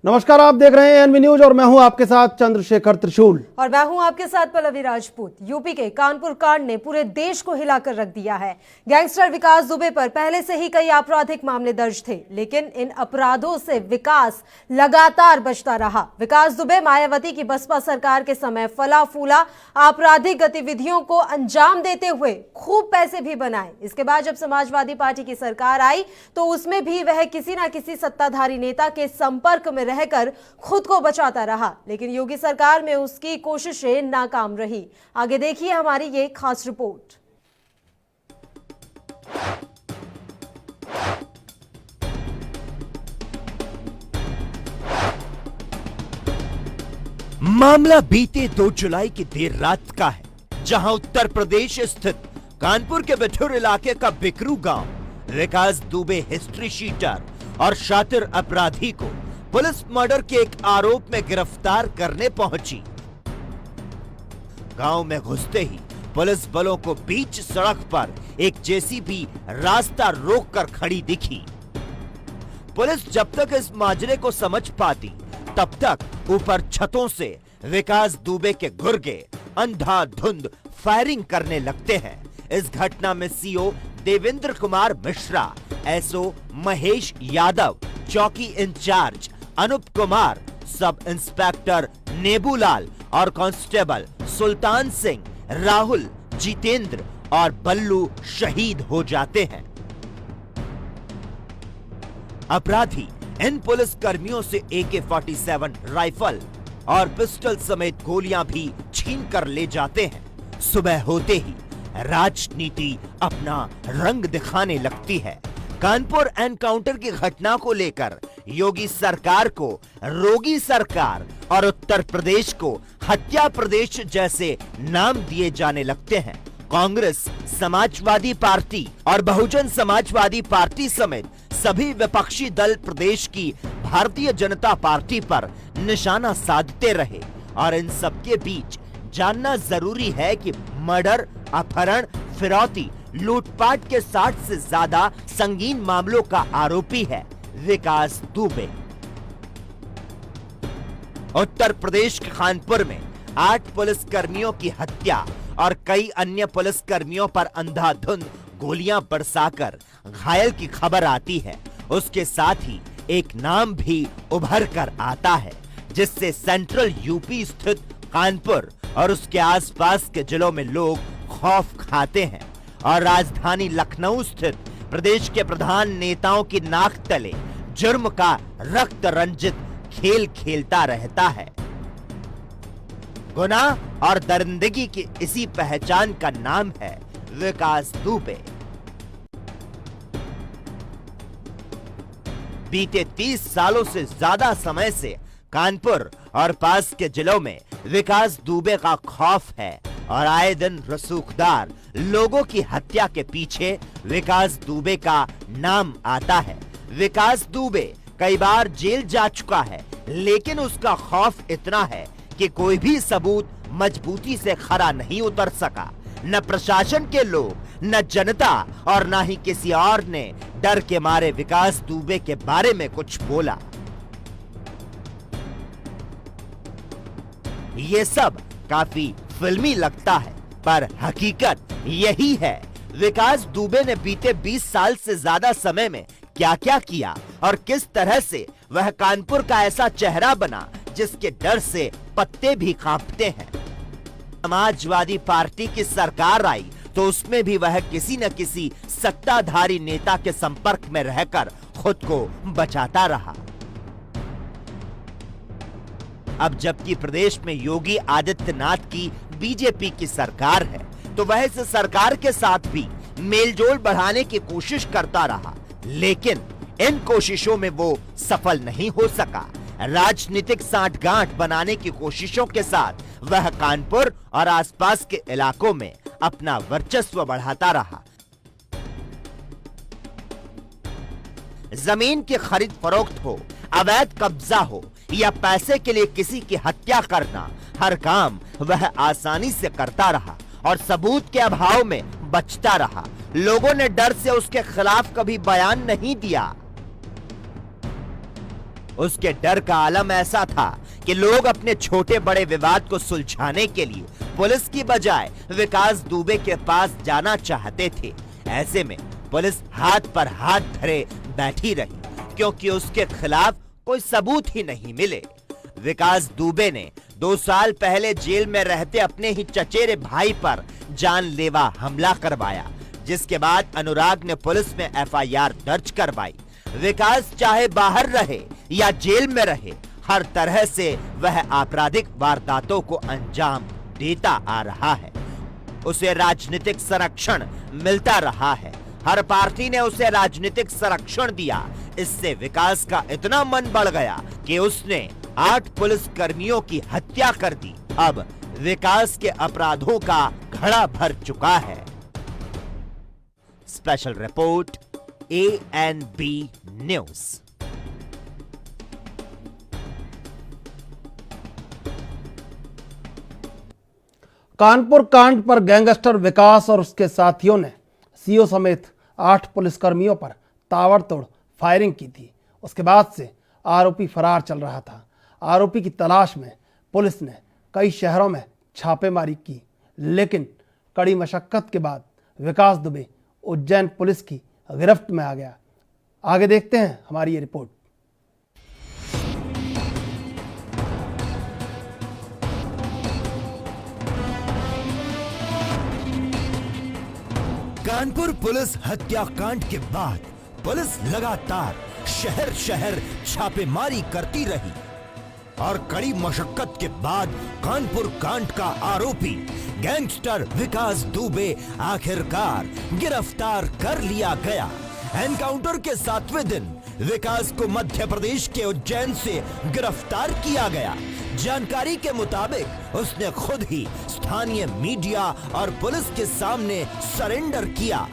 नमस्कार, आप देख रहे हैं एनवी न्यूज और मैं हूं आपके साथ चंद्रशेखर त्रिशूल। और मैं हूं आपके साथ पल्लवी राजपूत। यूपी के कानपुर कांड ने पूरे देश को हिलाकर रख दिया है। गैंगस्टर विकास दुबे पर पहले से ही कई आपराधिक मामले दर्ज थे, लेकिन इन अपराधों से विकास लगातार बचता रहा। विकास दुबे मायावती की बसपा सरकार के समय फला फूला आपराधिक गतिविधियों को अंजाम देते हुए खूब पैसे भी बनाए। इसके बाद जब समाजवादी पार्टी की सरकार आई तो उसमें भी वह किसी न किसी सत्ताधारी नेता के संपर्क में रहकर खुद को बचाता रहा, लेकिन योगी सरकार में उसकी कोशिशें नाकाम रही। आगे देखिए हमारी ये खास रिपोर्ट। मामला बीते 2 जुलाई की देर रात का है, जहां उत्तर प्रदेश स्थित कानपुर के बिठूर इलाके का बिकरू गांव विकास दुबे हिस्ट्री शीटर और शातिर अपराधी को पुलिस मर्डर के एक आरोप में गिरफ्तार करने पहुंची। गांव में घुसते ही पुलिस बलों को बीच सड़क पर एक जेसीबी रास्ता रोककर खड़ी दिखी। पुलिस जब तक इस माजरे को समझ पाती तब तक ऊपर छतों से विकास दुबे के गुर्गे अंधाधुंध फायरिंग करने लगते हैं। इस घटना में सीओ देवेंद्र कुमार मिश्रा, एसओ महेश यादव, चौकी incharge Anoop Kumar, sub inspector Nebulal और कांस्टेबल सुल्तान सिंह, राहुल, जितेंद्र और बल्लू शहीद हो जाते हैं। अपराधी इन पुलिस कर्मियों से AK-47 राइफल और पिस्टल समेत गोलियां भी छीन कर ले जाते हैं। सुबह होते ही राजनीति अपना रंग दिखाने लगती है। कानपुर एनकाउंटर की घटना को लेकर योगी सरकार को रोगी सरकार और उत्तर प्रदेश को हत्या प्रदेश जैसे नाम दिए जाने लगते हैं। कांग्रेस, समाजवादी पार्टी और बहुजन समाजवादी पार्टी समेत सभी विपक्षी दल प्रदेश की भारतीय जनता पार्टी पर निशाना साधते रहे और इन सबके बीच जानना जरूरी है कि मर्डर, अपहरण, फिरौती, लूटपाट के 60 से ज्यादा संगीन मामलों का आरोपी है विकास दुबे। उत्तर प्रदेश के कानपुर में 8 पुलिस कर्मियों की हत्या और कई अन्य पुलिस कर्मियों पर अंधाधुंध गोलियां बरसाकर घायल की खबर आती है। उसके साथ ही एक नाम भी उभर कर आता है, जिससे सेंट्रल यूपी स्थित कानपुर और उसके आसपास के जिलों में लोग खौफ खाते हैं और राजधानी लखनऊ स्थित प्रदेश के प्रधान नेताओं की नाक तले जुर्म का रक्त रंजित खेल खेलता रहता है। गुनाह और दरिंदगी की इसी पहचान का नाम है विकास दुबे। बीते 30 सालों से ज्यादा समय से कानपुर और पास के जिलों में विकास दुबे का खौफ है और आए दिन रसूखदार लोगों की हत्या के पीछे विकास दुबे का नाम आता है। विकास दुबे कई बार जेल जा चुका है, लेकिन उसका खौफ इतना है कि कोई भी सबूत मजबूती से खरा नहीं उतर सका। न प्रशासन के लोग, न जनता और न ही किसी और ने डर के मारे विकास दुबे के बारे में कुछ बोला। ये सब काफी फिल्मी लगता है, पर हकीकत यही है। विकास दुबे ने बीते 20 साल से ज्यादा समय में क्या क्या किया और किस तरह से वह कानपुर का ऐसा चेहरा बना जिसके डर से पत्ते भी कांपते हैं। समाजवादी पार्टी की सरकार आई तो उसमें भी वह किसी न किसी सत्ताधारी नेता के संपर्क में रहकर खुद को बचाता रहा। अब जबकि प्रदेश में योगी आदित्यनाथ की बीजेपी की सरकार है, तो वह इस सरकार के साथ भी मेलजोल बढ़ाने की कोशिश करता रहा, लेकिन इन कोशिशों में वो सफल नहीं हो सका। राजनीतिक साठगांठ बनाने की कोशिशों के साथ वह कानपुर और आसपास के इलाकों में अपना वर्चस्व बढ़ाता रहा। जमीन की खरीद फरोख्त हो, अवैध कब्जा हो या पैसे के लिए किसी की हत्या करना, हर काम वह आसानी से करता रहा और सबूत के अभाव में बचता रहा। लोगों ने डर से उसके खिलाफ कभी बयान नहीं दिया। उसके डर का आलम ऐसा था कि लोग अपने छोटे बड़े विवाद को सुलझाने के लिए पुलिस की बजाय विकास दुबे के पास जाना चाहते थे। ऐसे में पुलिस हाथ पर हाथ धरे बैठी रही, क्योंकि उसके खिलाफ कोई सबूत ही नहीं मिले। विकास दुबे ने 2 साल पहले जेल में रहते अपने ही चचेरे भाई पर जानलेवा हमला करवाया, जिसके बाद अनुराग ने पुलिस में एफआईआर दर्ज करवाई। विकास चाहे बाहर रहे या जेल में रहे, हर तरह से वह आपराधिक वारदातों को अंजाम देता आ रहा है। उसे राजनीतिक संरक्षण मिलता रहा है। हर पार्टी ने उसे राजनीतिक संरक्षण दिया। इससे विकास का इतना मन बढ़ गया कि उसने 8 पुलिस कर्मियों की हत्या कर दी। अब विकास के अपराधों का घड़ा भर चुका है। Special report ANB news. Kanpur कांड पर गैंगस्टर विकास और उसके साथियों ने सीओ समेत 8 पुलिसकर्मियों पर ताबड़तोड़ फायरिंग की थी। उसके बाद से आरोपी फरार चल रहा था। आरोपी की तलाश में पुलिस ने कई शहरों में छापेमारी की, लेकिन कड़ी मशक्कत के बाद विकास दुबे उज्जैन पुलिस की गिरफ्त में आ गया। आगे देखते हैं हमारी ये रिपोर्ट। कानपुर पुलिस हत्याकांड के बाद पुलिस लगातार शहर शहर छापेमारी करती रही और कड़ी मशक्कत के बाद कानपुर कांड का आरोपी गैंगस्टर विकास दुबे आखिरकार गिरफ्तार कर लिया गया। एनकाउंटर के 7वें दिन विकास को मध्य प्रदेश के उज्जैन से गिरफ्तार किया गया। जानकारी के मुताबिक उसने खुद ही स्थानीय मीडिया और पुलिस के सामने सरेंडर किया।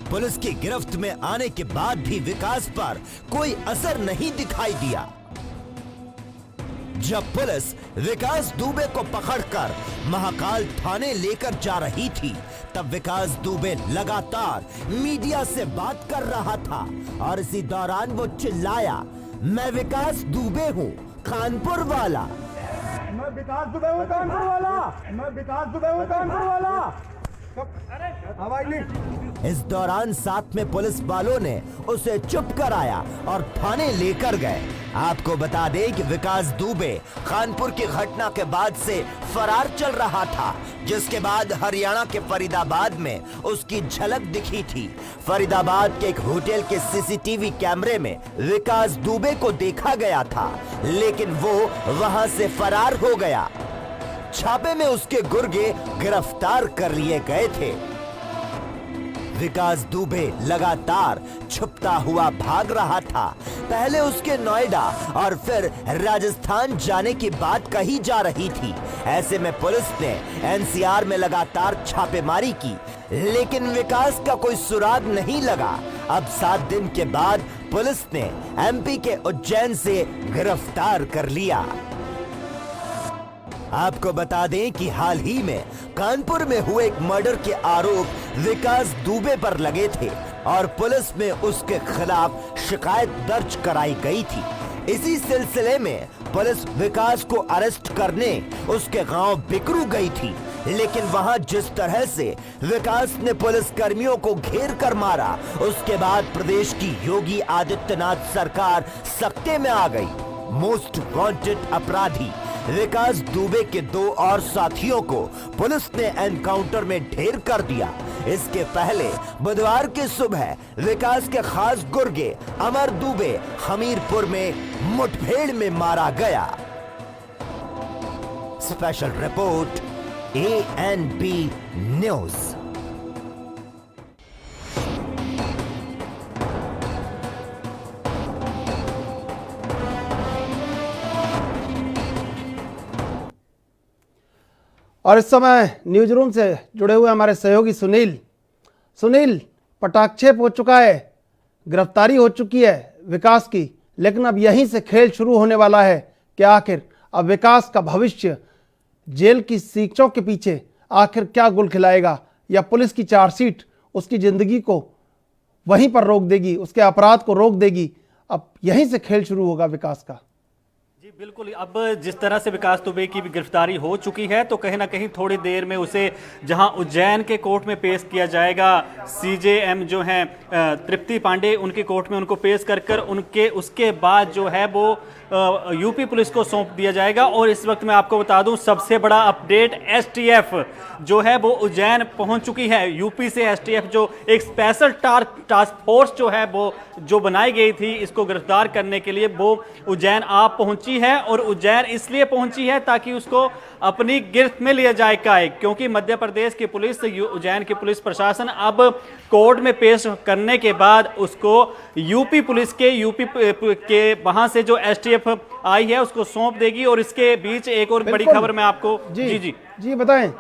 पुलिस की गिरफ्त में आने के बाद भी विकास पर कोई असर नहीं दिखाई दिया। जब पुलिस विकास दुबे को पकड़कर महाकाल थाने लेकर जा रही थी, तब विकास दुबे लगातार मीडिया से बात कर रहा था और इसी दौरान वो चिल्लाया, मैं विकास दुबे हूँ, कानपुर वाला। मैं विकास दुबे हूँ, कानपुर वाला। मैं विकास दुबे हूँ, कानपुर वाला। इस दौरान साथ में पुलिस वालों ने उसे चुप कराया और थाने लेकर गए। आपको बता दें कि विकास दुबे कानपुर की घटना के बाद से फरार चल रहा था, जिसके बाद हरियाणा के फरीदाबाद में उसकी झलक दिखी थी। फरीदाबाद के एक होटल के सीसीटीवी कैमरे में विकास दुबे को देखा गया था, लेकिन वो वहां से फरार हो गया। छापे में उसके गुर्गे गिरफ्तार कर लिए गए थे। विकास दुबे लगातार छुपता हुआ भाग रहा था। पहले उसके नोएडा और फिर राजस्थान जाने की बात कही जा रही थी। ऐसे में पुलिस ने एनसीआर में लगातार छापेमारी की, लेकिन विकास का कोई सुराग नहीं लगा। अब 7 दिन के बाद पुलिस ने एमपी के उज्जैन से गिरफ्तार कर लिया। आपको बता दें कि हाल ही में कानपुर में हुए एक मर्डर के आरोप विकास दुबे पर लगे थे और पुलिस में उसके खिलाफ शिकायत दर्ज कराई गई थी। इसी सिलसिले में पुलिस विकास को अरेस्ट करने उसके गांव बिकरू गई थी, लेकिन वहां जिस तरह से विकास ने पुलिस कर्मियों को घेर कर मारा, उसके बाद प्रदेश की योगी आदित्यनाथ सरकार सख्ते में आ गई। मोस्ट वांटेड अपराधी विकास दुबे के 2 और साथियों को पुलिस ने एनकाउंटर में ढेर कर दिया। इसके पहले बुधवार की सुबह विकास के खास गुर्गे अमर दुबे हमीरपुर में मुठभेड़ में मारा गया। Special report ANB news. और इस समय न्यूज रूम से जुड़े हुए हमारे सहयोगी सुनील, पटाक्षेप हो चुका है, गिरफ्तारी हो चुकी है विकास की, लेकिन अब यहीं से खेल शुरू होने वाला है कि आखिर अब विकास का भविष्य जेल की सीखों के पीछे आखिर क्या गुल खिलाएगा, या पुलिस की चार्जशीट उसकी ज़िंदगी को वहीं पर रोक देगी, उसके अपराध को रोक देगी। अब यहीं से खेल शुरू होगा विकास का। जी बिल्कुल, अब जिस तरह से विकास दुबे की भी गिरफ्तारी हो चुकी है तो कहीं ना कहीं थोड़ी देर में उसे जहां उज्जैन के कोर्ट में पेश किया जाएगा, सीजेएम जो हैं तृप्ति पांडे, उनकी कोर्ट में उनको पेश कर उनके उसके बाद जो है वो यूपी पुलिस को सौंप दिया जाएगा। और इस वक्त मैं आपको बता दूं सबसे बड़ा अपडेट, एसटीएफ जो है वो उज्जैन पहुंच चुकी है। यूपी से एसटीएफ जो एक स्पेशल टास्क फोर्स जो है वो जो बनाई गई थी इसको गिरफ्तार करने के लिए, वो उज्जैन आप पहुंची है। और उज्जैन इसलिए पहुंची है ताकि उसको अपनी गिरफ्त में लिया जाए क्योंकि मध्य प्रदेश की पुलिस, उज्जैन की पुलिस प्रशासन अब कोर्ट में पेश करने के बाद उसको यूपी पुलिस के वहां से जो एसटीएफ आई है उसको सौंप देगी। और इसके बीच एक और बड़ी खबर मैं आपको जी बताएं,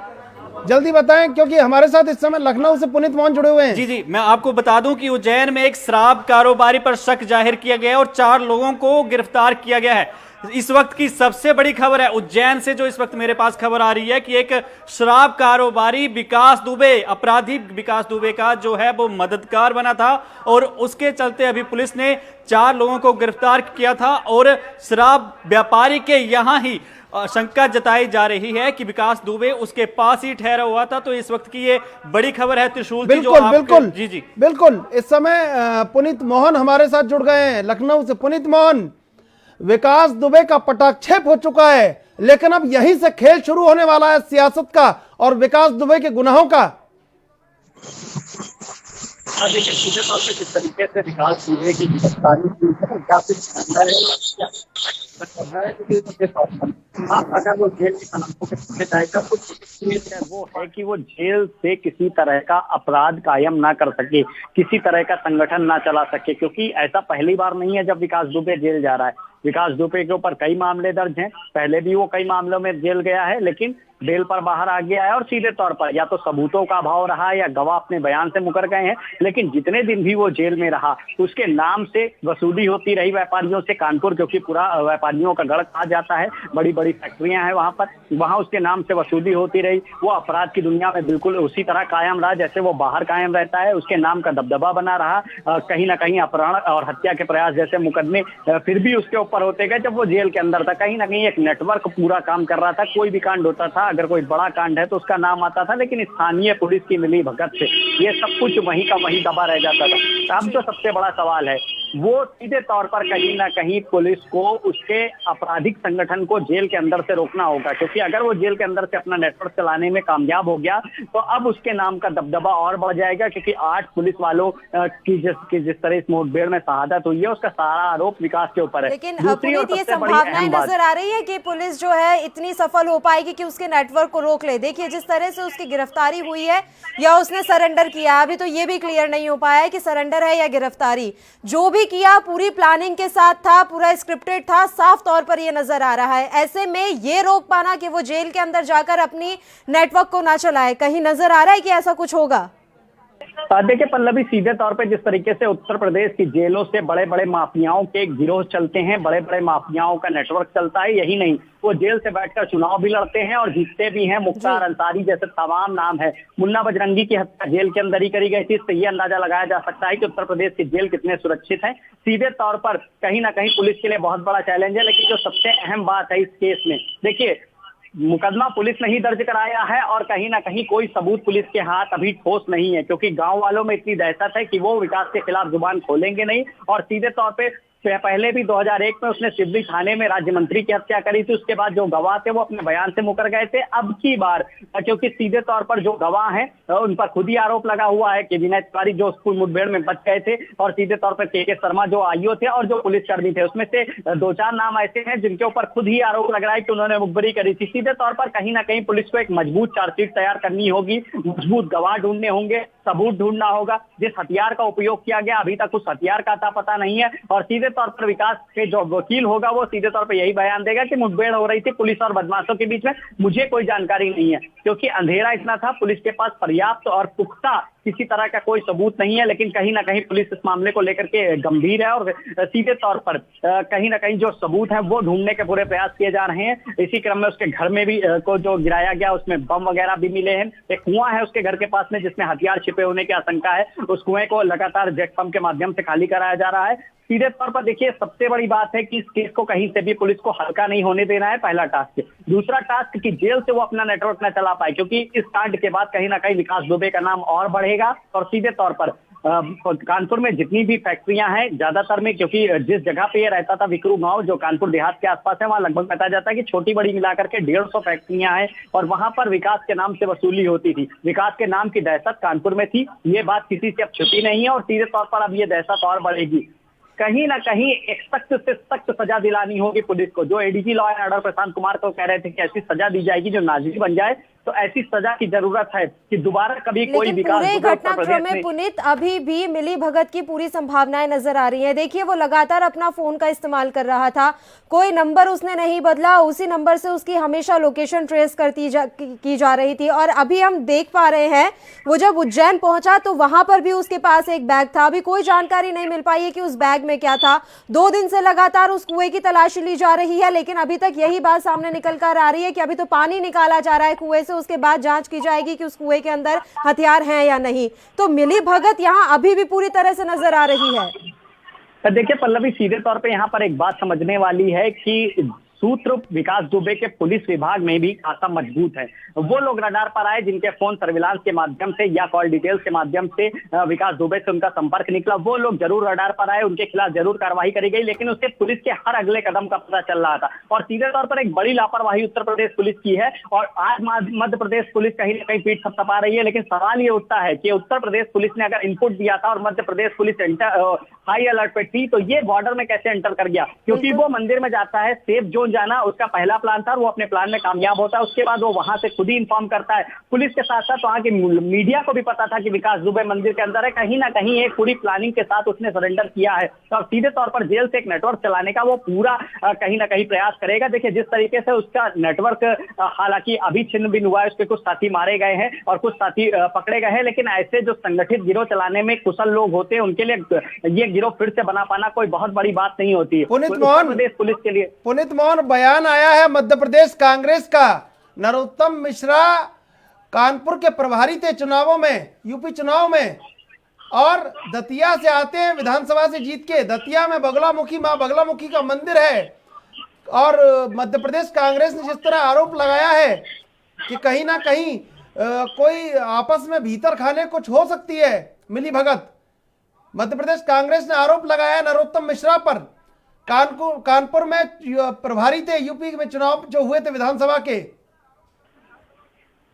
जल्दी बताएं, क्योंकि हमारे साथ इस समय लखनऊ से पुनीत मोहन जुड़े हुए हैं। जी मैं आपको बता दूं कि उज्जैन में एक शराब कारोबारी पर शक जाहिर किया गया है और 4 लोगों को गिरफ्तार किया गया है। इस वक्त की सबसे बड़ी खबर है उज्जैन से जो इस वक्त मेरे पास खबर आ रही है कि एक शराब कारोबारी विकास दुबे, अपराधी विकास दुबे का जो है वो मददगार बना था और उसके चलते अभी पुलिस ने 4 लोगों को गिरफ्तार किया था। और शराब व्यापारी के यहां ही शंका जताई जा रही है कि विकास दुबे उसके पास ही ठहरा हुआ था। तो इस वक्त की ये बड़ी खबर है त्रिशूल की जो बिल्कुल जी बिल्कुल इस समय पुनीत मोहन हमारे साथ जुड़ गए हैं लखनऊ से। पुनीत मोहन, विकास दुबे का पटाक्षेप हो चुका है, लेकिन अब यहीं से खेल शुरू होने वाला है सियासत का और विकास दुबे के गुनाहों का। देखिए सीधे तौर पे किस तरीके से विकास दुबे की गिरफ्तारी की है, क्या कुछ अगर वो जेल की सलाखों के जाएगा कुछ वो है कि वो जेल से किसी तरह का अपराध कायम ना कर सके, किसी तरह का संगठन ना चला सके, क्योंकि ऐसा पहली बार नहीं है जब विकास दुबे जेल जा रहा है। विकास दुबे के ऊपर कई मामले दर्ज हैं, पहले भी वो कई मामलों में जेल गया है, लेकिन बेल पर बाहर आ गया है। और सीधे तौर पर या तो सबूतों का अभाव रहा या गवाह अपने बयान से मुकर गए हैं, लेकिन जितने दिन भी वो जेल में रहा उसके नाम से वसूली होती रही व्यापारियों से। कानपुर क्योंकि पूरा व्यापारियों का गढ़ कहा जाता है, बड़ी बड़ी फैक्ट्रियां हैं वहां पर, वहां उसके नाम से वसूली होती रही। वो अपराध की दुनिया में बिल्कुल उसी तरह कायम रहा जैसे वो बाहर कायम रहता है, उसके नाम का दबदबा बना रहा। कहीं ना कहीं अपहरण और हत्या के प्रयास जैसे मुकदमे फिर भी उसके ऊपर होते गए। जब वो जेल के अंदर था कहीं ना कहीं एक नेटवर्क पूरा काम कर रहा था, कोई भी कांड होता था, अगर कोई बड़ा कांड है तो उसका नाम आता था, लेकिन स्थानीय पुलिस की मिली भगत से ये सब कुछ वहीं का वहीं दबा रह जाता था। अब जो सबसे बड़ा सवाल है वो सीधे तौर पर कहीं ना कहीं पुलिस को उसके आपराधिक संगठन को जेल के अंदर से रोकना होगा, क्योंकि अगर वो जेल के अंदर से अपना नेटवर्क चलाने में कामयाब हो गया तो अब उसके नाम का दबदबा और बढ़ जाएगा, क्योंकि 8 पुलिस वालों की जिस तरह इस मुठभेड़ में शहादत हुई है उसका सारा आरोप विकास के ऊपर है। लेकिन पुनीत ये संभावनाएं नजर आ रही है कि पुलिस जो है इतनी सफल हो पाएगी कि उसके नेटवर्क को रोक ले। देखिए जिस तरह से उसकी गिरफ्तारी हुई है या उसने सरेंडर किया, अभी तो ये भी क्लियर नहीं हो पाया है कि सरेंडर है या गिरफ्तारी। जो भी किया पूरी प्लानिंग के साथ था, पूरा स्क्रिप्टेड था, साफ तौर पर ये नजर आ रहा है। ऐसे में ये रोक पाना कि वो जेल के अंदर जाकर अपनी नेटवर्क को ना चलाए, कहीं नजर आ रहा है कि ऐसा कुछ होगा? देखिए पल्लवी, सीधे तौर पे जिस तरीके से उत्तर प्रदेश की जेलों से बड़े बड़े माफियाओं के गिरोह चलते हैं, बड़े बड़े माफियाओं का नेटवर्क चलता है, यही नहीं वो जेल से बैठकर चुनाव भी लड़ते हैं और जीतते भी हैं। मुख्तार अंसारी जैसे तमाम नाम है, मुन्ना बजरंगी की हत्या जेल के अंदर ही करी गई थी। इससे ये अंदाजा लगाया जा सकता है कि उत्तर प्रदेश की जेल कितने सुरक्षित है। सीधे तौर पर कहीं ना कहीं पुलिस के लिए बहुत बड़ा चैलेंज है, लेकिन जो सबसे अहम बात है इस केस में, देखिए मुकदमा पुलिस ने ही दर्ज कराया है और कहीं ना कहीं कोई सबूत पुलिस के हाथ अभी ठोस नहीं है, क्योंकि गांव वालों में इतनी दहशत है कि वो विकास के खिलाफ जुबान खोलेंगे नहीं। और सीधे तौर पे पहले भी 2001 में उसने सिवनी थाने में राज्य मंत्री की हत्या करी थी, उसके बाद जो गवाह थे वो अपने बयान से मुकर गए थे। अब की बार क्योंकि सीधे तौर पर जो गवाह हैं उन पर खुद ही आरोप लगा हुआ है कि विनय तिवारी जो स्कूल मुठभेड़ में बच गए थे, और सीधे तौर पर के शर्मा जो आईओ थे और जो पुलिसकर्मी थे, उसमें से 2-4 नाम ऐसे हैं जिनके ऊपर खुद ही आरोप लग रहा है कि उन्होंने मुखबिरी करी थी। सीधे तौर पर कहीं ना कहीं पुलिस को एक मजबूत चार्जशीट तैयार करनी होगी, मजबूत गवाह ढूंढने होंगे, सबूत ढूंढना होगा। जिस हथियार का उपयोग किया गया अभी तक उस हथियार का अता पता नहीं है, और सीधे तौर पर विकास के जो वकील होगा वो सीधे तौर पर यही बयान देगा कि मुठभेड़ हो रही थी पुलिस और बदमाशों के बीच में, मुझे कोई जानकारी नहीं है, क्योंकि अंधेरा इतना था, पुलिस के पास पर्याप्त और पुख्ता किसी तरह का कोई सबूत नहीं है, लेकिन कहीं ना कहीं पुलिस इस मामले को लेकर के गंभीर है और सीधे तौर पर कहीं ना कहीं जो सबूत है वो ढूंढने के पूरे प्रयास किए जा रहे हैं। इसी क्रम में उसके घर में भी को जो गिराया गया उसमें बम वगैरह भी मिले हैं। एक कुआं है उसके घर के पास में जिसमें हथियार छिपे होने की आशंका है, उस कुएं को लगातार जेट पंप के माध्यम से खाली कराया जा रहा है। सीधे तौर पर देखिए, सबसे बड़ी बात है कि इस केस को कहीं से भी पुलिस को हल्का नहीं होने देना है, पहला टास्क। दूसरा टास्क कि जेल से वो अपना नेटवर्क न चला पाए, क्योंकि इस कांड के बाद कहीं ना कहीं विकास दुबे का नाम और बढ़ेगा। और सीधे तौर पर कानपुर में जितनी भी फैक्ट्रियां हैं ज्यादातर में, क्योंकि जिस जगह पे ये रहता था विक्रू गांव जो कानपुर देहात के आसपास है, वहां लगभग बताया जाता है कि छोटी बड़ी मिलाकर के 150 फैक्ट्रियां हैं और वहां पर विकास के नाम से वसूली होती थी। विकास के नाम की दहशत कानपुर में थी, ये बात किसी से अब छुपी नहीं है और सीधे तौर पर अब ये दहशत और बढ़ेगी। कहीं ना कहीं एक सख्त से सख्त सजा दिलानी होगी पुलिस को। जो ADG law and order Prashant Kumar को कह रहे थे कि ऐसी सजा दी जाएगी जो नाजिर बन जाए, तो ऐसी सजा की जरूरत है कि दोबारा कभी कोई विकास पूरे घटनाक्रम में पुनीत अभी भी मिली भगत की पूरी संभावनाएं नजर आ रही हैं। देखिए, वो लगातार अपना फोन का इस्तेमाल कर रहा था, कोई नंबर उसने नहीं बदला, उसी नंबर से उसकी हमेशा लोकेशन ट्रेस की जा रही थी। और अभी हम देख पा रहे हैं वो जब उज्जैन पहुंचा तो वहां पर भी उसके पास एक बैग था। अभी कोई जानकारी नहीं मिल पाई है कि उस बैग में क्या था। 2 दिन से लगातार उस कुएं की तलाशी ली जा रही है, लेकिन अभी तक यही बात सामने निकल कर आ रही है कि अभी तो पानी निकाला जा रहा है कुएं से, उसके बाद जांच की जाएगी कि उस कुएं के अंदर हथियार हैं या नहीं। तो मिली भगत यहां अभी भी पूरी तरह से नजर आ रही है। देखिए पल्लवी, सीधे तौर पे यहाँ पर एक बात समझने वाली है कि सूत्र विकास दुबे के पुलिस विभाग में भी खासा मजबूत है। वो लोग रडार पर आए जिनके फोन सर्विलांस के माध्यम से या कॉल डिटेल्स के माध्यम से विकास दुबे से उनका संपर्क निकला, वो लोग जरूर रडार पर आए, उनके खिलाफ जरूर कार्रवाई करी गई, लेकिन उससे पुलिस के हर अगले कदम का पता चल रहा था। और सीधे तौर पर एक बड़ी लापरवाही उत्तर प्रदेश पुलिस की है और आज मध्य प्रदेश पुलिस कहीं ना कहीं पीठ थपथपा रही है। लेकिन सवाल ये उठता है कि उत्तर प्रदेश पुलिस ने अगर इनपुट दिया था और Madhya Pradesh police high alert पे थी, तो ये बॉर्डर में कैसे एंटर कर गया? क्योंकि वो मंदिर में जाता है, सेफ जोन जाना उसका पहला प्लान था, वो अपने प्लान में कामयाब होता है, उसके बाद वो वहां से खुद ही इन्फॉर्म करता है पुलिस के साथ साथ वहां की मीडिया को भी पता था कि विकास दुबे मंदिर के अंदर है। कहीं ना कहीं एक पूरी प्लानिंग के साथ उसने सरेंडर किया है। तो सीधे तौर पर जेल से एक नेटवर्क चलाने का वो पूरा कहीं ना कहीं प्रयास करेगा। देखिए जिस तरीके से उसका नेटवर्क हालांकि अभी छिन्न भिन्न हुआ है, उसके कुछ साथी मारे गए हैं और कुछ साथी पकड़े गए हैं, लेकिन ऐसे जो संगठित गिरोह चलाने में कुशल लोग होते हैं उनके लिए ये गिरोह फिर से बना पाना कोई बहुत बड़ी बात नहीं होती है। पुनीत मोहन, बयान आया है मध्य प्रदेश कांग्रेस का, नरोत्तम मिश्रा कानपुर के प्रभारी थे चुनावों में, यूपी चुनाव में, और दतिया से आते हैं, विधानसभा से जीत के। दतिया में बगलामुखी मां बगलामुखी का मंदिर है और मध्य प्रदेश कांग्रेस ने जिस तरह आरोप लगाया है कि कहीं ना कहीं कोई आपस में भीतर खाने कुछ हो सकती है मिली भगत, मध्य प्रदेश कांग्रेस ने आरोप लगाया नरोत्तम मिश्रा पर। कानपुर में प्रभारी थे यूपी में चुनाव जो हुए थे विधानसभा के।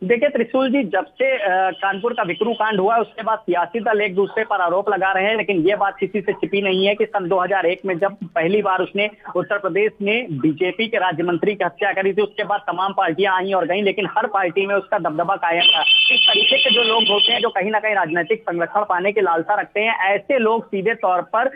देखिए त्रिशूल जी, जब से कानपुर का विक्रू कांड हुआ उसके बाद सियासी दल एक दूसरे पर आरोप लगा रहे हैं, लेकिन ये बात किसी से छिपी नहीं है कि सन 2001 में जब पहली बार उसने उत्तर प्रदेश में बीजेपी के राज्य मंत्री की हत्या करी थी, उसके बाद तमाम पार्टियां आई और गई, लेकिन हर पार्टी में उसका दबदबा कायम था। इस तरीके के जो लोग होते हैं जो कहीं ना कहीं राजनीतिक संरक्षण पाने की लालसा रखते हैं, ऐसे लोग सीधे तौर पर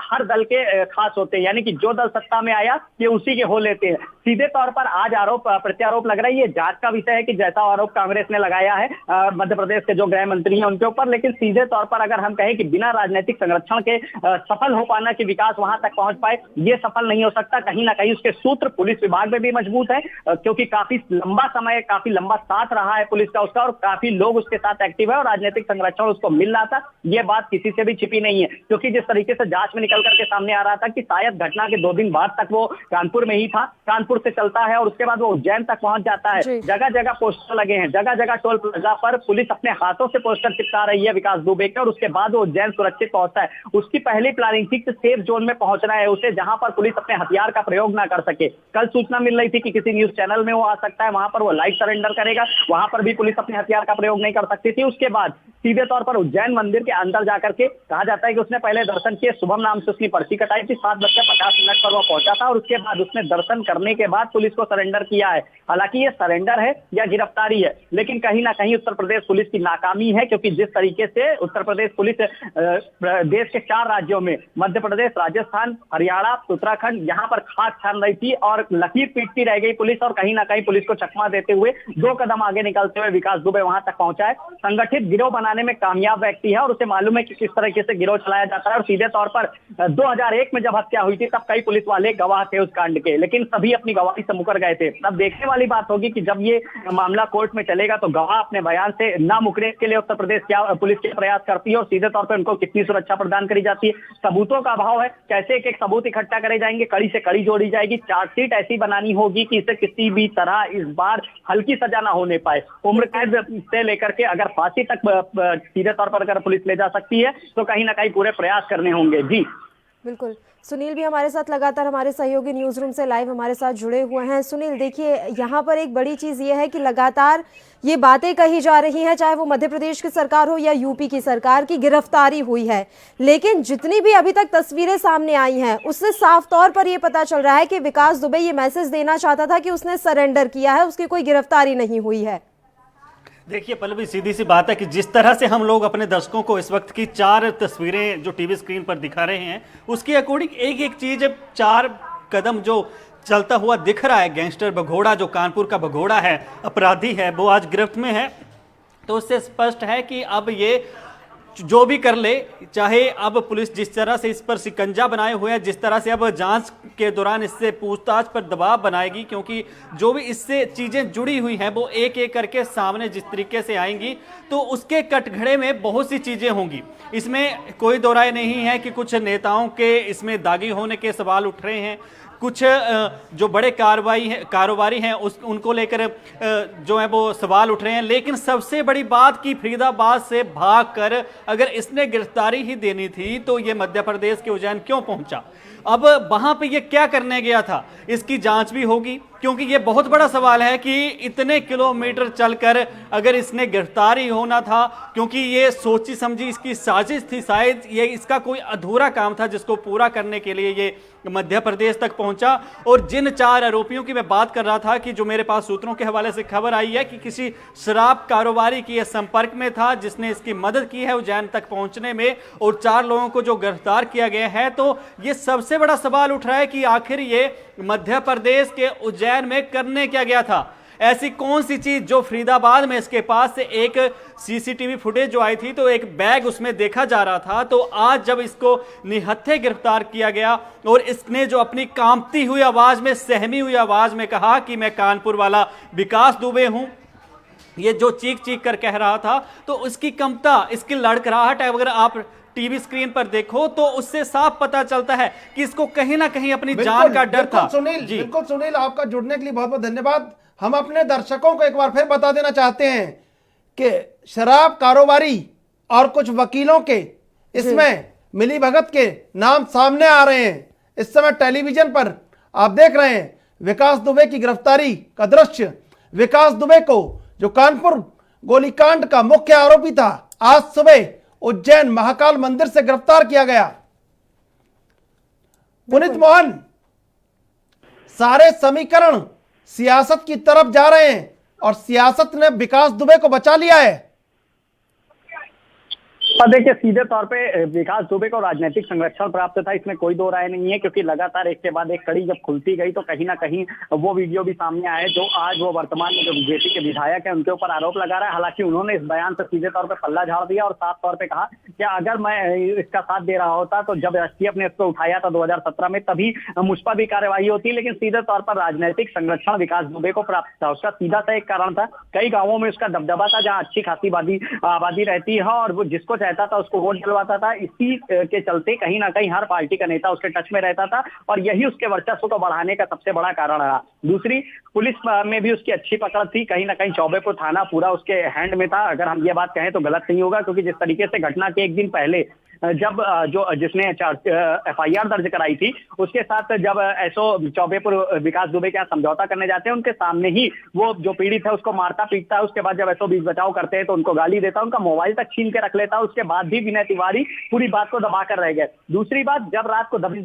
हर दल के खास होते हैं, यानी कि जो दल सत्ता में आया ये उसी के हो लेते हैं। सीधे तौर पर आज आरोप प्रत्यारोप लग रहा है, ये जांच का विषय है कि जैसा आरोप कांग्रेस ने लगाया है मध्य प्रदेश के जो गृह मंत्री हैं उनके ऊपर, लेकिन सीधे तौर पर अगर हम कहें कि बिना राजनीतिक संरक्षण के सफल हो पाना कि विकास वहां तक पहुंच पाए, ये सफल नहीं हो सकता। कहीं ना कहीं उसके सूत्र पुलिस विभाग में भी मजबूत है, क्योंकि काफी लंबा समय काफी लंबा साथ रहा है पुलिस का उसका, और काफी लोग उसके साथ एक्टिव है और राजनीतिक संरक्षण उसको मिल रहा था। ये बात किसी से भी छिपी नहीं है, क्योंकि जिस तरीके से जांच में निकल करके सामने आ रहा था कि शायद घटना के 2 दिन बाद तक वो कानपुर में ही था, कानपुर से चलता है और उसके बाद वो उज्जैन तक पहुंच जाता है। जगह जगह पोस्टर लगे हैं, जगह जगह टोल प्लाजा पर पुलिस अपने हाथों से पोस्टर चिपका रही है विकास दुबे के, और उसके बाद वो उज्जैन सुरक्षित पहुंचता है। उसकी पहली प्लानिंग थी कि सेफ जोन में पहुंचना है उसे, जहां पर पुलिस अपने हथियार का प्रयोग ना कर सके। कल सूचना मिल रही थी कि किसी न्यूज चैनल में वो आ सकता है, वहां पर वो लाइव सरेंडर करेगा, वहां पर भी पुलिस अपने हथियार का प्रयोग नहीं कर सकती थी। उसके बाद सीधे तौर पर उज्जैन मंदिर के अंदर जाकर के कहा जाता है कि उसने पहले दर्शन किए, शुभम नाम से उसकी पर्ची कटाई थी, 7:50 पर वो पहुंचा था और उसके बाद उसने दर्शन करने के के बाद पुलिस को सरेंडर किया है। हालांकि ये सरेंडर है या गिरफ्तारी है, लेकिन कहीं ना कहीं उत्तर प्रदेश पुलिस की नाकामी है, क्योंकि जिस तरीके से उत्तर प्रदेश पुलिस देश के 4 राज्यों में मध्य प्रदेश, राजस्थान, हरियाणा, उत्तराखंड, यहाँ पर खाक छान रही थी और लकीर पीटती रह गई पुलिस, और कहीं ना कहीं पुलिस को चकमा देते हुए 2 कदम आगे निकलते हुए विकास दुबे वहां तक पहुंचा है। संगठित गिरोह बनाने में कामयाब व्यक्ति है और उसे मालूम है कि किस तरीके से गिरोह चलाया जाता है। और सीधे तौर पर 2001 में जब हत्या हुई थी तब कई पुलिस वाले गवाह थे उस कांड के, लेकिन सभी अपनी गवाही से मुकर गए थे। अब देखने वाली बात होगी कि जब ये मामला कोर्ट में चलेगा तो गवाह अपने बयान से ना मुकरने के लिए उत्तर प्रदेश क्या पुलिस के प्रयास करती है और सीधे तौर पर उनको कितनी सुरक्षा प्रदान करी जाती है। सबूतों का अभाव है, कैसे एक एक सबूत इकट्ठा करे जाएंगे, कड़ी से कड़ी जोड़ी जाएगी। चार्जशीट ऐसी बनानी होगी कि इसे किसी भी तरह इस बार हल्की सजा ना होने पाए। उम्र कैद से लेकर के अगर फांसी तक सीधे तौर पर अगर पुलिस ले जा सकती है तो कहीं ना कहीं पूरे प्रयास करने होंगे। जी बिल्कुल, सुनील भी हमारे साथ लगातार हमारे सहयोगी न्यूज़ रूम से लाइव हमारे साथ जुड़े हुए हैं। सुनील, देखिए यहाँ पर एक बड़ी चीज़ ये है कि लगातार ये बातें कही जा रही हैं, चाहे वो मध्य प्रदेश की सरकार हो या यूपी की सरकार, की गिरफ्तारी हुई है, लेकिन जितनी भी अभी तक तस्वीरें सामने आई हैं उससे साफ तौर पर ये पता चल रहा है कि विकास दुबे ये मैसेज देना चाहता था कि उसने सरेंडर किया है, उसकी कोई गिरफ्तारी नहीं हुई है। देखिए पल्लवी, सीधी सी बात है कि जिस तरह से हम लोग अपने दर्शकों को इस वक्त की 4 तस्वीरें जो टीवी स्क्रीन पर दिखा रहे हैं उसके अकॉर्डिंग एक एक चीज 4 कदम जो चलता हुआ दिख रहा है। गैंगस्टर भगोड़ा, जो कानपुर का भगोड़ा है, अपराधी है, वो आज गिरफ्त में है। तो उससे स्पष्ट है कि अब ये जो भी कर ले, चाहे अब पुलिस जिस तरह से इस पर शिकंजा बनाए हुए है, जिस तरह से अब जांच के दौरान इससे पूछताछ पर दबाव बनाएगी, क्योंकि जो भी इससे चीज़ें जुड़ी हुई हैं वो एक एक करके सामने जिस तरीके से आएंगी तो उसके कटघरे में बहुत सी चीज़ें होंगी। इसमें कोई दो राय नहीं है कि कुछ नेताओं के इसमें दागी होने के सवाल उठ रहे हैं, कुछ जो बड़े कारोबारी हैं उनको लेकर जो है वो सवाल उठ रहे हैं। लेकिन सबसे बड़ी बात कि फरीदाबाद से भागकर अगर इसने गिरफ्तारी ही देनी थी तो ये मध्य प्रदेश के उज्जैन क्यों पहुंचा, अब वहां पे ये क्या करने गया था, इसकी जांच भी होगी, क्योंकि ये बहुत बड़ा सवाल है कि इतने किलोमीटर चलकर अगर इसने गिरफ्तारी होना था, क्योंकि ये सोची समझी इसकी साजिश थी, शायद ये इसका कोई अधूरा काम था जिसको पूरा करने के लिए ये मध्य प्रदेश तक पहुंचा। और जिन 4 आरोपियों की मैं बात कर रहा था कि जो मेरे पास सूत्रों के हवाले से खबर आई है कि किसी शराब कारोबारी के संपर्क में था जिसने इसकी मदद की है उज्जैन तक पहुंचने में, और 4 लोगों को जो गिरफ्तार किया गया है। तो ये सबसे बड़ा सवाल उठ रहा है कि आखिर ये मध्य प्रदेश के उज्जैन में करने क्या गया था, ऐसी कौन सी चीज जो फरीदाबाद में इसके पास से एक सीसीटीवी फुटेज जो आई थी तो एक बैग उसमें देखा जा रहा था। तो आज जब इसको निहत्थे गिरफ्तार किया गया और इसने जो अपनी कांपती हुई आवाज में, सहमी हुई आवाज में कहा कि मैं कानपुर वाला विकास दुबे हूं, ये जो चीख चीख कर कह रहा था, तो उसकी कंपता, इसकी लड़खड़ाहट अगर आप टीवी स्क्रीन पर देखो तो उससे साफ पता चलता है कि इसको कहीं ना कहीं अपनी जान का डर था। बिल्कुल सुनील, आपका जुड़ने के लिए बहुत बहुत धन्यवाद। हम अपने दर्शकों को एक बार फिर बता देना चाहते हैं कि शराब कारोबारी और कुछ वकीलों के इसमें मिलीभगत के नाम सामने आ रहे हैं। इस समय टेलीविजन पर आप देख रहे हैं विकास दुबे की गिरफ्तारी का दृश्य। विकास दुबे को, जो कानपुर गोलीकांड का मुख्य आरोपी था, आज सुबह उज्जैन महाकाल मंदिर से गिरफ्तार किया गया। पुनीत मोहन, सारे समीकरण सियासत की तरफ जा रहे हैं और सियासत ने विकास दुबे को बचा लिया है। देखिए, सीधे तौर पे विकास दुबे को राजनीतिक संरक्षण प्राप्त था, इसमें कोई दो राय नहीं है, क्योंकि लगातार एक के बाद एक कड़ी जब खुलती गई तो कहीं ना कहीं वो वीडियो भी सामने आए जो आज वो वर्तमान में जो बीजेपी के विधायक है उनके ऊपर आरोप लगा रहा है। हालांकि उन्होंने इस बयान से सीधे तौर पर पल्ला झाड़ दिया और साफ तौर पर कहा कि अगर मैं इसका साथ दे रहा होता तो जब एसटीएफ ने इसको उठाया था 2017 में, तभी मुझ पर भी कार्यवाही होती। लेकिन सीधे तौर पर राजनीतिक संरक्षण विकास दुबे को प्राप्त था। उसका सीधा सा एक कारण था, कई गाँवों में उसका दबदबा था जहाँ अच्छी खासी आबादी रहती है और वो जिसको चाहता था उसको वोट दिलवाता था। इसी के चलते कहीं ना कहीं हर पार्टी का नेता उसके टच में रहता था और यही उसके वर्चस्व को बढ़ाने का सबसे बड़ा कारण रहा। दूसरी, पुलिस में भी उसकी अच्छी पकड़ थी, कहीं ना कहीं चौबेपुर थाना पूरा उसके हैंड में था। अगर हम ये बात कहें तो गलत नहीं होगा, क्योंकि जिस तरीके से घटना के एक दिन पहले जब जो जिसने FIR दर्ज कराई थी उसके साथ जब SO चौबेपुर विकास दुबे के यहाँ समझौता करने जाते हैं, उनके सामने ही वो जो पीड़ित है उसको मारता पीटता है। उसके बाद जब SO बीच बचाव करते हैं तो उनको गाली देता है, उनका मोबाइल तक छीन के रख लेता है। उसके बाद भी विनय तिवारी पूरी बात को दबा कर रह गए। दूसरी बात, जब रात को दबिश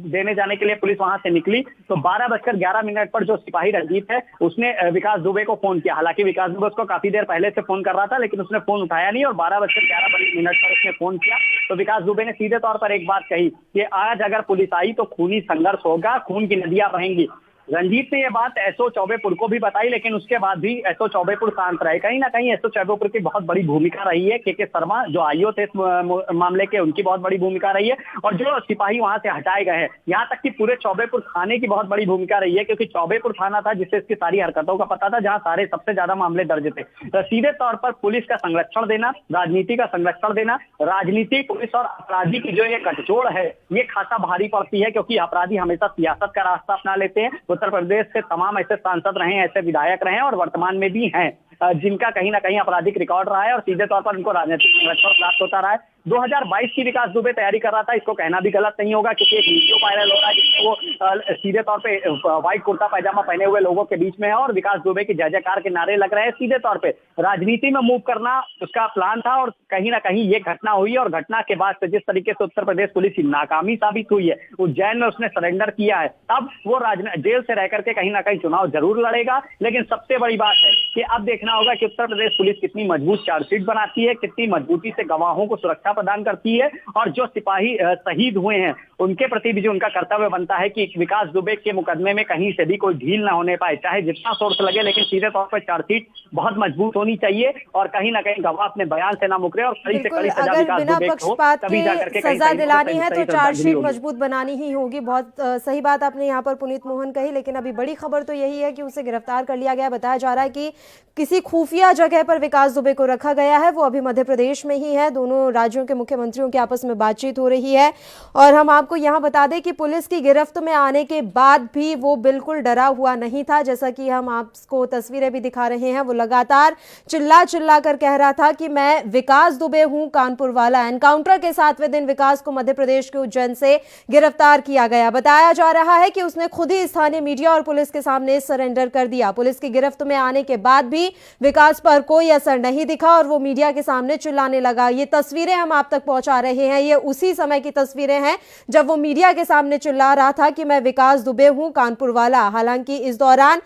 देने जाने के लिए पुलिस वहां से निकली तो 12:11 पर जो सिपाही रंजीत है उसने विकास दुबे को फोन किया। हालांकि विकास दुबे उसको काफी देर पहले से फोन कर रहा था, लेकिन उसने फोन उठाया नहीं और 12:11 पर उसने फोन किया तो विकास दुबे ने सीधे तौर पर एक बात कही कि आज अगर पुलिस आई तो खूनी संघर्ष होगा, खून की नदियां बहेंगी। रंजीत ने यह बात SO चौबेपुर को भी बताई, लेकिन उसके बाद भी SO चौबेपुर शांत रहे। कहीं ना कहीं SO चौबेपुर की बहुत बड़ी भूमिका रही है। KK शर्मा जो IO थे इस मामले के, उनकी बहुत बड़ी भूमिका रही है और जो सिपाही वहां से हटाए गए हैं, यहाँ तक कि पूरे चौबेपुर थाने की बहुत बड़ी भूमिका रही है, क्योंकि चौबेपुर थाना था जिससे इसकी सारी हरकतों का पता था, जहाँ सारे सबसे ज्यादा मामले दर्ज थे। तो सीधे तौर पर पुलिस का संरक्षण देना, राजनीति का संरक्षण देना, राजनीति, पुलिस और अपराधी की जो ये गठजोड़ है ये खासा भारी पड़ती है, क्योंकि अपराधी हमेशा सियासत का रास्ता अपना लेते हैं। उत्तर प्रदेश से तमाम ऐसे सांसद रहे, ऐसे विधायक रहे और वर्तमान में भी हैं जिनका कहीं ना कहीं आपराधिक रिकॉर्ड रहा है और सीधे तौर पर उनको राजनीतिक संरक्षण प्राप्त होता रहा है। 2022 की विकास दुबे तैयारी कर रहा था, इसको कहना भी गलत नहीं होगा, क्योंकि एक वीडियो वायरल हो रहा है जिसमें वो सीधे तौर पे व्हाइट कुर्ता पैजामा पहने हुए लोगों के बीच में है और विकास दुबे की जय जयकार के नारे लग रहे हैं। सीधे तौर पे राजनीति में मूव करना उसका प्लान था और कहीं ना कहीं ये घटना हुई और घटना के बाद से जिस तरीके से उत्तर प्रदेश पुलिस की नाकामी साबित हुई है, उज्जैन में उसने सरेंडर किया है, अब वो जेल से रह करके कहीं ना कहीं चुनाव जरूर लड़ेगा। लेकिन सबसे बड़ी बात है कि अब देखना होगा कि उत्तर प्रदेश पुलिस कितनी मजबूत चार्जशीट बनाती है, कितनी मजबूती से गवाहों को सुरक्षा प्रदान करती है और जो सिपाही शहीद हुए हैं उनके प्रति भी जो उनका कर्तव्य बनता है कि विकास दुबे के मुकदमे में कहीं से भी कोई ढील ना होने पाए, चाहे जितना सोर्स लगे, लेकिन सीधे तौर पर चार्जशीट बहुत मजबूत होनी चाहिए और कहीं ना कहीं गवाह अपने बयान से ना मुकरे और कड़ी से कड़ी सजा विकास दुबे को तभी जाकर के सजा दिलानी है तो चार्जशीट मजबूत बनानी ही होगी। बहुत सही बात आपने यहाँ पर पुनीत मोहन कही, लेकिन अभी बड़ी खबर तो यही है कि उसे गिरफ्तार कर लिया गया। बताया जा रहा है कि किसी खुफिया जगह पर विकास दुबे को रखा गया है, वो अभी मध्य प्रदेश में ही है। दोनों राज्यों के मुख्यमंत्रियों की आपस में बातचीत हो रही है और हम आपको यहाँ बता दें कि पुलिस की गिरफ्त में आने के बाद भी वो बिल्कुल डरा हुआ नहीं था। जैसा कि हम आपको तस्वीरें भी दिखा रहे हैं, वो लगातार चिल्ला कर कह रहा था कि मैं विकास दुबे हूं, कानपुर वाला। एनकाउंटर के 7वें दिन विकास को मध्य प्रदेश के उज्जैन से गिरफ्तार किया गया। बताया जा रहा है कि उसने खुद ही स्थानीय मीडिया और पुलिस के सामने सरेंडर कर दिया। पुलिस की गिरफ्त में आने के बाद भी विकास पर कोई असर नहीं दिखा और वो मीडिया के सामने चिल्लाने लगा। ये तस्वीरें हम आप तक पहुंचा रहे हैं, ये उसी समय की तस्वीरें हैं जब वो मीडिया के सामने चिल्ला रहा था कि मैं विकास दुबे हूं, कानपुर वाला। हालांकि इस दौरान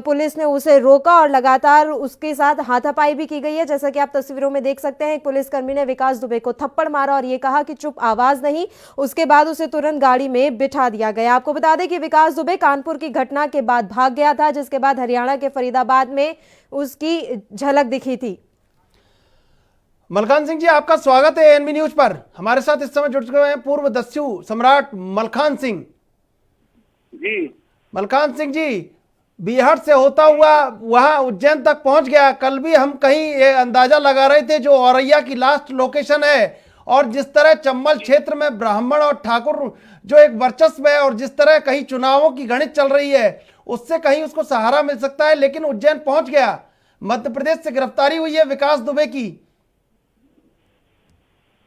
पुलिस ने उसे रोका और लगातार उसके साथ हाथापाई भी की गई है। जैसा कि आप तस्वीरों में देख सकते हैं, एक पुलिसकर्मी ने विकास दुबे को थप्पड़ मारा और ये कहा कि चुप, आवाज नहीं। उसके बाद उसे तुरंत गाड़ी में बिठा दिया गया। आपको बता दें कि विकास दुबे कानपुर की घटना के बाद भाग गया था, जिसके बाद हरियाणा के फरीदाबाद में उसकी झलक दिखी थी। मलखान सिंह जी, आपका स्वागत है एएनबी न्यूज पर। हमारे साथ इस समय जुड़ चुके हैं पूर्व दस्यु सम्राट मलखान सिंह जी। मलखान सिंह जी, बिहार से होता हुआ वहां उज्जैन तक पहुंच गया। कल भी हम कहीं ये अंदाजा लगा रहे थे, जो औरैया की लास्ट लोकेशन है और जिस तरह चंबल क्षेत्र में ब्राह्मण और ठाकुर जो एक वर्चस्व है और जिस तरह कहीं चुनावों की गणित चल रही है, उससे कहीं उसको सहारा मिल सकता है, लेकिन उज्जैन पहुंच गया। मध्य प्रदेश से गिरफ्तारी हुई है विकास दुबे की।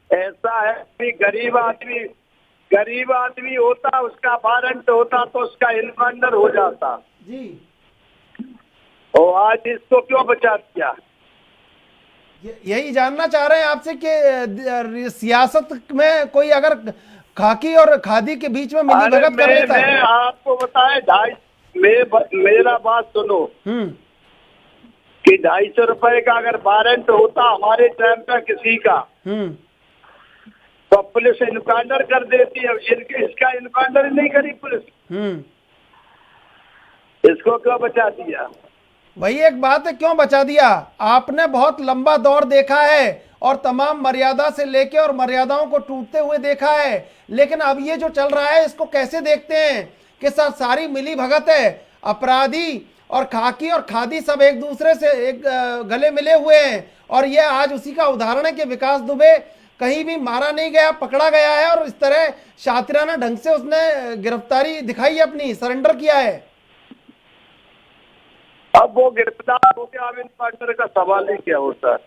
ऐसा है कि गरीब आदमी होता, उसका वारंट होता तो उसका इनकाउंटर हो जाता जी। और आज इसको क्यों बचा दिया? यही जानना चाह रहे हैं आपसे कि सियासत में कोई अगर खाकी और खादी के बीच में मिलीभगत कर लेता है। मैं आपको बताए मेरा बात सुनो कि 250 रुपए का अगर वारंट होता हमारे टाइम का किसी का, तो पुलिस इनकाउंटर कर देती है। इसका इनकाउंटर नहीं करी पुलिस, इसको क्यों बचा दिया? वही एक बात है, क्यों बचा दिया? आपने बहुत लंबा दौर देखा है और तमाम मर्यादा से लेके और मर्यादाओं को टूटते हुए देखा है, लेकिन अब ये जो चल रहा है इसको कैसे देखते हैं कि सर सारी मिली भगत है, अपराधी और खाकी और खादी सब एक दूसरे से एक गले मिले हुए हैं और ये आज उसी का उदाहरण है कि विकास दुबे कहीं भी मारा नहीं गया, पकड़ा गया है और इस तरह शातिराना ढंग से उसने गिरफ्तारी दिखाई, अपनी सरेंडर किया है। अब वो गिरफ्तार हो गया, अब इनकाउंटर का सवाल ही क्या होता है?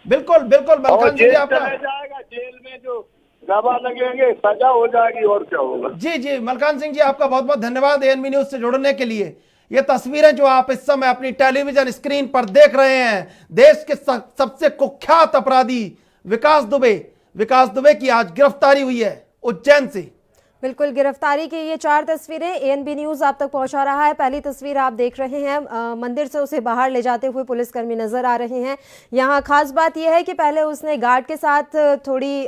बिल्कुल बिल्कुल और मलकान सिंह जी जेल आपका, चले जाएगा, जेल में जो गवाह लगेंगे सजा हो जाएगी, और क्या होगा। जी जी मलकान सिंह जी आपका बहुत बहुत धन्यवाद एएनबी न्यूज से जुड़ने के लिए। ये तस्वीरें जो आप इस समय अपनी टेलीविजन स्क्रीन पर देख रहे हैं, देश के सबसे कुख्यात अपराधी विकास दुबे की आज गिरफ्तारी हुई है उज्जैन से। बिल्कुल, गिरफ्तारी की ये 4 तस्वीरें एएनबी न्यूज आप तक पहुंचा रहा है। पहली तस्वीर आप देख रहे हैं, मंदिर से उसे बाहर ले जाते हुए पुलिसकर्मी नजर आ रहे हैं। यहाँ खास बात यह है कि पहले उसने गार्ड के साथ थोड़ी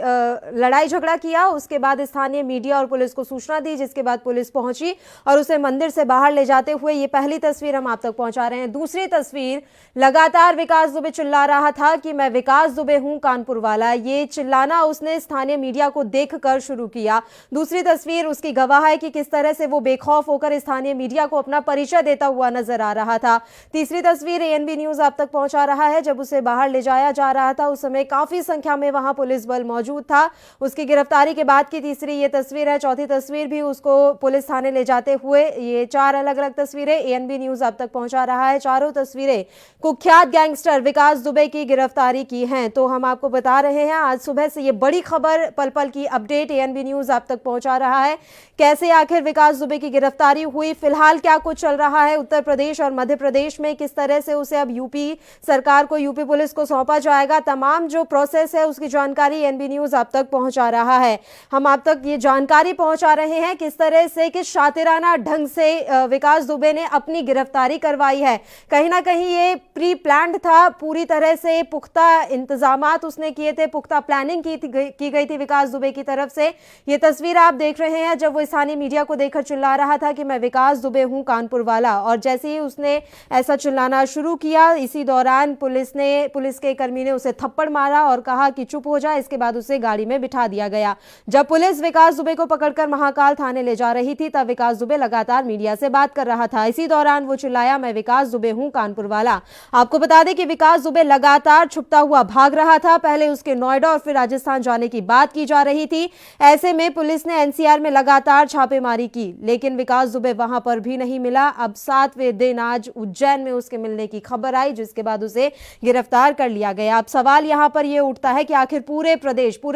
लड़ाई झगड़ा किया, उसके बाद स्थानीय मीडिया और पुलिस को सूचना दी, जिसके बाद पुलिस पहुंची और उसे मंदिर से बाहर ले जाते हुए ये पहली तस्वीर हम आप तक पहुंचा रहे हैं। दूसरी तस्वीर, लगातार विकास दुबे चिल्ला रहा था कि मैं विकास दुबे हूं कानपुर वाला। ये चिल्लाना उसने स्थानीय मीडिया को देखकर शुरू किया। दूसरी तस्वीर उसकी गवाह है कि किस तरह से वो बेखौफ होकर स्थानीय मीडिया को अपना परिचय देता हुआ नजर आ रहा था। तीसरी तस्वीर एएनबी न्यूज आप तक पहुंचा रहा है, जब उसे बाहर ले जाया जा रहा था उस समय काफी संख्या में वहां पुलिस बल मौजूद था। उसकी गिरफ्तारी के बाद की तीसरी ये तस्वीर है। चौथी तस्वीर भी उसको पुलिस थाने ले जाते हुए, ये 4 अलग अलग तस्वीरें एएनबी न्यूज आप तक पहुंचा रहा है। चारों तस्वीरें कुख्यात गैंगस्टर विकास दुबे की गिरफ्तारी की हैं। तो हम आपको बता रहे हैं आज सुबह से ये बड़ी खबर, पल पल की अपडेट एएनबी न्यूज आप तक पहुंचा रहा है। कैसे आखिर विकास दुबे की गिरफ्तारी हुई, फिलहाल क्या कुछ चल रहा है उत्तर प्रदेश और मध्य प्रदेश में, किस तरह से उसे अब यूपी सरकार को, यूपी पुलिस को सौंपा जाएगा, तमाम जो प्रोसेस है उसकी जानकारी एएनबी न्यूज आप तक पहुंचा रहा है। हम आप तक ये जानकारी पहुंचा रहे हैं किस तरह से, किस शातिराना ढंग से विकास दुबे ने अपनी गिरफ्तारी करवाई है। कहीं ना कहीं ये प्री प्लान्ड था, पूरी तरह से पुख्ता इंतजामात उसने किए थे, पुख्ता प्लानिंग की गई थी विकास दुबे की तरफ से। ये तस्वीर आप देख रहे हैं जब वो स्थानीय मीडिया को देखकर चिल्ला रहा था कि मैं विकास दुबे हूं कानपुर वाला, और जैसे ही उसने ऐसा चिल्लाना शुरू किया, इसी दौरान पुलिस के कर्मी ने उसे थप्पड़ मारा और कहा कि चुप हो जा। इसके बाद उसे गाड़ी में बिठा दिया गया। जब पुलिस विकास दुबे को पकड़कर महाकाल थाने ले जा रही थी तब विकास दुबे लगातार मीडिया से बात कर रहा था। इसी दौरान वो चिल्लाया, मैं विकास दुबे हूं कानपुर वाला। आपको बता दें कि विकास दुबे लगातार छुपता हुआ भाग रहा था। पहले उसके नोएडा और फिर राजस्थान जाने की बात की जा रही थी। ऐसे में पुलिस ने एनसीआर में लगातार छापेमारी की, लेकिन विकास दुबे वहां पर भी नहीं मिला। अब 7वें दिन आज उज्जैन में उसके मिलने की खबर आई, जिसके बाद उसे गिरफ्तार कर लिया गया। अब सवाल यहां पर यह उठता है कि आखिर पूरे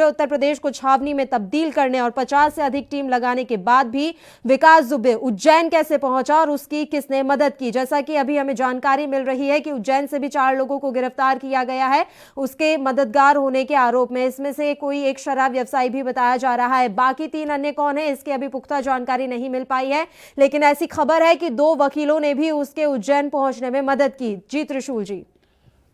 उत्तर प्रदेश को छावनी में तब्दील करने और 50 से अधिक टीम लगाने के बाद भी विकास दुबे उज्जैन कैसे पहुंचा और उसकी किसने मदद की। जैसा कि अभी हमें जानकारी मिल रही है कि उज्जैन से भी 4 लोगों को गिरफ्तार किया गया है उसके मददगार होने के आरोप में। इसमें से कोई एक शराब व्यवसायी भी बताया जा रहा है। बाकी 3 अन्य कौन है इसकी अभी पुख्ता जानकारी नहीं मिल पाई है, लेकिन ऐसी खबर है कि 2 वकीलों ने भी उसके उज्जैन पहुंचने में मदद की। जी त्रिशूल जी।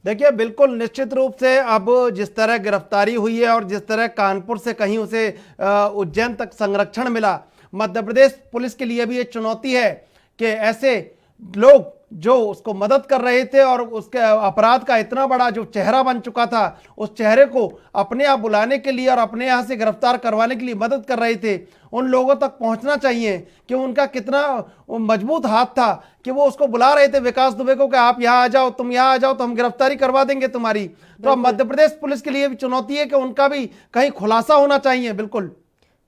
देखिए बिल्कुल निश्चित रूप से अब जिस तरह गिरफ्तारी हुई है और जिस तरह कानपुर से कहीं उसे उज्जैन तक संरक्षण मिला, मध्य प्रदेश पुलिस के लिए भी ये चुनौती है कि ऐसे लोग जो उसको मदद कर रहे थे और उसके अपराध का इतना बड़ा जो चेहरा बन चुका था, उस चेहरे को अपने यहाँ बुलाने के लिए और अपने यहाँ से गिरफ्तार करवाने के लिए मदद कर रहे थे, उन लोगों तक पहुंचना चाहिए कि उनका कितना मजबूत हाथ था कि वो उसको बुला रहे थे विकास दुबे को कि आप यहाँ आ जाओ, तुम यहाँ आ जाओ तो हम गिरफ्तारी करवा देंगे तुम्हारी। तो अब मध्य प्रदेश पुलिस के लिए भी चुनौती है कि उनका भी कहीं खुलासा होना चाहिए। बिल्कुल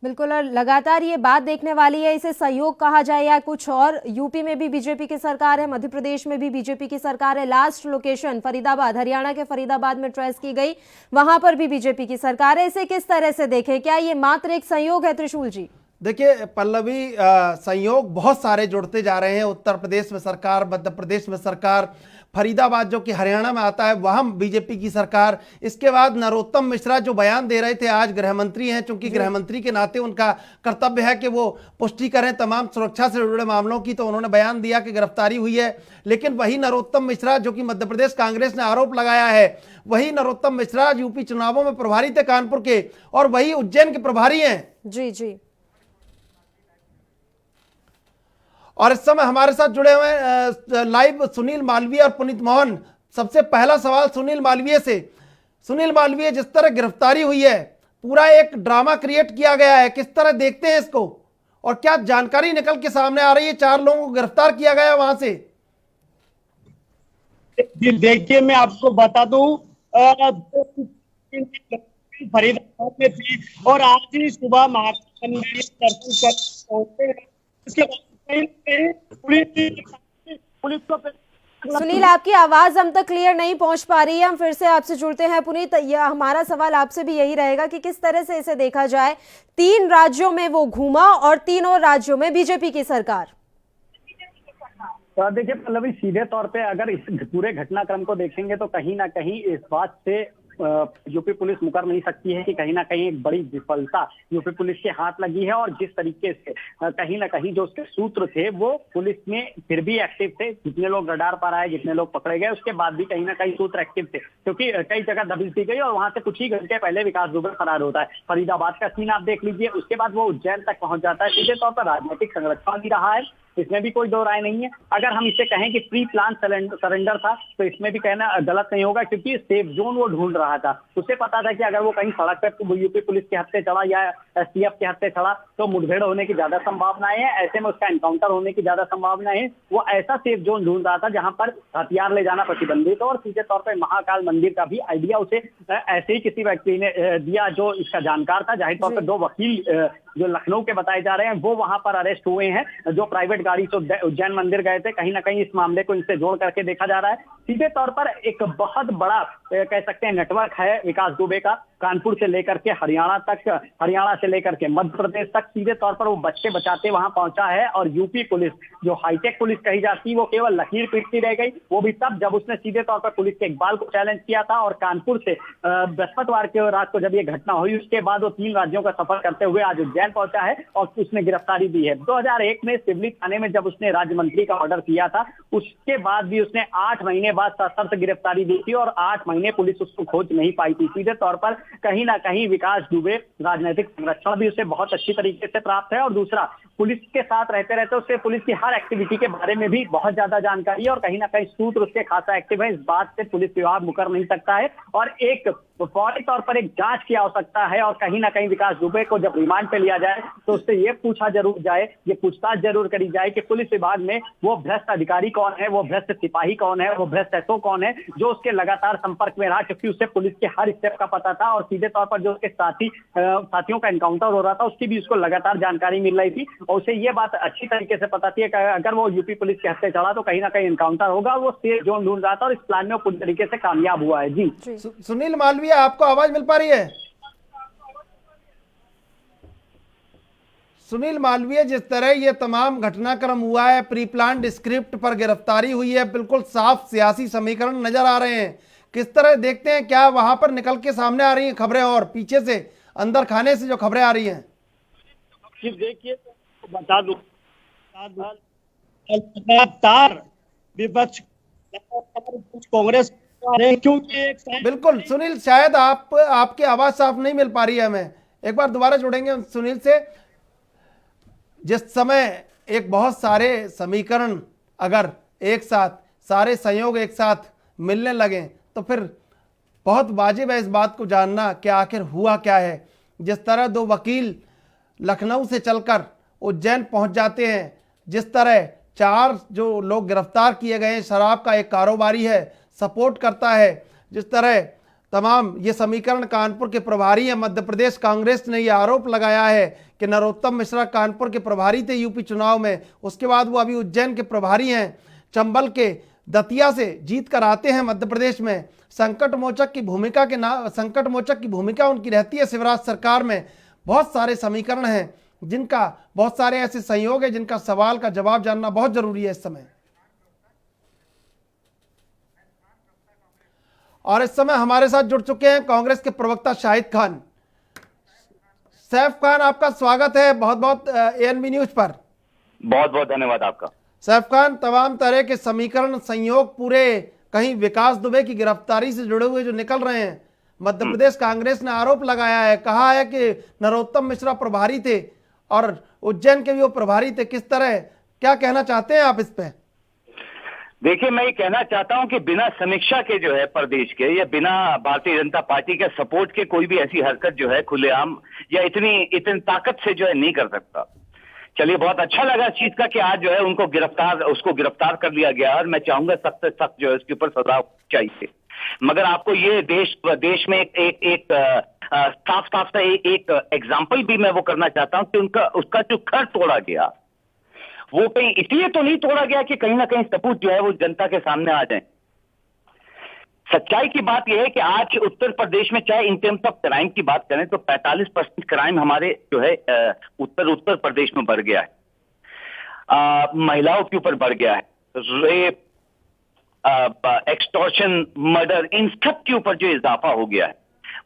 बिल्कुल, और लगातार ये बात देखने वाली है, इसे सहयोग कहा जाए या कुछ और। यूपी में भी बीजेपी की सरकार है, मध्य प्रदेश में भी बीजेपी की सरकार है। लास्ट लोकेशन फरीदाबाद, हरियाणा के फरीदाबाद में ट्रेस की गई, वहां पर भी बीजेपी की सरकार है। इसे किस तरह से देखें, क्या ये मात्र एक संयोग है त्रिशूल जी? देखिए पल्लवी, संयोग बहुत सारे जुड़ते जा रहे हैं। उत्तर प्रदेश में सरकार, मध्य प्रदेश में सरकार, फरीदाबाद जो कि हरियाणा में आता है वहां बीजेपी की सरकार। इसके बाद नरोत्तम मिश्रा जो बयान दे रहे थे, आज गृह मंत्री हैं, चूंकि गृह मंत्री के नाते उनका कर्तव्य है कि वो पुष्टि करें तमाम सुरक्षा से जुड़े मामलों की, तो उन्होंने बयान दिया कि गिरफ्तारी हुई है। लेकिन वही नरोत्तम मिश्रा जो कि मध्य प्रदेश कांग्रेस ने आरोप लगाया है, वही नरोत्तम मिश्रा यूपी चुनावों में प्रभारी थे कानपुर के, और वही उज्जैन के प्रभारी हैं। जी जी। और इस समय हमारे साथ जुड़े हुए लाइव सुनील मालवीय और पुनीत मोहन। सबसे पहला सवाल सुनील मालवीय से। सुनील मालवीय, जिस तरह गिरफ्तारी हुई है, पूरा एक ड्रामा क्रिएट किया गया है, किस तरह देखते हैं इसको और क्या जानकारी निकल के सामने आ रही है? 4 लोगों को गिरफ्तार किया गया वहां से। देखिए मैं आपको बता दूं, फरीदाबाद में थी और आज ही सुबह महाकाल मंदिर दर्शन कर पहुंचे। उसके बाद पुलिस को सुनील, आपकी आवाज हम तक क्लियर नहीं पहुंच पा रही है, हम फिर से आपसे जुड़ते हैं। पुनीत, हमारा सवाल आपसे भी यही रहेगा कि किस तरह से इसे देखा जाए। 3 राज्यों में वो घूमा और तीनों राज्यों में बीजेपी की सरकार। तो देखिए पल्लवी, सीधे तौर पे अगर इस पूरे घटनाक्रम को देखेंगे तो कहीं ना कहीं इस बात से यूपी पुलिस मुकर नहीं सकती है कि कहीं ना कहीं एक बड़ी विफलता यूपी पुलिस के हाथ लगी है। और जिस तरीके से कहीं ना कहीं जो उसके सूत्र थे वो पुलिस में फिर भी एक्टिव थे, जितने लोग रडार पर आए, जितने लोग पकड़े गए, उसके बाद भी कहीं ना कहीं सूत्र एक्टिव थे, क्योंकि कई जगह दबिश दी गई और वहां से कुछ ही घंटे पहले विकास दुबे फरार होता है। फरीदाबाद का सीन आप देख लीजिए, उसके बाद वो उज्जैन तक पहुंच जाता है। सीधे तौर पर राजनीतिक संरक्षण भी रहा है, इसमें भी कोई दो राय नहीं है। अगर हम इसे कहें कि प्री प्लान सरेंडर था तो इसमें भी कहना गलत नहीं होगा, क्योंकि सेफ जोन वो ढूंढ रहा था। उसे पता था कि अगर वो कहीं सड़क पर यूपी पुलिस के हत्थे चढ़ा या एसटीएफ के हत्थे चढ़ा तो मुठभेड़ होने की ज्यादा संभावनाएं हैं, ऐसे में उसका एनकाउंटर होने की ज्यादा संभावनाएं हैं। वो ऐसा सेफ जोन ढूंढ रहा था जहां पर हथियार ले जाना प्रतिबंधित हो। और सीधे तौर पर महाकाल मंदिर का भी आइडिया उसे ऐसे ही किसी व्यक्ति ने दिया जो इसका जानकार था। जाहिर तौर पर 2 वकील जो लखनऊ के बताए जा रहे हैं वो वहां पर अरेस्ट हुए हैं, जो प्राइवेट गाड़ी से उज्जैन मंदिर गए थे। कहीं ना कहीं इस मामले को इनसे जोड़ करके देखा जा रहा है। सीधे तौर पर एक बहुत बड़ा कह सकते हैं नेटवर्क है विकास दुबे का, कानपुर से लेकर के हरियाणा तक, हरियाणा से लेकर के मध्य प्रदेश तक। सीधे तौर पर वो बच्चे बचाते वहां पहुंचा है। और यूपी पुलिस जो हाईटेक पुलिस कही जाती वो केवल लकीर पीटती रह गई, वो भी तब जब उसने सीधे तौर पर पुलिस के इकबाल को चैलेंज किया था। और कानपुर से बृहस्पतिवार के रात को जब ये घटना हुई उसके बाद वो 3 राज्यों का सफर करते हुए आज उज्जैन पहुंचा है और उसने गिरफ्तारी दी है। 2001 में सिवली थाने में जब उसने राज्य मंत्री का ऑर्डर किया था उसके बाद भी उसने 8 महीने बाद सशर्त गिरफ्तारी दी थी और 8 महीने पुलिस उसको खोज नहीं पाई थी। सीधे तौर पर कहीं ना कहीं विकास दुबे राजनीतिक संरक्षण भी उसे बहुत अच्छी तरीके से प्राप्त है। और दूसरा, पुलिस के साथ रहते रहते उससे पुलिस की हर एक्टिविटी के बारे में भी बहुत ज्यादा जानकारी है और कहीं ना कहीं सूत्र उसके खासा एक्टिव है। इस बात से पुलिस विभाग मुकर नहीं सकता है और एक फौरी तौर पर एक जांच की आवश्यकता है। और कहीं ना कहीं विकास दुबे को जब रिमांड पे लिया जाए तो उससे ये पूछा जरूर जाए, ये पूछताछ जरूर करी जाए कि पुलिस विभाग में वो भ्रष्ट अधिकारी कौन है, वो भ्रष्ट सिपाही कौन है, वो भ्रष्ट एसओ कौन है जो उसके लगातार संपर्क में रहा, क्योंकि उसे पुलिस के हर स्टेप का पता था। और सीधे तौर पर जो उसके साथियों का एनकाउंटर हो रहा था उसकी भी उसको लगातार जानकारी मिल रही थी और उसे ये बात अच्छी तरीके से पता थी कि अगर वो यूपी पुलिस के हत्थे चढ़ा तो कहीं ना कहीं एनकाउंटर होगा। वो सेफ जोन ढूंढ रहा था और इस प्लान में वो पूरी तरीके से कामयाब हुआ है। जी सुनील मालवीय, आपको आवाज मिल पा रही है? सुनील मालवीय, जिस तरह ये तमाम घटनाक्रम हुआ है, प्री प्लान स्क्रिप्ट पर गिरफ्तारी हुई है, बिल्कुल साफ सियासी समीकरण नजर आ रहे हैं, किस तरह देखते हैं? क्या वहां पर निकल के सामने आ रही हैं खबरें और पीछे से अंदर खाने से जो खबरें आ रही हैं? देखिए बता दूं, लगातार विपक्ष कांग्रेस क्योंकि बिल्कुल सुनील, शायद आपकी आवाज साफ नहीं मिल पा रही है हमें, एक बार दोबारा जुड़ेंगे सुनील से। जिस समय एक बहुत सारे समीकरण अगर एक साथ, सारे संयोग एक साथ मिलने लगे तो फिर बहुत वाजिब है इस बात को जानना कि आखिर हुआ क्या है। जिस तरह 2 वकील लखनऊ से चलकर उज्जैन पहुंच जाते हैं, जिस तरह 4 जो लोग गिरफ्तार किए गए हैं, शराब का एक कारोबारी है, सपोर्ट करता है, जिस तरह तमाम ये समीकरण कानपुर के प्रभारी हैं। मध्य प्रदेश कांग्रेस ने ये आरोप लगाया है कि नरोत्तम मिश्रा कानपुर के प्रभारी थे यूपी चुनाव में, उसके बाद वो अभी उज्जैन के प्रभारी हैं। चंबल के दतिया से जीत कर आते हैं मध्य प्रदेश में। संकट मोचक की भूमिका उनकी रहती है शिवराज सरकार में। बहुत सारे समीकरण हैं जिनका, बहुत सारे ऐसे संयोग है जिनका सवाल का जवाब जानना बहुत जरूरी है इस समय। और इस समय हमारे साथ जुड़ चुके हैं कांग्रेस के प्रवक्ता शाहिद खान। सैफ खान, आपका स्वागत है बहुत बहुत एएनबी न्यूज पर। बहुत बहुत धन्यवाद आपका। सैफ खान, तमाम तरह के समीकरण, संयोग पूरे कहीं विकास दुबे की गिरफ्तारी से जुड़े हुए जो निकल रहे हैं। मध्य प्रदेश कांग्रेस ने आरोप लगाया है, कहा है कि नरोत्तम मिश्रा प्रभारी थे और उज्जैन के भी वो प्रभारी थे। किस तरह, क्या कहना चाहते हैं आप इस पे? देखिए, मैं ये कहना चाहता हूं कि बिना समीक्षा के जो है प्रदेश के, या बिना भारतीय जनता पार्टी के सपोर्ट के कोई भी ऐसी हरकत जो है खुलेआम या इतनी ताकत से जो है नहीं कर सकता। चलिए, बहुत अच्छा लगा इस चीज का कि आज जो है उसको गिरफ्तार कर लिया गया और मैं चाहूंगा सख्त से सख्त जो है उसके ऊपर सजा चाहिए। मगर आपको ये देश में एक साफ सा एक एग्जाम्पल भी मैं वो करना चाहता हूं कि उसका जो घर तोड़ा गया वो कहीं इसलिए तो नहीं तोड़ा गया कि कहीं ना कहीं सबूत जो है वो जनता के सामने आ जाए। सच्चाई की बात यह है कि आज उत्तर प्रदेश में चाहे इन टर्म्स ऑफ क्राइम की बात करें तो 45% क्राइम हमारे जो है उत्तर प्रदेश में बढ़ गया है। महिलाओं के ऊपर बढ़ गया है, रेप, एक्सटॉर्शन, मर्डर, इन सब के ऊपर जो इजाफा हो गया है।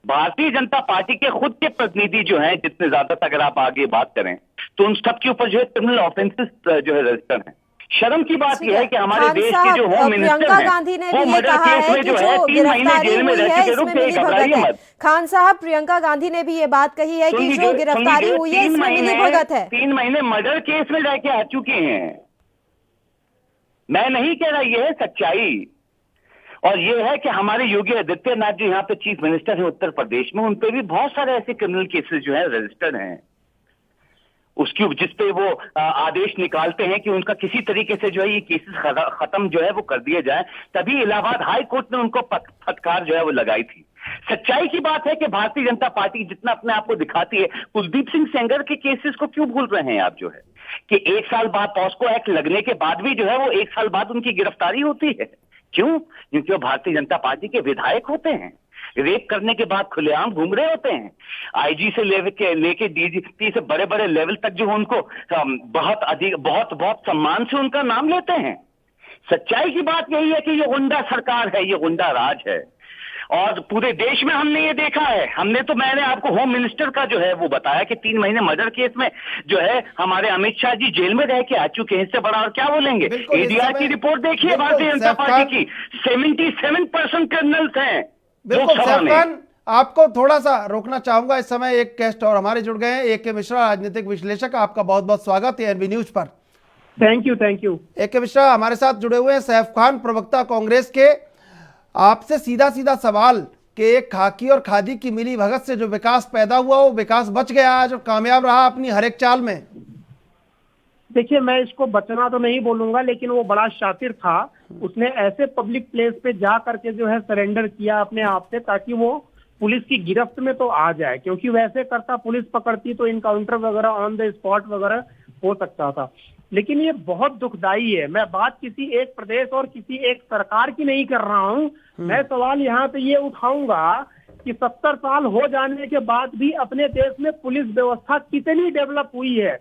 भारतीय जनता पार्टी के खुद के प्रतिनिधि जो हैं, जितने ज्यादा अगर आप आगे बात करें तो उन सब के ऊपर जो है क्रिमिनल ऑफेंसेस जो है रजिस्टर हैं। शर्म की बात यह है कि हमारे देश के जो होम मिनिस्टर हैं वो मर्डर केस में जो है 3 महीने जेल में रह चुके। रुक जाइए, घबराइए मत। खान साहब, प्रियंका गांधी ने भी ये बात कही है कि जो गिरफ्तारी हुई है इसमें मिलीभगत है। 3 महीने मर्डर केस में रह के आ चुके हैं। मैं नहीं कह रहा, ये है सच्चाई। और ये है कि हमारे योगी आदित्यनाथ जो यहाँ पे चीफ मिनिस्टर है उत्तर प्रदेश में, उन पे भी बहुत सारे ऐसे क्रिमिनल केसेस जो है रजिस्टर्ड हैं। उसकी जिसपे वो आदेश निकालते हैं कि उनका किसी तरीके से जो है ये केसेस खत्म जो है वो कर दिए जाए। तभी इलाहाबाद हाई कोर्ट ने उनको फटकार जो है वो लगाई थी। सच्चाई की बात है कि भारतीय जनता पार्टी जितना अपने आप को दिखाती है, कुलदीप सिंह सेंगर के केसेस को क्यों भूल रहे हैं आप? जो है कि 1 साल बाद पॉस्को एक्ट लगने के बाद भी जो है वो 1 साल बाद उनकी गिरफ्तारी होती है। क्यों? क्योंकि वो भारतीय जनता पार्टी के विधायक होते हैं, रेप करने के बाद खुलेआम घूम रहे होते हैं। आईजी से लेके डीजीपी से बड़े बड़े लेवल तक जो उनको बहुत सम्मान से उनका नाम लेते हैं। सच्चाई की बात यही है कि ये गुंडा सरकार है, ये गुंडा राज है। और पूरे देश में हमने ये देखा है। मैंने आपको होम मिनिस्टर का जो है वो बताया कि 3 महीने मर्डर केस में जो है हमारे अमित शाह जी जेल में रह के आ चुके हैं। इससे बड़ा और क्या बोलेंगे? एडीआर की रिपोर्ट देखिए भारतीय जनता पार्टी की, 77% क्रिमिनल्स हैं। बिल्कुल सैफखान, आपको थोड़ा सा रोकना चाहूंगा। इस समय एक गेस्ट और हमारे जुड़ गए हैं, AK मिश्रा, राजनीतिक विश्लेषक। आपका बहुत बहुत स्वागत है एनबी न्यूज पर। Thank you. AK मिश्रा हमारे साथ जुड़े हुए हैं, सैफखान प्रवक्ता कांग्रेस के। आपसे सीधा सवाल कि एक खाकी और खादी की मिली भगत से जो विकास पैदा हुआ वो विकास बच गया आज और कामयाब रहा अपनी हर एक चाल में। देखिए, मैं इसको बचना तो नहीं बोलूंगा, लेकिन वो बड़ा शातिर था। उसने ऐसे पब्लिक प्लेस पे जा करके जो है सरेंडर किया अपने आप से, ताकि वो पुलिस की गिरफ्त में तो आ जाए। क्योंकि वैसे करता, पुलिस पकड़ती तो इनकाउंटर वगैरह ऑन द स्पॉट वगैरह हो सकता था। लेकिन ये बहुत दुखदाई है। मैं बात किसी एक प्रदेश और किसी एक सरकार की नहीं कर रहा हूँ। मैं सवाल यहाँ पे ये उठाऊंगा कि 70 साल हो जाने के बाद भी अपने देश में पुलिस व्यवस्था कितनी डेवलप हुई है।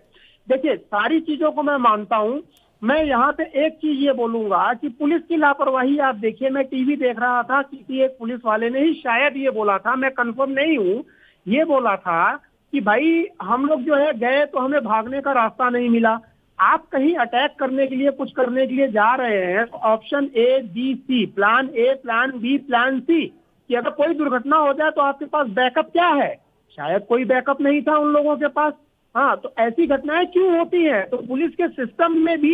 देखिए, सारी चीजों को मैं मानता हूँ। मैं यहाँ पे एक चीज ये बोलूंगा कि पुलिस की लापरवाही आप देखिए। मैं टीवी देख रहा था, किसी एक पुलिस वाले ने ही शायद ये बोला था, मैं कंफर्म नहीं हूँ, ये बोला था कि भाई हम लोग जो है गए तो हमें भागने का रास्ता नहीं मिला। आप कहीं अटैक करने के लिए, कुछ करने के लिए जा रहे हैं तो option ABC, plan A, plan B, plan C, कि अगर कोई दुर्घटना हो जाए तो आपके पास बैकअप क्या है? शायद कोई बैकअप नहीं था उन लोगों के पास। हाँ, तो ऐसी घटनाएं क्यों होती हैं? तो पुलिस के सिस्टम में भी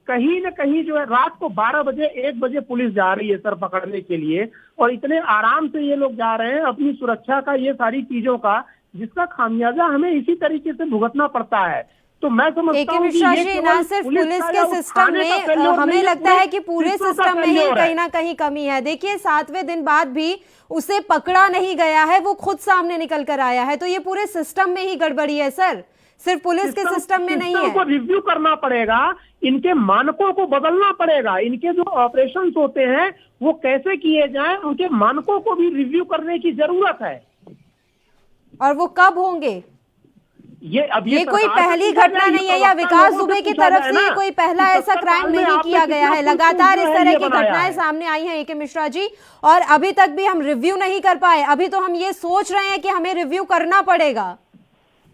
कहीं न कहीं जो है रात को 12 बजे 1 बजे पुलिस जा रही है सर पकड़ने के लिए, और इतने आराम से ये लोग जा रहे हैं अपनी सुरक्षा का, ये सारी चीजों का, जिसका खामियाजा हमें इसी तरीके से भुगतना पड़ता है। तो मैं समझता हूं कि ये ना सिर्फ पुलिस के सिस्टम में, हमें लगता है कि पूरे सिस्टम में ही कहीं ना कहीं कमी है। देखिए, 7वें दिन बाद भी उसे पकड़ा नहीं गया है, वो खुद सामने निकल कर आया है। तो ये पूरे सिस्टम में ही गड़बड़ी है सर, सिर्फ पुलिस के सिस्टम में नहीं है। को रिव्यू करना पड़ेगा, इनके मानकों को बदलना पड़ेगा। इनके जो ऑपरेशंस होते हैं वो कैसे किए जाएं, उनके मानकों को भी रिव्यू करने की जरूरत है। और वो कब होंगे? ये कोई पहली घटना नहीं है, या विकास दुबे की तरफ से ये कोई पहला ऐसा क्राइम नहीं किया गया है। लगातार इस तरह की घटनाएं सामने आई हैं AK मिश्रा जी, और अभी तक भी हम रिव्यू नहीं कर पाए। अभी तो हम ये सोच रहे हैं कि हमें रिव्यू करना पड़ेगा।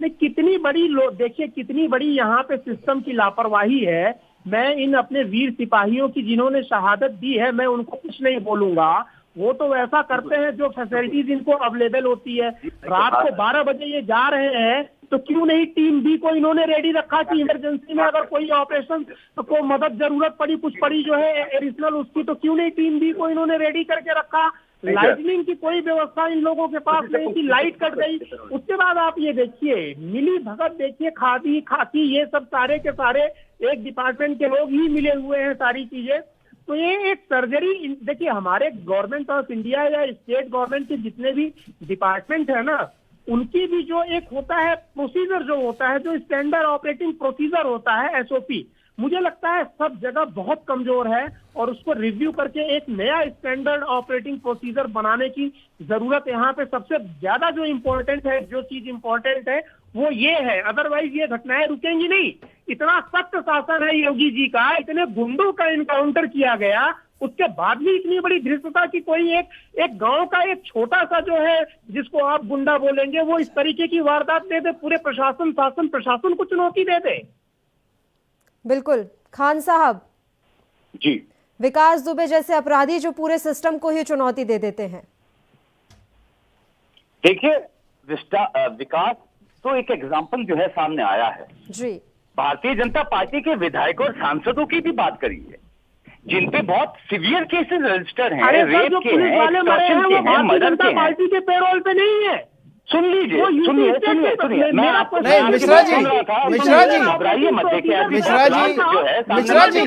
नहीं, देखिए कितनी बड़ी यहाँ पे सिस्टम की लापरवाही है। मैं इन अपने वीर सिपाहियों की जिन्होंने शहादत दी है, मैं उनको कुछ नहीं बोलूंगा। वो तो वैसा करते हैं जो फैसिलिटीज इनको अवेलेबल होती है। रात को 12 बजे ये जा रहे हैं तो क्यों नहीं टीम B को इन्होंने रेडी रखा कि इमरजेंसी में अगर कोई ऑपरेशन को मदद जरूरत पड़ी, कुछ पड़ी जो है एडिशनल उसकी, तो क्यों नहीं टीम B को इन्होंने रेडी करके रखा? लाइटनिंग की कोई व्यवस्था इन लोगों के पास नहीं थी, लाइट कट गई। उसके बाद आप ये देखिए, मिली भगत देखिए, खादी खाकी, ये सब सारे के सारे एक डिपार्टमेंट के लोग ही मिले हुए हैं सारी चीजें। तो ये एक सर्जरी, देखिए हमारे गवर्नमेंट ऑफ इंडिया या स्टेट गवर्नमेंट के जितने भी डिपार्टमेंट है ना, उनकी भी जो एक होता है प्रोसीजर, जो होता है, जो स्टैंडर्ड ऑपरेटिंग प्रोसीजर होता है SOP, मुझे लगता है सब जगह बहुत कमजोर है और उसको रिव्यू करके एक नया स्टैंडर्ड ऑपरेटिंग प्रोसीजर बनाने की जरूरत यहाँ पे सबसे ज्यादा जो इम्पोर्टेंट है, जो चीज इम्पोर्टेंट है वो ये है। अदरवाइज ये घटनाएं रुकेंगी नहीं। इतना सख्त शासन है योगी जी का, इतने गुंडों का इनकाउंटर किया गया, उसके बाद भी इतनी बड़ी धृष्टता कि कोई एक गांव का एक छोटा सा जो है जिसको आप गुंडा बोलेंगे वो इस तरीके की वारदात दे दे, पूरे प्रशासन को चुनौती दे दे। बिल्कुल। खान साहब जी, विकास दुबे जैसे अपराधी जो पूरे सिस्टम को ही चुनौती दे देते हैं। देखिए विकास तो एक एग्जाम्पल जो है सामने आया है जी। भारतीय जनता पार्टी के विधायकों और सांसदों की भी बात करी है जिन पे बहुत सीवियर केसेस रजिस्टर हैं, रेप के हैं, एक्सटॉर्शन के हैं, मर्डर के हैं। पार्टी के पेरोल पे नहीं है। सुन लीजिए मैं आपको नहीं, मिश्रा जी घबराइए मत। देखिए मिश्रा जी जो है मिश्रा जी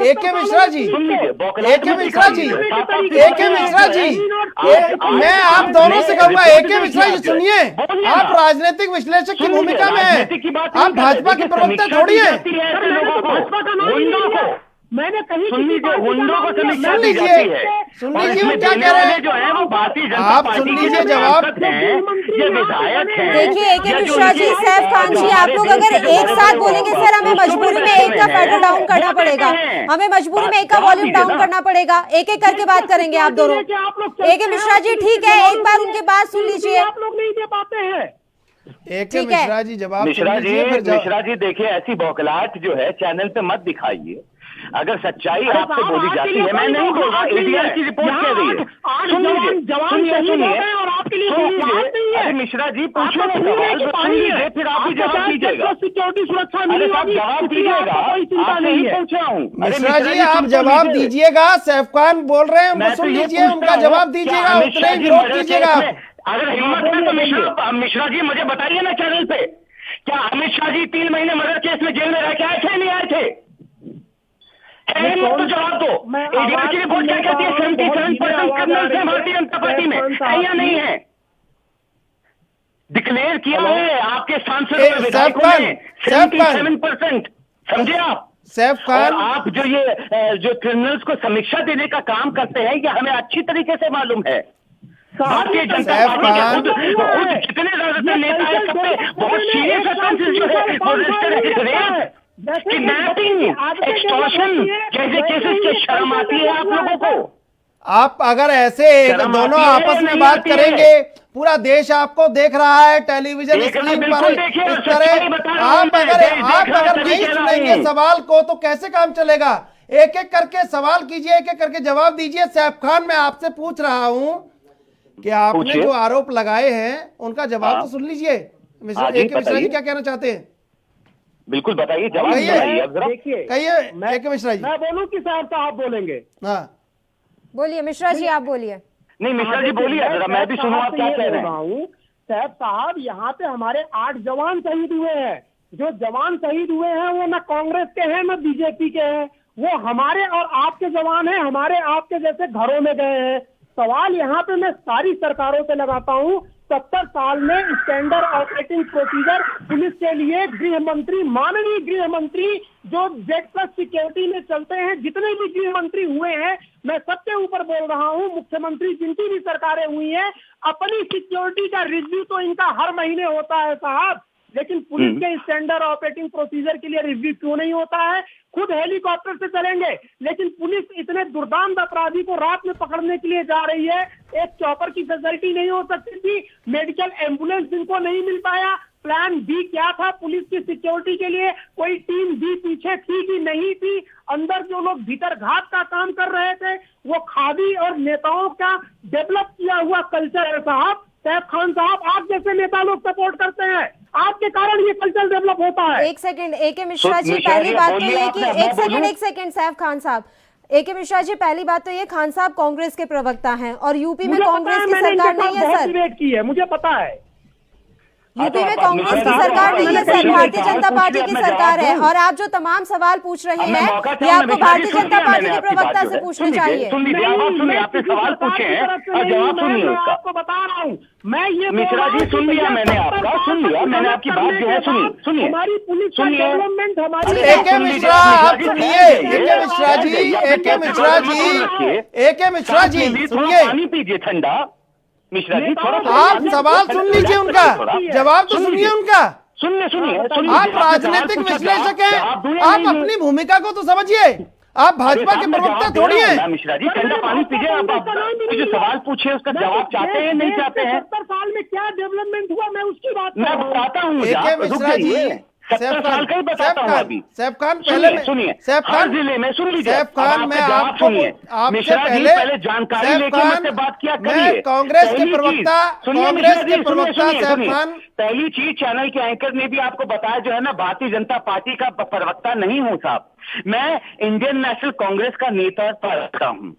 एके मिश्रा जी एके मिश्रा जी एके मिश्रा जी मैं आप दोनों से कहूंगा, एके मिश्रा जी सुनिए, आप राजनीतिक विश्लेषक की भूमिका में हैं, आप भाजपा के प्रवक्ता थोड़ी हैं। मैंने कहीं सुन लीजिए वो क्या कह रहे हैं जो है वो भारतीय जनता आप पार्टी सुन लीजिए जवाब। ये विधायक है। देखिए एके मिश्रा जी, सैफ खान जी, आप लोग अगर एक साथ बोलेंगे सर हमें मजबूरी में एक का फेडर डाउन करना पड़ेगा, हमें मजबूरी में एक का वॉल्यूम डाउन करना पड़ेगा। एक एक करके बात करेंगे आप दोनों। एके मिश्रा जी ठीक है, एक बार उनकी बात सुन लीजिए। आप लोग नहीं दे पाते हैं। एके मिश्रा जी जवाब मिश्रा जी देखिए ऐसी बौखलाहट जो है चैनल पे मत दिखाइए। अगर सच्चाई आपसे बोली जाती है, मैं नहीं बोल रहा, एडीआर की रिपोर्ट कह रही है। सुनिए अरे मिश्रा जी पूछो ना सवाल, सुन लीजिए फिर आप ही जवाब दीजिएगा। सिक्योरिटी सुरक्षा अरे साहब जवाब दीजिएगा, आपसे ही पूछ रहा हूँ। मिश्रा जी आप जवाब दीजिएगा, सैफ खान बोल रहे हैं, सुन लीजिए उनका जवाब दीजिएगा, उतना ही विरोध कीजिएगा। अगर हिम्मत है तो मिश्रा जी मुझे बताइए ना चैनल पे, क्या अमित शाह जी 3 महीने मर्डर केस में जेल में रह के आए थे नहीं आए थे? तो जवाब दो। एडीआर की रिपोर्ट क्या कहती है? 77% कर्नल है भारतीय जनता पार्टी में, है या नहीं है? डिक्लेयर किया है आपके सांसदों ने, विधायकों ने 77%। समझे आप? सैफ खान आप जो क्रिमिनल्स को समीक्षा देने का काम करते हैं ये हमें अच्छी तरीके से मालूम है। भारतीय जनता पार्टी के खुद जितने ज्यादातर नेता है सब पे बहुत सीरियस ऑफेंसेस जो है वो रजिस्टर है। किडनैपिंग, एक्सटॉर्शन जैसे केसेस की शर्म आती है आप लोगों को? आप अगर ऐसे दोनों आपस में बात करेंगे, पूरा देश आपको देख रहा है टेलीविजन स्क्रीन पर, इस तरह आप अगर नहीं सुनेंगे सवाल को तो कैसे काम चलेगा? एक एक करके सवाल कीजिए, एक एक करके जवाब दीजिए। सैफ खान मैं आपसे पूछ रहा हूं कि आपने जो आरोप लगाए हैं उनका जवाब तो सुन लीजिए। मिश्रा जी क्या कहना चाहते हैं? बिल्कुल बताइए, जवाब कहिए मिश्रा जी। मैं बोलूं कि साहब बोलेंगे? हाँ बोलिए मिश्रा जी, आप बोलिए। नहीं मिश्रा जी बोलिए, जरा मैं भी सुनूं आप क्या कह रहे हैं। सैफ साहब यहाँ पे हमारे 8 जवान शहीद हुए हैं। जो जवान शहीद हुए हैं वो न कांग्रेस के हैं न बीजेपी के हैं, वो हमारे और आपके जवान हैं, हमारे आपके जैसे घरों में गए हैं। सवाल यहाँ पे मैं सारी सरकारों से लगाता हूँ, 70 साल में स्टैंडर्ड ऑपरेटिंग प्रोसीजर पुलिस के लिए गृह मंत्री, माननीय गृह मंत्री जो Z+ सिक्योरिटी में चलते हैं, जितने भी गृह मंत्री हुए हैं, मैं सबके ऊपर बोल रहा हूँ, मुख्यमंत्री जिनकी भी सरकारें हुई हैं, अपनी सिक्योरिटी का रिव्यू तो इनका हर महीने होता है साहब, लेकिन पुलिस के स्टैंडर्ड ऑपरेटिंग प्रोसीजर के लिए रिव्यू क्यों नहीं होता है? खुद हेलीकॉप्टर से चलेंगे, लेकिन पुलिस इतने दुर्दांत अपराधी को रात में पकड़ने के लिए जा रही है, एक चॉपर की फैसिलिटी नहीं हो सकती थी, मेडिकल एम्बुलेंस इनको नहीं मिल पाया। प्लान बी क्या था पुलिस की सिक्योरिटी के लिए? कोई टीम बी पीछे थी कि नहीं थी? अंदर जो लोग भीतर घात का काम कर रहे थे वो खादी और नेताओं का डेवलप किया हुआ कल्चर है साहब। सैफ खान साहब, आप जैसे नेता लोग सपोर्ट करते हैं, आपके कारण ये कल्चर डेवलप होता है। एक सेकंड एके मिश्रा जी, पहली बात तो ये कि एक सेकंड सैफ खान साहब, एके मिश्रा जी पहली बात तो ये, खान साहब कांग्रेस के प्रवक्ता हैं और यूपी में कांग्रेस की सरकार नहीं है सर। की है मुझे पता है, यूपी में कांग्रेस की सरकार नहीं है सर, भारतीय जनता पार्टी की सरकार है। और आप जो तमाम सवाल पूछ रहे हैं ये आपको भारतीय जनता पार्टी के प्रवक्ता से पूछने चाहिए। सुनिए, आपने सवाल पूछे हैं और जवाब सुनिए उसका। आपको बता रहा हूँ मैं, ये मिश्रा जी सुन लिया मैंने आपका, सुन लिया मैंने आपकी बात जो है, सुनिए हमारी पुलिस का डेवलपमेंट हमारी एके मिश्रा आप सुनिए, एके मिश्रा जी, एके मिश्रा जी, एके मिश्रा जी सुनिए, पानी पीजिए ठंडा। मिश्रा जी थोड़ा आप सवाल सुन लीजिए उनका, जवाब तो सुनिए उनका। सुनिए आप राजनीतिक विश्लेषक हैं, आप अपनी भूमिका को तो समझिए, आप भाजपा के प्रवक्ता थोड़ी हैं। मिश्रा जी ठंडा पानी पीजिए। आप जो सवाल पूछे उसका जवाब चाहते हैं नहीं चाहते हैं? 70 साल में क्या डेवलपमेंट हुआ मैं उसकी बात मैं बताता हूँ, एके मिश्रा जी, 70 साल का ही बताता हूँ अभी। सैफ खान पहले सुनिए, सैफ हर खान जिले में सुन लीजिए। सैफ खान मैं जवाब आपको सुनिए, मिश्रा जी पहले जानकारी लेके मुझसे बात किया करिए। मैं कांग्रेस के प्रवक्ता, कांग्रेस के प्रवक्ता सैफ खान। पहली चीज, चैनल के एंकर ने भी आपको बताया जो है ना, भारतीय जनता पार्टी का प्रवक्ता नहीं हूं साहब, मैं इंडियन नेशनल कांग्रेस का नेता प्रवक्ता हूं।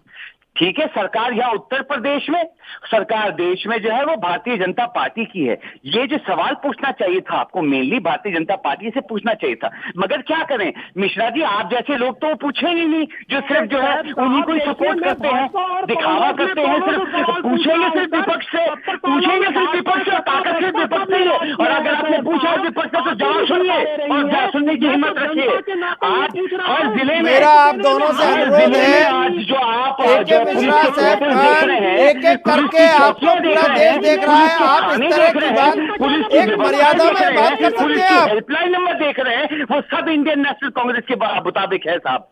ठीक है, सरकार यहाँ उत्तर प्रदेश में, सरकार देश में जो है वो भारतीय जनता पार्टी की है। ये जो सवाल पूछना चाहिए था आपको, मेनली भारतीय जनता पार्टी से पूछना चाहिए था, मगर क्या करें मिश्रा जी, आप जैसे लोग तो पूछेंगे नहीं, जो सिर्फ जो है उन्हीं को सपोर्ट करते हैं, दिखावा करते हैं, सिर्फ पूछेंगे सिर्फ विपक्ष से, पूछेंगे सिर्फ विपक्ष से, ताकत सिर्फ विपक्ष से। और अगर आपने पूछा विपक्ष से तो जवाब सुनिए और सुनने की हिम्मत रखिए। आज हर जिले में मेरा आप दोनों से अनुरोध है, आज जो आप मिश्रा सैफ खान, एक एक करके आपको पूरा देश देख रहा है, आप इस तरह की बात एक मर्यादा में बात कर सकते हैं। आप हेल्पलाइन नंबर देख रहे हैं, वो सब इंडियन नेशनल कांग्रेस के मुताबिक है साहब।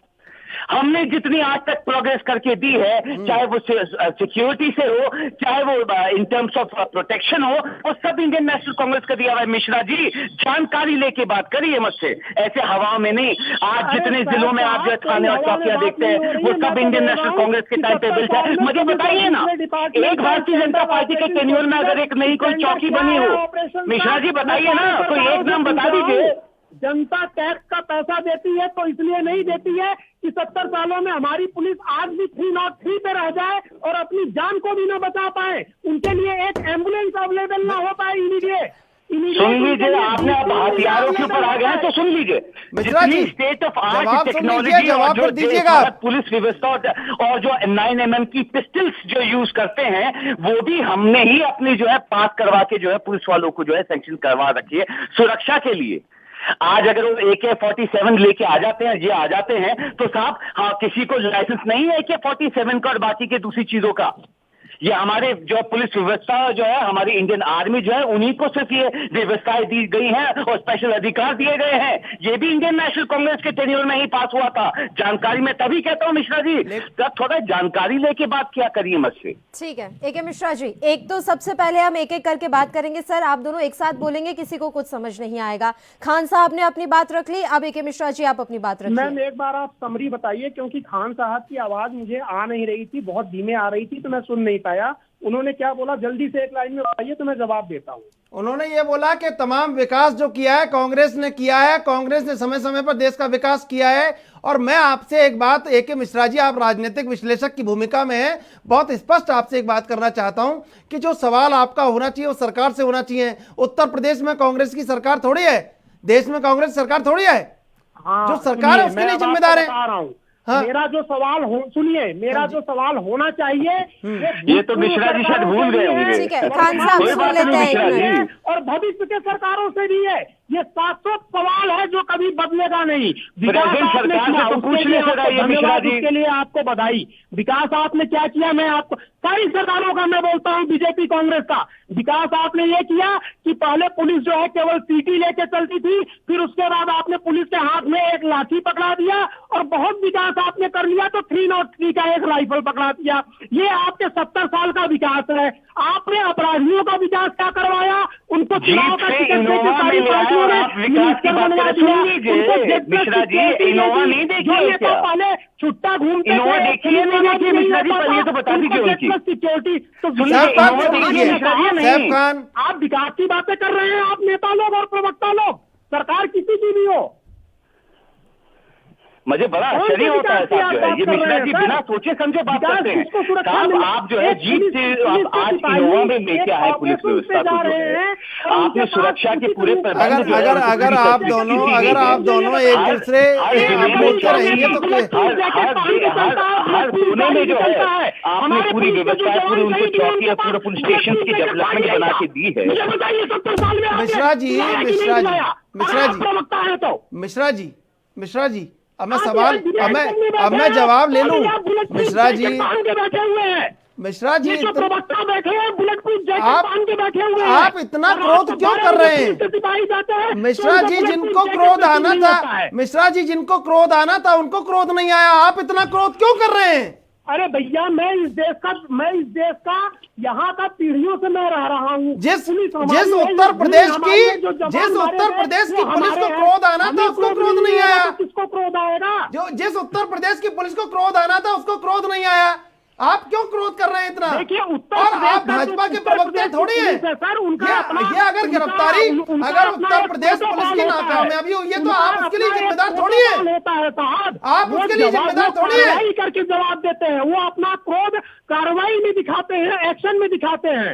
हमने जितनी आज तक प्रोग्रेस करके दी है, चाहे वो सिक्योरिटी से हो, चाहे वो इन टर्म्स ऑफ प्रोटेक्शन हो, वो सब इंडियन नेशनल कांग्रेस का दिया हुआ है। मिश्रा जी जानकारी लेके बात करिए मुझसे, ऐसे हवाओं में नहीं। आज जितने जिलों में आप जो थाने और चौकियां देखते हैं वो सब इंडियन नेशनल कांग्रेस के टाइम टेबल है। मुझे बताइए ना, एक भारतीय जनता पार्टी के टेन्योर में अगर एक नई कोई चौकी बनी हो, मिश्रा जी बताइए ना, कोई एक नाम बता दीजिए। जनता टैक्स का पैसा देती है तो इसलिए नहीं देती है कि 70 सालों में हमारी पुलिस आज भी 303 पे रह जाए और अपनी जान को भी न बचा पाए, उनके लिए एक एम्बुलेंस अवेलेबल ना हो पाए इमीडिएट। सुन लीजिए, आपने अब हथियारों के ऊपर आ गए हैं तो सुन लीजिए, जितनी स्टेट ऑफ आर्ट टेक्नोलॉजी और जो पुलिस व्यवस्था और जो 9mm की पिस्टल्स जो यूज करते हैं वो भी हमने ही अपनी जो है पास करवा के जो है पुलिस वालों को जो है सैंक्शन करवा रखी है सुरक्षा के लिए। आज अगर वो AK-47 लेके आ जाते हैं तो साहब, हाँ किसी को लाइसेंस नहीं है AK-47 का और बाकी के दूसरी चीजों का। ये हमारे जो पुलिस व्यवस्था जो है, हमारी इंडियन आर्मी जो है, उन्हीं को सिर्फ ये व्यवस्थाएं दी गई हैं और स्पेशल अधिकार दिए गए हैं। ये भी इंडियन नेशनल कांग्रेस के टेन्योर में ही पास हुआ था। जानकारी में तभी कहता हूँ मिश्रा जी, तब थोड़ा जानकारी लेके बात किया करिए मुझसे। ठीक है एके मिश्रा जी, एक तो सबसे पहले हम एक एक करके बात करेंगे। सर आप दोनों एक साथ बोलेंगे, किसी को कुछ समझ नहीं आएगा। खान साहब ने अपनी बात रख ली, अब एके मिश्रा जी आप अपनी बात रखिए। मैम एक बार आप समरी बताइए, क्योंकि खान साहब की आवाज मुझे आ नहीं रही थी, बहुत धीमे आ रही थी तो मैं सुन नहीं पाया। उन्होंने क्या बोला, जल्दी से एक लाइन में बताइए तो मैं जवाब देता हूँ। उन्होंने ये बोला कि तमाम विकास जो किया है कांग्रेस ने किया है, कांग्रेस ने समय समय पर देश का विकास किया है। और मैं आपसे एक बात, एके मिश्रा जी आप राजनीतिक विश्लेषक की भूमिका में हैं, बहुत स्पष्ट आपसे एक बात करना चाहता हूं कि जो सवाल आपका होना चाहिए वो सरकार से होना चाहिए। उत्तर प्रदेश में कांग्रेस की सरकार थोड़ी है, देश में कांग्रेस सरकार थोड़ी है। हाँ, जो सरकार है उसके लिए जिम्मेदार है। हाँ। मेरा जो सवाल सुनिए, मेरा जो सवाल होना चाहिए ये तो मिश्रा जी शायद भूल गए होंगे। ठीक है, खान साहब सुन लेते हैं। और भविष्य के सरकारों से भी है, ये शाश्वत सवाल है जो कभी बदलेगा नहीं। प्रेजेंट सरकार से तो पूछ ले सका ये मिश्रा जी, इसके लिए आपको बधाई। विकास आपने क्या किया, मैं आपको सारी सरकारों का मैं बोलता हूँ, बीजेपी कांग्रेस का विकास आपने ये किया कि पहले पुलिस जो है केवल सीटी लेके चलती थी, फिर उसके बाद आपने पुलिस के हाथ में एक लाठी पकड़ा दिया और बहुत विकास आपने कर लिया तो 303 का एक राइफल पकड़ा दिया। ये आपके 70 साल का विकास है। आपने अपराधियों का विकास क्या करवाया, उनको चुनाव का टिकट देके सारी पार्टियों ने मिश्रा जी इनोवा नहीं देखिए, पहले छुट्टा घूमते इनोवा देखिए नहीं देखिए मिश्रा जी, पहले तो बता दीजिए उनकी सिक्योरिटी। तो आप विकास की बातें कर रहे हैं, आप नेता लोग और प्रवक्ता लोग, सरकार किसी की भी हो। मुझे बड़ा आश्चर्य होता है साहब जो है ये मिश्रा जी बिना सोचे समझे बात करते हैं साहब। आप जो है जीत से आज इनोवा में लेके आए पुलिस व्यवस्था को जो है आपने सुरक्षा के पूरे प्रबंध अगर आप दोनों एक दूसरे बोलते रहेंगे तो हर कोने में जो है आपने पूरी व्यवस्था पूरी उनको चौकी पूरे पुलिस स्टेशन की डेवलपमेंट बना के दी है। मिश्रा जी अब मैं सवाल अब मैं जवाब ले लूं। मिश्रा जी आप इतना क्रोध क्यों कर रहे हैं? मिश्रा जी जिनको क्रोध आना था उनको क्रोध नहीं आया, आप इतना क्रोध क्यों कर रहे हैं? अरे भैया मैं इस देश का यहाँ का पीढ़ियों से मैं रह रहा हूँ। जिस उत्तर प्रदेश की पुलिस को क्रोध आना था उसको क्रोध नहीं आया। किसको क्रोध आएगा? जिस उत्तर प्रदेश की पुलिस को क्रोध आना था उसको क्रोध नहीं आया। आप क्यों क्रोध कर रहे हैं इतना? देखिए और आप भाजपा के प्रवक्ता थोड़ी है सर। ये अगर गिरफ्तारी अगर उत्तर प्रदेश पुलिस की नाकामयाबी हुई है तो आप उसके लिए जिम्मेदार थोड़ी है। आप उसके लिए जिम्मेदार थोड़ी है। करके जवाब देते हैं, वो अपना क्रोध कार्रवाई में दिखाते हैं, एक्शन में दिखाते हैं।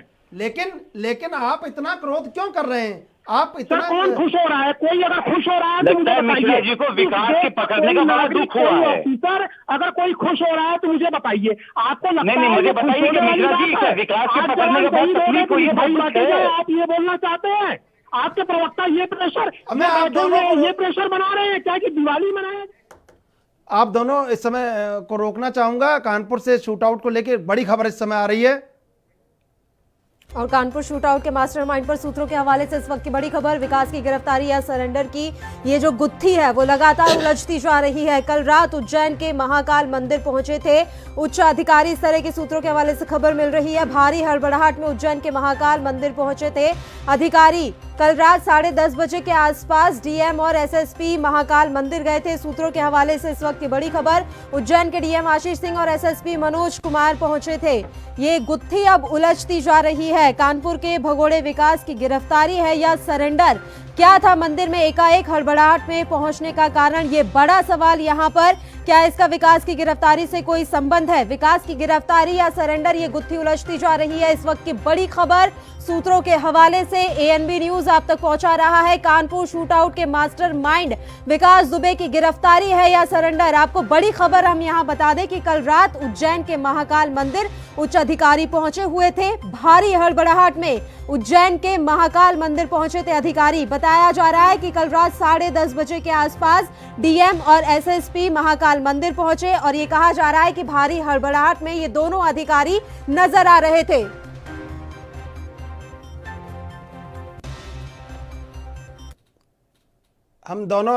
लेकिन आप इतना क्रोध क्यों कर रहे हैं? आप इतना कौन खुश हो रहा है? कोई अगर खुश हो रहा है तो मुझे मिश्रा जी को विकास के पकड़ने का बड़ा दुख हुआ है। सर अगर कोई खुश हो रहा है तो मुझे बताइए। आपको नहीं मुझे बताइए कि मिश्रा जी विकास के पकड़ने का बहुत तकलीफ हुई है। आप ये बोलना चाहते हैं? आपके प्रवक्ता ये प्रेशर बना रहे हैं क्या कि दिवाली मनाए? आप दोनों इस समय को रोकना चाहूंगा। कानपुर से शूटआउट को लेकर बड़ी खबर इस समय आ रही है और कानपुर शूटआउट के मास्टरमाइंड पर सूत्रों के हवाले से इस वक्त की बड़ी खबर, विकास की गिरफ्तारी या सरेंडर की ये जो गुत्थी है वो लगातार उलझती जा रही है। कल रात उज्जैन के महाकाल मंदिर पहुंचे थे उच्च अधिकारी। इस तरह के सूत्रों के हवाले से खबर मिल रही है। भारी हड़बड़ाहट में उज्जैन के महाकाल मंदिर पहुंचे थे अधिकारी। कल रात 10:30 बजे के आसपास डीएम और एसएसपी महाकाल मंदिर गए थे। सूत्रों के हवाले से इस वक्त की बड़ी खबर, उज्जैन के डीएम आशीष सिंह और एसएसपी मनोज कुमार पहुंचे थे। ये गुत्थी अब उलझती जा रही है। कानपुर के भगोड़े विकास की गिरफ्तारी है या सरेंडर? क्या था मंदिर में एकाएक हड़बड़ाहट में पहुंचने का कारण? ये बड़ा सवाल यहाँ पर। क्या इसका विकास की गिरफ्तारी से कोई संबंध है? विकास की गिरफ्तारी या सरेंडर, ये गुत्थी उलझती जा रही है। इस वक्त की बड़ी खबर सूत्रों के हवाले से एएनबी न्यूज आप तक पहुंचा रहा है। कानपुर शूटआउट के मास्टरमाइंड विकास दुबे की गिरफ्तारी है या सरेंडर? आपको बड़ी खबर हम यहां बता दें कि कल रात उज्जैन के महाकाल मंदिर उच्च अधिकारी पहुंचे हुए थे। भारी हड़बड़ाहट में उज्जैन के महाकाल मंदिर पहुंचे थे अधिकारी। बताया जा रहा है कि कल रात 10:30 बजे के आसपास डीएम और एसएसपी महाकाल मंदिर पहुंचे और ये कहा जा रहा है कि भारी हड़बड़ाहट में ये दोनों अधिकारी नजर आ रहे थे। हम दोनों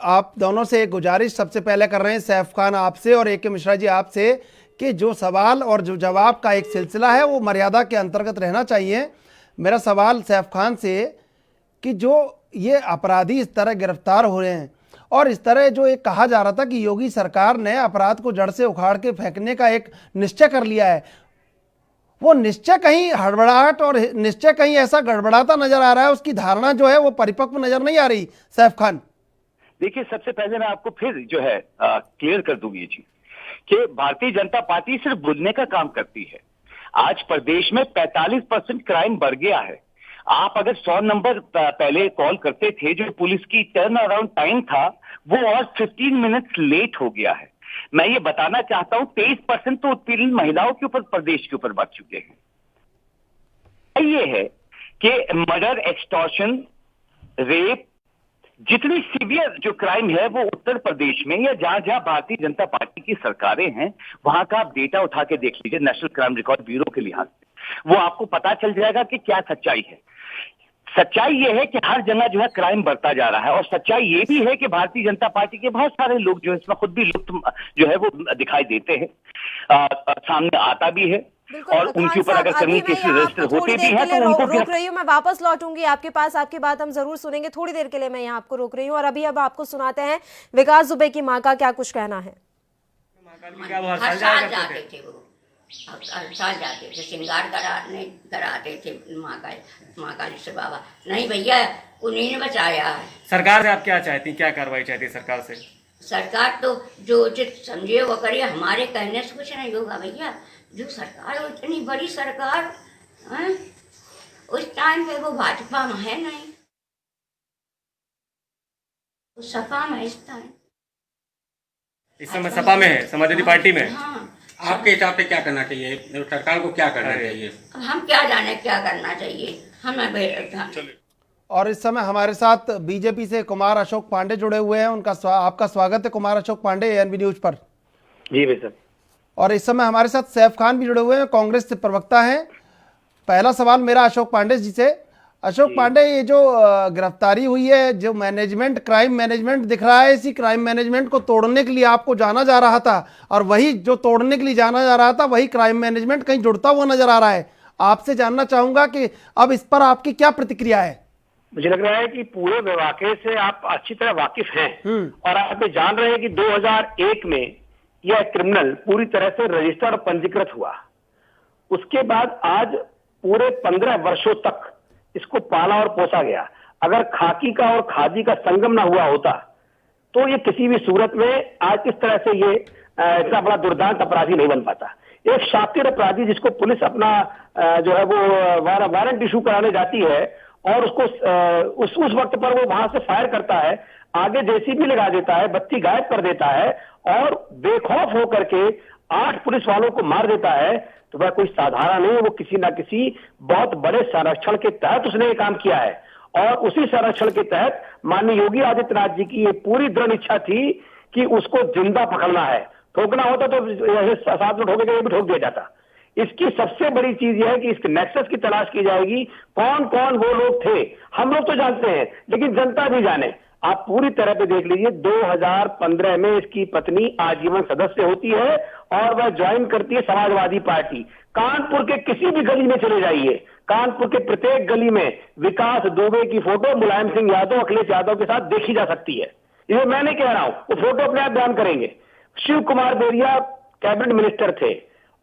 आप दोनों से एक गुजारिश सबसे पहले कर रहे हैं, सैफ खान आपसे और ए के मिश्रा जी आपसे, कि जो सवाल और जो जवाब का एक सिलसिला है वो मर्यादा के अंतर्गत रहना चाहिए। मेरा सवाल सैफ खान से कि जो ये अपराधी इस तरह गिरफ्तार हो रहे हैं और इस तरह जो एक कहा जा रहा था कि योगी सरकार ने अपराध को जड़ से उखाड़ के फेंकने का एक निश्चय कर लिया है, वो निश्चय कहीं हड़बड़ाहट और निश्चय कहीं ऐसा गड़बड़ाता नजर आ रहा है, उसकी धारणा जो है वो परिपक्व नजर नहीं आ रही। सैफ खान देखिए, सबसे पहले मैं आपको फिर जो है क्लियर कर दूंगी ये चीज कि भारतीय जनता पार्टी सिर्फ बोलने का काम करती है। आज प्रदेश में 45% क्राइम बढ़ गया है। आप अगर 100 नंबर पहले कॉल करते थे, जो पुलिस की टर्न अराउंड टाइम था वो और 15 मिनट्स लेट हो गया है। मैं ये बताना चाहता हूं 23% तो उत्पीड़ित महिलाओं के ऊपर प्रदेश के ऊपर बढ़ चुके हैं। ये है कि मर्डर, एक्सटॉर्शन, रेप, जितनी सीवियर जो क्राइम है वो उत्तर प्रदेश में या जहां जहां भारतीय जनता पार्टी की सरकारें हैं वहां का आप डेटा उठा के देख लीजिए नेशनल क्राइम रिकॉर्ड ब्यूरो के लिहाज से, वो आपको पता चल जाएगा कि क्या सच्चाई है। सच्चाई ये है कि हर जगह जो है क्राइम बढ़ता जा रहा है और सच्चाई ये भी है कि भारतीय जनता पार्टी के बहुत सारे लोग जो है इसमें खुद भी लुप्त जो है वो दिखाई देते हैं, सामने आता भी है और उनके ऊपर अगर क्रिमिनल केसेस रजिस्टर होते भी हैं तो उनको रोक रही हूँ। मैं वापस लौटूंगी आपके पास, आपकी बात हम जरूर सुनेंगे। थोड़ी देर के लिए मैं यहाँ आपको रोक रही हूँ और अभी अब आपको सुनाते हैं विकास दुबे की माँ का क्या कुछ कहना है। हर साल जाते थे वो, हर साल जाते थे, श्रृंगार कराते थे महाकालेश्वर बाबा। नहीं भैया, उन्हीं ने बचाया है। सरकार से आप क्या चाहती, क्या कार्रवाई चाहती है सरकार से? सरकार तो जो उचित समझे वो करे, हमारे कहने से कुछ नहीं होगा भैया। जो सरकार है इतनी बड़ी सरकार है, उस टाइम पे वो भाजपा में है नहीं, वो सपा में इस टाइम। इस समय सपा में है, समाजवादी पार्टी में। हाँ। आपके हिसाब से क्या करना चाहिए, सरकार को क्या करना चाहिए? हम क्या जाने क्या करना चाहिए, हमें। और इस समय हमारे साथ बीजेपी से कुमार अशोक पांडे जुड़े हुए हैं। उनका आपका स्वागत है कुमार अशोक पांडे, एएनबी न्यूज पर। जी भाई साहब। और इस समय हमारे साथ सैफ खान भी जुड़े हुए हैं, कांग्रेस से प्रवक्ता हैं। पहला सवाल मेरा अशोक पांडे जी से। अशोक पांडे, ये जो गिरफ्तारी हुई है, जो मैनेजमेंट, क्राइम मैनेजमेंट दिख रहा है, इसी क्राइम मैनेजमेंट को तोड़ने के लिए आपको जाना जा रहा था, और वही जो तोड़ने के लिए जाना जा रहा था वही क्राइम मैनेजमेंट कहीं जुड़ता हुआ नजर आ रहा है। आपसे जानना चाहूंगा कि अब इस पर आपकी क्या प्रतिक्रिया है? मुझे लग रहा है कि पूरे वाकये से आप अच्छी तरह वाकिफ हैं और आप ये जान रहे हैं कि 2001 में यह क्रिमिनल पूरी तरह से रजिस्टर्ड और पंजीकृत हुआ। उसके बाद आज पूरे 15 वर्षों तक इसको पाला और पोसा गया। अगर खाकी का और खादी का संगम ना हुआ होता तो ये किसी भी सूरत में आज इस तरह से ये इतना बड़ा दुर्दांत अपराधी नहीं बन पाता। एक शातिर अपराधी जिसको पुलिस अपना जो है वो वारंट इशू कराने जाती है और उसको उस वक्त पर वो वहां से फायर करता है, आगे जेसीबी लगा देता है, बत्ती गायब कर देता है और बेखौफ होकर के 8 पुलिस वालों को मार देता है, तो वह कोई साधारण नहीं है। वो किसी ना किसी बहुत बड़े संरक्षण के तहत उसने ये काम किया है और उसी संरक्षण के तहत माननीय योगी आदित्यनाथ जी की ये पूरी दृढ़ इच्छा थी कि उसको जिंदा पकड़ना है। ठोकना होता तो 7 में ठोकेगा, ये भी ठोक दिया जाता। इसकी सबसे बड़ी चीज यह है कि इसके नेक्सस की तलाश की जाएगी, कौन कौन वो लोग थे। हम लोग तो जानते हैं लेकिन जनता भी जाने। आप पूरी तरह पे देख लीजिए, 2015 में इसकी पत्नी आजीवन सदस्य होती है और वह ज्वाइन करती है समाजवादी पार्टी। कानपुर के किसी भी गली में चले जाइए, कानपुर के प्रत्येक गली में विकास दुबे की फोटो मुलायम सिंह यादव, अखिलेश यादव के साथ देखी जा सकती है। ये मैं नहीं कह रहा हूं, वो फोटो अपने आप बयान करेंगे। शिव कुमार बेरिया कैबिनेट मिनिस्टर थे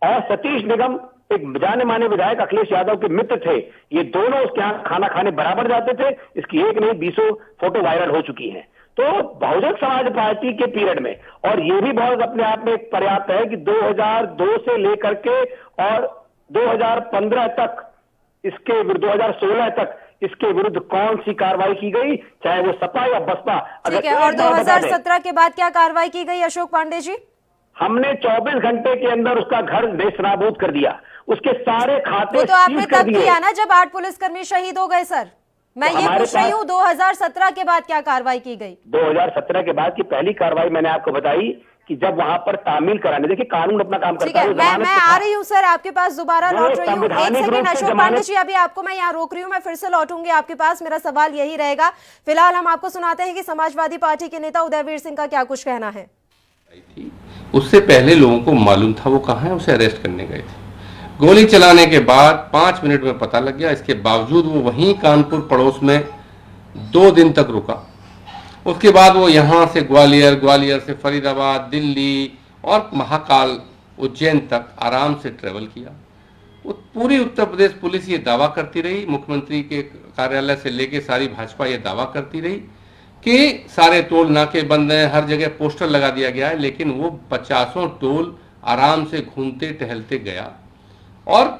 और सतीश निगम एक जाने माने विधायक अखिलेश यादव के मित्र थे। ये दोनों उसके यहाँ खाना खाने बराबर जाते थे। इसकी एक नहीं 20 फोटो वायरल हो चुकी हैं। तो बहुजन समाज पार्टी के पीरियड में, और ये भी बहुत अपने आप में पर्याप्त है कि 2002 से लेकर के और 2015 तक इसके 2016 तक इसके विरुद्ध कौन सी कार्रवाई की गई, चाहे वो सपा या बसपा। ठीक है, और 2017 के बाद क्या कार्रवाई की गई अशोक पांडे जी? हमने 24 घंटे के अंदर उसका घर नेस्तनाबूद कर दिया, उसके सारे खाते वो तो आपने सीज कर तब दिए। किया ना जब 8 पुलिसकर्मी शहीद हो गए। सर मैं ये पूछ रही हूँ 2017 के बाद क्या कार्रवाई की गई? 2017 के बाद की पहली कार्रवाई मैंने आपको बताई कि जब वहां पर तामील कराने, देखिए कानून अपना काम करता है। मैं आ रही हूँ सर आपके पास, दोबारा लौट रही हूँ। एक सेकंड अशोक पांडे जी, अभी आपको मैं यहाँ रोक रही हूँ, मैं फिर से लौटूंगी आपके पास। मेरा सवाल यही रहेगा। फिलहाल हम आपको सुनाते हैं कि समाजवादी पार्टी के नेता उदयवीर सिंह का क्या कुछ कहना है। उससे पहले लोगों को मालूम था वो कहाँ है, उसे अरेस्ट करने गए थे। गोली चलाने के बाद 5 मिनट में पता लग गया। इसके बावजूद वो वहीं कानपुर पड़ोस में 2 दिन तक रुका। उसके बाद वो यहाँ से ग्वालियर, ग्वालियर से फरीदाबाद, दिल्ली और महाकाल, उज्जैन तक आराम से ट्रेवल किया। वो पूरी उत्तर प्रदेश पुलिस ये दावा करती रही, मुख्यमंत्री के कार्यालय से लेके सारी भाजपा ये दावा करती रही कि सारे टोल नाके बंद हैं, हर जगह पोस्टर लगा दिया गया है, लेकिन वो 50 टोल आराम से घूमते टहलते गया। और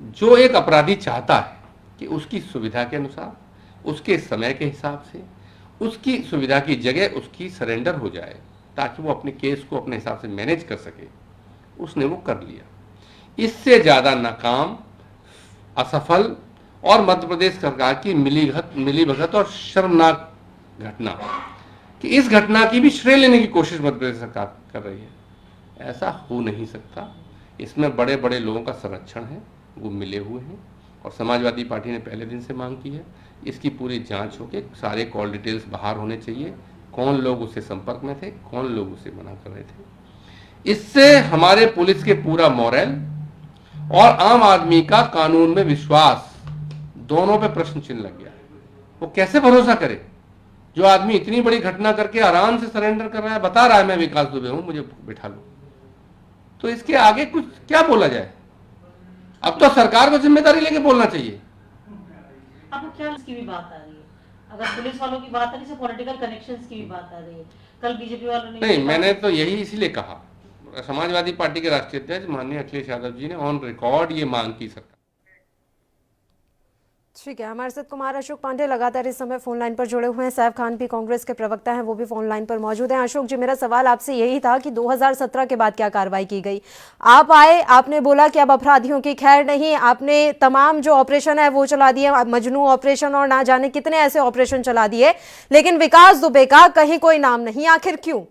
जो एक अपराधी चाहता है कि उसकी सुविधा के अनुसार, उसके समय के हिसाब से, उसकी सुविधा की जगह उसकी सरेंडर हो जाए ताकि वो अपने केस को अपने हिसाब से मैनेज कर सके, उसने वो कर लिया। इससे ज़्यादा नाकाम, असफल और मध्य प्रदेश सरकार की मिलीभगत और शर्मनाक घटना कि इस घटना की भी श्रेय लेने की कोशिश मध्य प्रदेश सरकार कर रही है। ऐसा हो नहीं सकता। इसमें बड़े बड़े लोगों का संरक्षण है, वो मिले हुए हैं और समाजवादी पार्टी ने पहले दिन से मांग की है इसकी पूरी जांच होकर सारे कॉल डिटेल्स बाहर होने चाहिए। कौन लोग उससे संपर्क में थे, कौन लोग उसे मना कर रहे थे। इससे हमारे पुलिस के पूरा मोरल और आम आदमी का कानून में विश्वास दोनों पे प्रश्न चिन्ह लग गया। वो कैसे भरोसा करे जो आदमी इतनी बड़ी घटना करके आराम से सरेंडर कर रहा है, बता रहा है मैं विकास दुबे हूं, मुझे बिठा लो। तो इसके आगे कुछ क्या बोला जाए? अब तो सरकार को जिम्मेदारी लेके बोलना चाहिए। अब क्या इसकी भी बात आ रही है, अगर पुलिस वालों की बात आ रही है, पॉलिटिकल कनेक्शंस की भी बात आ रही है। कल बीजेपी वालों ने नहीं, मैंने तो यही इसीलिए कहा, समाजवादी पार्टी के राष्ट्रीय अध्यक्ष माननीय अखिलेश यादव जी ने ऑन रिकॉर्ड ये मांग की सरकार। ठीक है, हमारे साथ कुमार अशोक पांडे लगातार इस समय फोन लाइन पर जुड़े हुए हैं। सैफ खान भी कांग्रेस के प्रवक्ता हैं, वो भी फोन लाइन पर मौजूद हैं। अशोक जी, मेरा सवाल आपसे यही था कि 2017 के बाद क्या कार्रवाई की गई? आप आए, आपने बोला कि अब अपराधियों की खैर नहीं, आपने तमाम जो ऑपरेशन है वो चला दिए, मजनू ऑपरेशन और ना जाने कितने ऐसे ऑपरेशन चला दिए, लेकिन विकास दुबे का कहीं कोई नाम नहीं, आखिर क्यों?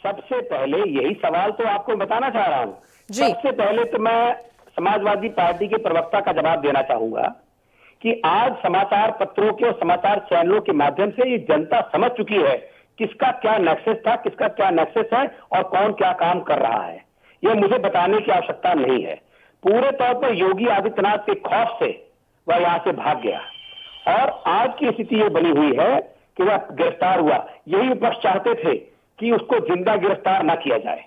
सबसे पहले यही सवाल तो आपको बताना चाह रहा हूँ। सबसे पहले तो मैं समाजवादी पार्टी के प्रवक्ता का जवाब देना चाहूंगा कि आज समाचार पत्रों के और समाचार चैनलों के माध्यम से ये जनता समझ चुकी है किसका क्या नेक्सस था, किसका क्या नेक्सस है और कौन क्या काम कर रहा है। ये मुझे बताने की आवश्यकता नहीं है। पूरे तौर पर योगी आदित्यनाथ के खौफ से वह यहां से भाग गया और आज की स्थिति ये बनी हुई है कि वह गिरफ्तार हुआ। यही विपक्ष चाहते थे कि उसको जिंदा गिरफ्तार ना किया जाए,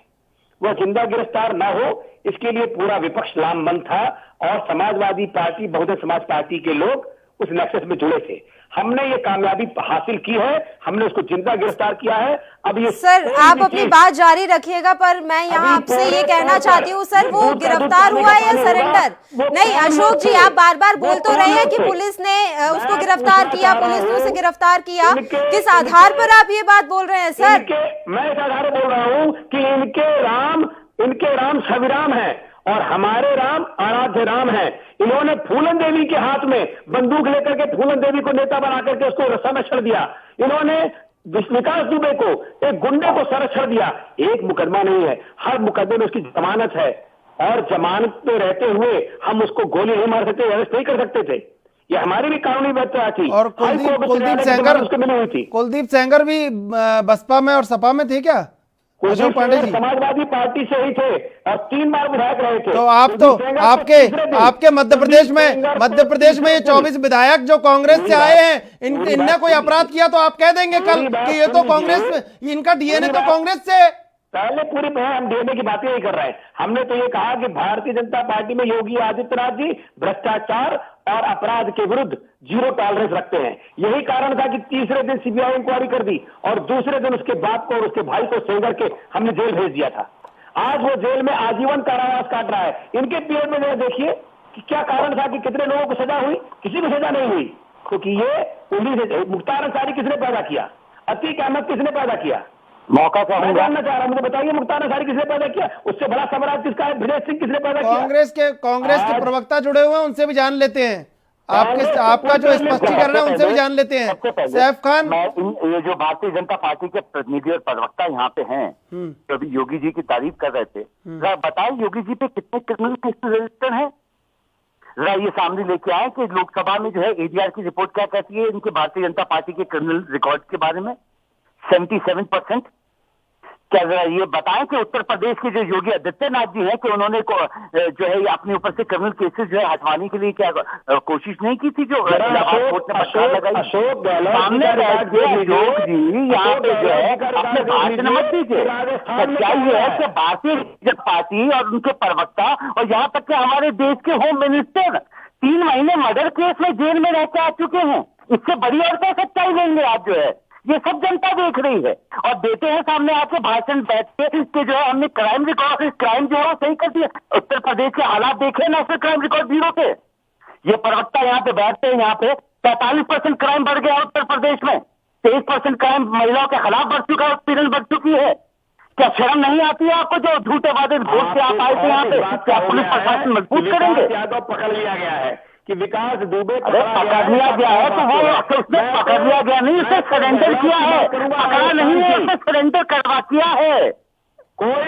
वह जिंदा गिरफ्तार ना हो, इसके लिए पूरा विपक्ष लामबंद था और समाजवादी पार्टी, बहुजन समाज पार्टी के लोग उस नेक्सस में जुड़े थे। हमने ये कामयाबी हासिल की है, हमने उसको जिंदा गिरफ्तार किया है। अब ये सर, आप अपनी बात जारी रखिएगा, पर मैं यहाँ आपसे ये कहना चाहती हूँ सर, वो गिरफ्तार हुआ है या सरेंडर? नहीं अशोक जी, आप बार बार बोल तो रहे हैं कि पुलिस ने उसको गिरफ्तार किया, पुलिस ने उसे गिरफ्तार किया, किस आधार पर आप ये बात बोल रहे हैं सर? मैं इस आधार पर बोल रहा हूँ कि इनके राम छविराम है और हमारे राम आराध्य राम है। इन्होंने फूलन देवी के हाथ में बंदूक लेकर के फूलन देवी को नेता बना करके उसको रस्सा में छड़ दिया। इन्होंने विकास दुबे को, एक गुंडे को संरक्षण दिया। एक मुकदमा नहीं है, हर मुकदमे में उसकी जमानत है और जमानत पे रहते हुए हम उसको गोली नहीं मार सकते, अरेस्ट नहीं कर सकते थे। ये हमारी भी कानूनी व्यवस्था थी। और कुलदीप सेंगर भी बसपा में और सपा में थे क्या? अशोक पांडे जी समाजवादी पार्टी से ही थे और 3 बार विधायक रहे थे। तो आप तो आपके मध्य प्रदेश में ये 24 विधायक जो कांग्रेस से आए हैं, इनने कोई अपराध किया तो आप कह देंगे कल कि ये तो कांग्रेस, इनका डीएनए तो कांग्रेस से। पहले पूरी हम डीएनए की बातें ही कर रहे हैं। हमने तो ये कहा कि भारतीय जनता पार्टी में योगी आदित्यनाथ जी भ्रष्टाचार और अपराध के विरुद्ध जीरो टॉलरेंस रखते हैं। यही कारण था कि तीसरे दिन सीबीआई इंक्वायरी कर दी और दूसरे दिन उसके बाप को और उसके भाई को सेंगर के हमने जेल भेज दिया था। आज वो जेल में आजीवन कारावास काट रहा है। इनके पीरियड में जरा देखिए कि क्या कारण था कि कितने लोगों को सजा हुई, किसी को सजा नहीं हुई, क्योंकि ये पुलिस। मुख्तार अंसारी किसने पैदा किया? अतीक अहमद किसने पैदा किया? मौका मैं जानना चाह रहा हूं, मुझे बताइए मुख्तार अंसारी किसने पैदा किया? उससे बड़ा साम्राज्य किसका है? विजय सिंह किसने पैदा किया? कांग्रेस के प्रवक्ता जुड़े हुए हैं, उनसे भी जान लेते हैं। आपका जो स्पष्टीकरण है उनसे भी जान लेते हैं। सैफ खान, ये जो भारतीय जनता पार्टी के प्रतिनिधि और प्रवक्ता यहाँ पे हैं, जो अभी योगी जी की तारीफ कर रहे थे, बताएं योगी जी पे कितने क्रिमिनल केस रजिस्टर हैं? जरा ये सामने लेके आए कि लोकसभा में जो है एडीआर की रिपोर्ट क्या कहती है इनके भारतीय जनता पार्टी के क्रिमिनल रिकॉर्ड के बारे में। 77%। क्या जरा ये बताएं कि उत्तर प्रदेश के जो योगी आदित्यनाथ जी हैं कि उन्होंने जो है अपने ऊपर से क्रिमिनल केसेस जो है हटवाने के लिए क्या कोशिश नहीं की थी? जो सामने बैठ के अशोक जी यहाँ पे जो है अपने भाषण मत दीजिए। सच्चाई ये है कि भारतीय जनता पार्टी और उनके प्रवक्ता और यहाँ तक कि हमारे देश के होम मिनिस्टर 3 महीने मर्डर केस में जेल में रह के आ चुके हैं। इससे बड़ी और क्या सच्चाई देंगे आप? जो है ये सब जनता देख रही है और देते हैं सामने आपके भाषण बैठ के कि जो है हमने क्राइम जो है सही कर दिया। उत्तर प्रदेश के हालात देखे ना, उससे क्राइम रिकॉर्ड 0 थे। ये प्रवक्ता यहाँ पे बैठते हैं, यहाँ पे 45% क्राइम बढ़ गया उत्तर प्रदेश में, 23% क्राइम महिलाओं के खिलाफ बढ़ चुका है, उत्पीड़न बढ़ चुकी है। क्या शर्म नहीं आती है आपको जो झूठे वादे वोट से आप आए थे यहाँ पे? क्या पुलिस प्रशासन मजबूत करेंगे? पकड़ लिया गया है कि विकास दुबे पकड़ लिया गया है तो वो उसने पकड़ लिया गया नहीं, उसने सरेंडर किया है। पकड़ा नहीं है, उसने सरेंडर करवा किया है।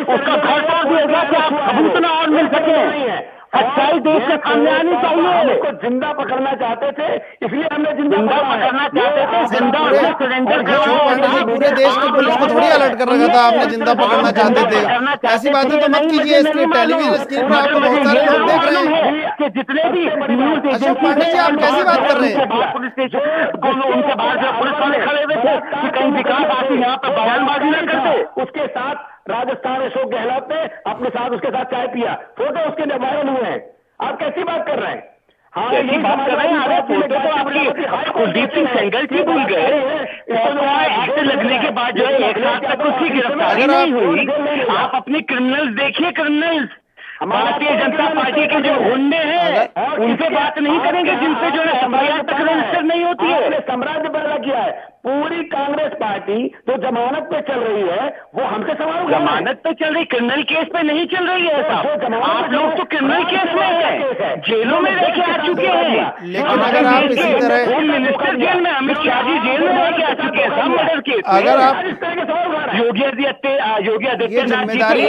उसका घर तोड़ दिया गया कि आप सबूत न और मिल सके। सच्चाई देश के सामने आनी चाहिए। उसको जिंदा पकड़ना चाहते थे, इसलिए हमने जिंदा पकड़ना चाहते थे। जिंदा सरेंडर पूरे देश की पुलिस को थोड़ी अलर्ट कर रखा था, आपने जिंदा पकड़ना चाहते थे। ऐसी बातें तो मत कीजिए। इसकी टेलीविजन स्क्रीन पर आपको बहुत सारे लोग देख रहे हैं कि जितने भी न्यूज अशोक पांडे जी, आप कैसी बात कर रहे हैं? पुलिस स्टेशन उनके बाहर जो पुलिस वाले खड़े हुए थे कि कहीं विकास आती यहाँ पर बयानबाजी न करते। उसके साथ राजस्थान अशोक गहलोत ने अपने साथ उसके साथ चाय पिया, फोटो उसके वायरल हुए हैं। आप कैसी बात कर रहे हैं? कैसी बात कर रहे हैं? अरे फोटो तो आपकी कुलदीप सिंह सेंगर जी भूल गए। एक्ट लगने के बाद जो है 1 साल तक उसकी गिरफ्तारी नहीं हुई। आप अपने क्रिमिनल्स देखिए, क्रिमिनल्स भारतीय जनता पार्टी के जो गुंडे हैं उनसे बात नहीं करेंगे जिनसे जो है एफआईआर तक रजिस्टर नहीं होती है। साम्राज्य पैदा किया है। पूरी कांग्रेस पार्टी जो जमानत पे चल रही है वो हमसे सवाल उठा रही है। जमानत पे चल रही, क्रिमिनल केस पे नहीं चल रही है साहब। आप लोग तो क्रिमिनल केस में है, जेलों में रह के आ चुके हैं। लेकिन अगर आप इसी तरह होम मिनिस्टर जेल में, अमित शाह जी जेल में रह के आ चुके हैं सब मर्डर केस। अगर आप योगी आदित्यनाथ जी जिम्मेदारी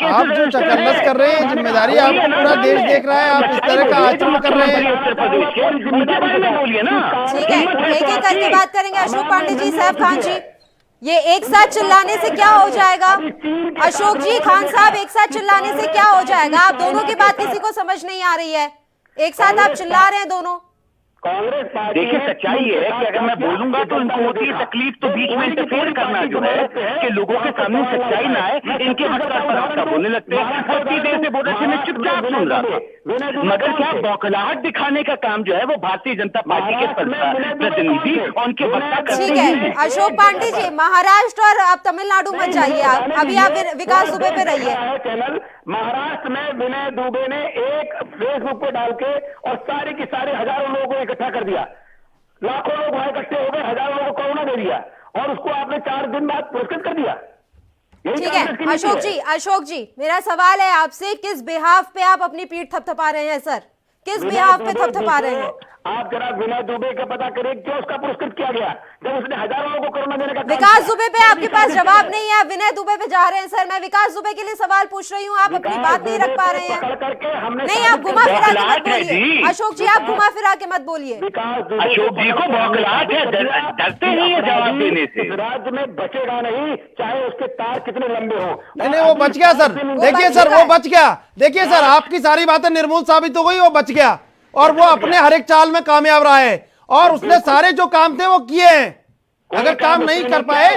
आप जो चकल्लस कर रहे हैं, जिम्मेदारी आपको पूरा देश देख रहा है, आप इस तरह का आचरण कर रहे हैं। उत्तर प्रदेश के उनके बारे में बोलिए ना। ठीक है, एक एक करके बात करेंगे। अशोक पांडे जी, सैफ खान जी, ये एक साथ चिल्लाने से क्या हो जाएगा? अशोक जी, खान साहब, एक साथ चिल्लाने से क्या हो जाएगा? आप दोनों की बात किसी को समझ नहीं आ रही है, एक साथ आप चिल्ला रहे हैं दोनों। कांग्रेस पार्टी देखिए सच्चाई है कि अगर मैं बोलूंगा तो इनको होती है तकलीफ, तो बीच में इंटरफेयर करना जो है कि लोगों के सामने सच्चाई ना आए, इनके हटकर पर हफ्ता बोलने लगते हैं। इतनी देर से बोल रहे थे, मैं चुपचाप सुन रहा था, मगर क्या बौखलाहट दिखाने का काम जो है वो भारतीय जनता पार्टी के प्रतिनिधि और उनके वक्ता करते ठीक है। अशोक पांडे जी, महाराष्ट्र और आप तमिलनाडु मत जाइए, आप अभी आप विकास दुबे पे रहिए। चैनल महाराष्ट्र में विनय दुबे ने एक फेसबुक पे डाल के और सारे के सारे हजारों लोगों को इकट्ठा कर दिया। लाखों लोग वहां इकट्ठे हो गए, हजारों लोगों को कोरोना दे दिया और उसको आपने 4 दिन बाद पुरस्कृत कर दिया। ठीक है अशोक जी, मेरा सवाल है आपसे, किस बिहाफ पे आप अपनी पीठ थपथपा रहे हैं सर? किस बिहाफ पे थपथपा रहे हैं? आप जरा विनय दुबे का पता करें क्यों उसका पुरस्कृत किया गया जब उसने हजारों लोगों को कोरोना देने का। विकास दुबे पे आपके पास जवाब नहीं है, विनय दुबे पे जा रहे हैं सर। मैं विकास दुबे के लिए सवाल पूछ रही हूँ, आप अपनी बात नहीं रख पा रहे हैं। नहीं, आप घुमा फिरा के मत बोलिए अशोक जी, आप घुमा फिरा के मत बोलिए। अशोक जी को बौखलाहट है, डरते नहीं है जवाब देने से। राज्य में बचेगा नहीं, चाहे उसके तार कितने लंबे हो। नहीं, वो बच गया सर। देखिए सर, वो बच गया। देखिए सर, आपकी सारी बातें निर्मूल साबित हो गई, वो बच गया और वो अपने हर एक चाल में कामयाब रहा है और उसने सारे जो काम थे वो किए हैं। अगर काम नहीं कर पाए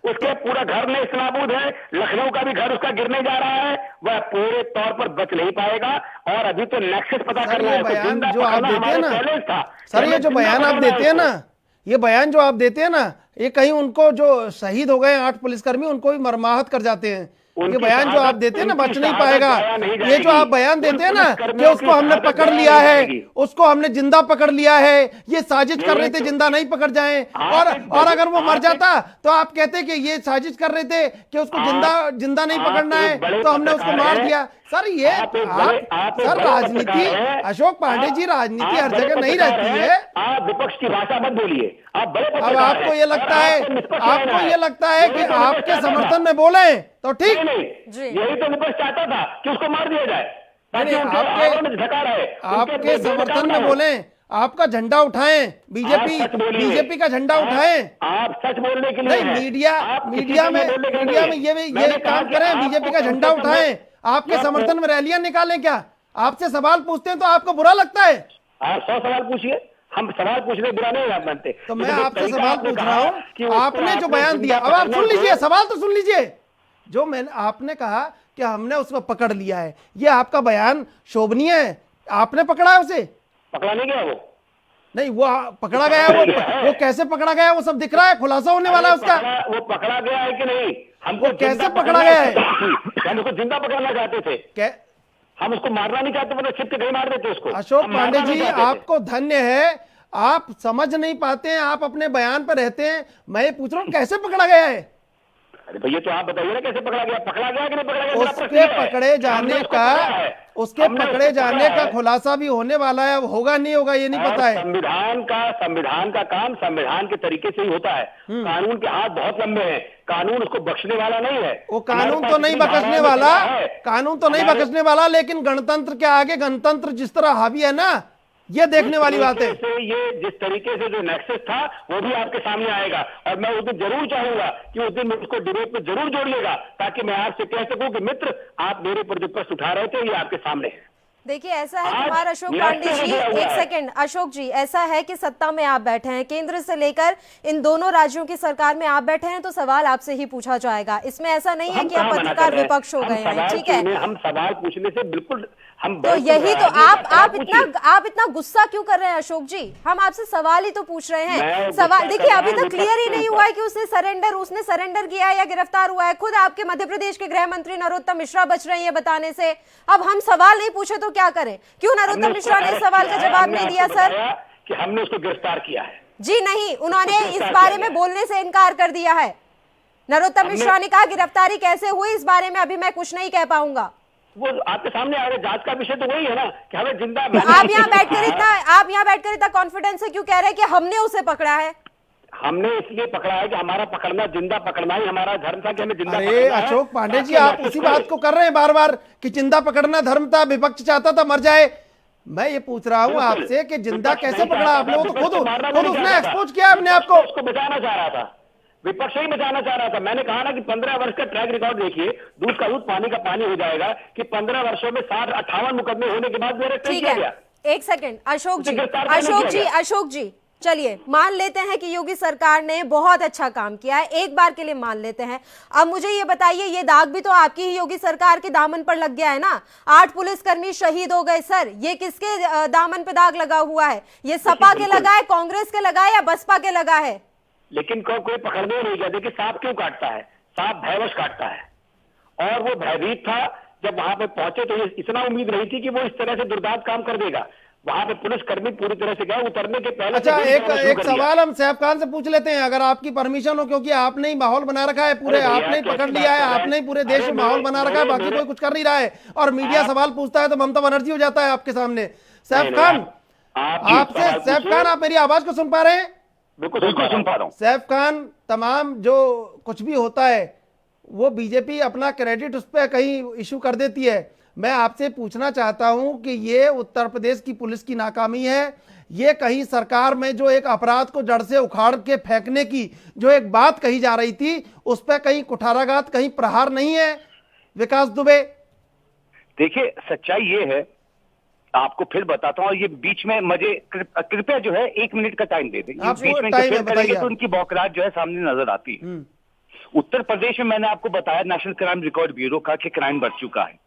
उसके पूरा घर में इस्लामूद है, लखनऊ का भी घर उसका गिरने जा रहा है, वह पूरे तौर पर बच नहीं पाएगा। और अभी तो नेक्सस पता करना है। बयान जो आप देते हैं ना सर, ये जो बयान आप देते हैं ना, ये बयान जो आप देते हैं ना, ये कहीं उनको जो शहीद हो गए 8 पुलिसकर्मी, उनको भी मरमाहत कर जाते हैं। ये बयान जो आप देते हैं ना, बच नहीं पाएगा। ये जो आप बयान देते हैं ना कि उसको हमने पकड़ लिया है, उसको हमने जिंदा पकड़ लिया है, ये साजिश कर रहे थे जिंदा नहीं पकड़ जाए, और अगर वो मर जाता तो आप कहते कि ये साजिश कर रहे थे कि उसको जिंदा नहीं पकड़ना है तो हमने उसको मार दिया। सर ये सर राजनीति, अशोक पांडे जी, राजनीति हर जगह नहीं रहती है। आप विपक्ष की भाषा मत बोलिए। अब आपको ये लगता है कि आपके समर्थन में बोले तो ठीक नहीं, यही तो विपक्ष चाहता था कि उसको मार दिया जाए। आपके समर्थन में बोले, आपका झंडा उठाएं, बीजेपी का झंडा उठाएं। आप सच बोलने के लिए नहीं, मीडिया में ये काम करें, बीजेपी का झंडा उठाएं, आपके समर्थन में रैलियां निकालें। क्या आपसे सवाल पूछते हैं तो आपको बुरा लगता है? आप 100 सवाल पूछिए, हम सवाल पूछने बुरा नहीं मानते। तो मैं आपसे सवाल पूछ रहा हूँ कि आपने जो बयान दिया, अब आप सुन लीजिए, सवाल तो सुन लीजिए। जो आपने कहा कि हमने उसको पकड़ लिया है, ये आपका बयान शोभनीय है। आपने पकड़ा है उसे? पकड़ा नहीं गया वो। नहीं, वो पकड़ा गया, वो कैसे पकड़ा गया वो सब दिख रहा है, खुलासा होने वाला है उसका। वो पकड़ा गया है कि नहीं? हमको कैसे पकड़ा गया है? हम उसको जिंदा पकड़ना चाहते थे, हम उसको मारना नहीं चाहते, मतलब छिप के कहीं मार देते उसको। अशोक पांडे जी, आपको धन्य है, आप समझ नहीं पाते हैं, आप अपने बयान पर रहते हैं। मैं ये पूछ रहा हूँ कैसे पकड़ा गया है? अरे भैया तो आप बताइए ना कैसे पकड़ा गया कि नहीं पकड़ा गया? उसके पकड़े जाने का खुलासा भी होने वाला है, अब होगा नहीं होगा ये नहीं पता है। संविधान का काम संविधान के तरीके से ही होता है। कानून के हाथ बहुत लंबे हैं, कानून उसको बख्शने वाला नहीं है। वो कानून तो नहीं बख्शने वाला, लेकिन गणतंत्र के आगे गणतंत्र जिस तरह हावी है ना, ये देखने वाली बात है। ये जिस तरीके से जो नेक्सस था वो भी आपके सामने आएगा और मैं उस दिन जरूर चाहूंगा कि उस दिन उसको डिबेट में जरूर जोड़िएगा, ताकि मैं आपसे कह सकूं कि मित्र, आप मेरे पर जो प्रश्न उठा रहे थे ये आपके सामने है। देखिए ऐसा है कुमार अशोक पांडे जी, एक सेकंड अशोक जी, ऐसा है कि सत्ता में आप बैठे हैं, केंद्र से लेकर इन दोनों राज्यों की सरकार में आप बैठे हैं, तो सवाल आपसे ही पूछा जाएगा। इसमें ऐसा नहीं है कि आप पत्रकार विपक्ष हो गए हैं, ठीक है? हम सवाल पूछने से बिल्कुल हम तो यही तो आप इतना गुस्सा क्यों कर रहे हैं अशोक जी? हम आपसे सवाल ही तो पूछ रहे हैं। सवाल देखिए अभी तक क्लियर ही नहीं हुआ है कि उसने सरेंडर किया है या गिरफ्तार हुआ है। खुद आपके मध्य प्रदेश के गृह मंत्री नरोत्तम मिश्रा बच रहे हैं बताने से। अब हम सवाल नहीं पूछे तो क्या करें? क्यों नरोत्तम मिश्रा ने इस सवाल का जवाब नहीं दिया सर? कि हमने उसको गिरफ्तार किया है। जी नहीं, उन्होंने इस बारे में बोलने से इनकार कर दिया है। नरोत्तम मिश्रा ने कहा गिरफ्तारी कैसे हुई इस बारे में अभी मैं कुछ नहीं कह पाऊंगा। वो आपके सामने आ रहा है, जांच का विषय तो वही है ना कि हमें जिंदा। आप यहाँ बैठकर इतना कॉन्फिडेंस से क्यों कह रहे हैं कि हमने उसे पकड़ा है? हमने इसलिए पकड़ा है कि हमारा पकड़ना, जिंदा पकड़ना ही हमारा धर्म था कि हमें जिंदा। अरे अशोक पांडे जी, आप उसी बात को कर रहे हैं बार बार कि जिंदा पकड़ना धर्म था, विपक्ष चाहता था मर जाए। मैं ये पूछ रहा हूँ आपसे कि जिंदा कैसे पकड़ा आपने? वो तो खुद उसने एक्सपोज किया अपने आप को। उसको बचाना चाह रहा था, विपक्ष ही बचाना चाह रहा था। मैंने कहा ना कि 15 वर्ष का ट्रैक रिकॉर्ड देखिए, दूध का दूध पानी का पानी हो जाएगा कि 15 वर्षों में 60-58 मुकदमे होने के बाद मेरे ठीक है। एक सेकंड अशोक जी चलिए मान लेते हैं कि योगी सरकार ने बहुत अच्छा काम किया है, एक बार के लिए मान लेते हैं। अब मुझे ये बताइए, ये दाग भी तो आपकी ही योगी सरकार के दामन पर लग गया है ना। 8 पुलिसकर्मी शहीद हो गए सर, ये किसके दामन पे दाग लगा हुआ है? ये सपा के लगा है, कांग्रेस के लगा है या बसपा के लगा है? लेकिन कोई पकड़ने नहीं गया। देखिए सांप क्यों काटता है? सांप भयवश काटता है, और वो भयभीत था। जब वहां पे पहुंचे तो इतना उम्मीद नहीं थी कि वो इस तरह से दुर्दांत काम कर देगा। वहां पे पुलिसकर्मी पूरी तरह से गए, उतरने के पहले। अच्छा, एक सवाल हम सैफ खान से पूछ लेते हैं, अगर आपकी परमिशन हो, क्योंकि आपने ही माहौल बना रखा है पूरे, आपने ही पकड़ लिया है, आपने ही पूरे देश में माहौल बना रखा है, बाकी कोई कुछ कर नहीं रहा है, और मीडिया सवाल पूछता है तो ममता बनर्जी हो जाता है आपके सामने। सैफ खान आप मेरी आवाज को सुन पा रहे हैं? बिल्कुल सुन पा रहा हूं। सैफ खान, तमाम जो कुछ भी होता है वो बीजेपी अपना क्रेडिट उस पर कहीं इशू कर देती है। मैं आपसे पूछना चाहता हूं कि ये उत्तर प्रदेश की पुलिस की नाकामी है, ये कहीं सरकार में जो एक अपराध को जड़ से उखाड़ के फेंकने की जो एक बात कही जा रही थी, उस पर कहीं कुठाराघात, कहीं प्रहार नहीं है विकास दुबे? देखिए सच्चाई ये है, आपको फिर बताता हूँ। ये बीच में मुझे कृपया जो है 1 मिनट का टाइम दे दें। बीच में इंटरफेयर करेंगे तो उनकी बौखलाहट जो है सामने नजर आती है। उत्तर प्रदेश में मैंने आपको बताया नेशनल क्राइम रिकॉर्ड ब्यूरो का कि क्राइम बढ़ चुका है।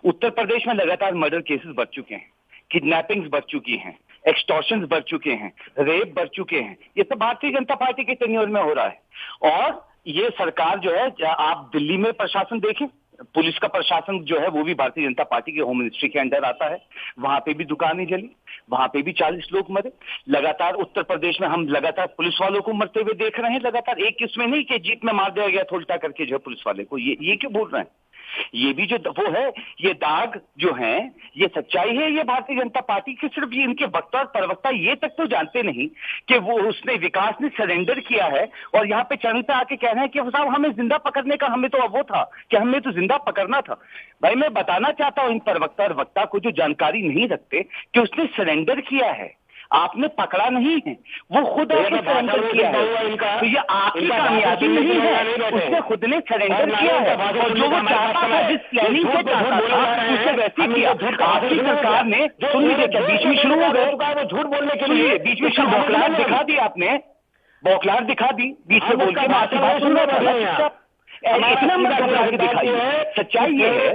उत्तर प्रदेश में लगातार मर्डर केसेस बढ़ चुके हैं, किडनैपिंग्स बढ़ चुकी हैं, एक्सटॉर्शंस बढ़ चुके हैं, रेप बढ़ चुके हैं। ये सब भारतीय जनता पार्टी के टेन्योर में हो रहा है। और ये सरकार जो है, आप दिल्ली में प्रशासन देखें, पुलिस का प्रशासन जो है वो भी भारतीय जनता पार्टी के होम मिनिस्ट्री के अंडर आता है। वहां पे भी दुकानें जली, वहां पे भी 40 लोग मरे। लगातार उत्तर प्रदेश में हम लगातार पुलिस वालों को मरते हुए देख रहे हैं। लगातार एक किस्में नहीं कि जीप में मार दिया गया था उल्टा करके जो है पुलिस वाले को। ये क्यों बोल रहे हैं? ये भी जो वो है, ये दाग जो है, ये सच्चाई है। ये भारतीय जनता पार्टी के सिर्फ ये इनके वक्ता और प्रवक्ता ये तक तो जानते नहीं कि वो उसने विकास ने सरेंडर किया है, और यहाँ पे चरण पे आके कह रहे हैं कि साहब हमें जिंदा पकड़ने का, हमें तो वो था कि हमें तो जिंदा पकड़ना था। भाई मैं बताना चाहता हूं इन प्रवक्ता और वक्ता को जो जानकारी नहीं रखते कि उसने सरेंडर किया है, आपने पकड़ा नहीं है, वो खुद आके सरेंडर किया है। तो ये आपकी कामयाबी नहीं है, उसने खुद ने सरेंडर किया है। और जो वो चाहता था, जिस प्लानिंग से चाहता था, उसे वैसे किया। आपकी सरकार ने सुन लीजिए, क्या बीच में शुरू हो गए? वो झूठ बोलने के लिए बीच में शुरू बौखलाहट दिखा दी आपने, बौखलाहट दिखा दी बीच में बोल के। मैं आपकी बात सुन रहा था, इतना मत घबरा के दिखाइए। सच्चाई ये है।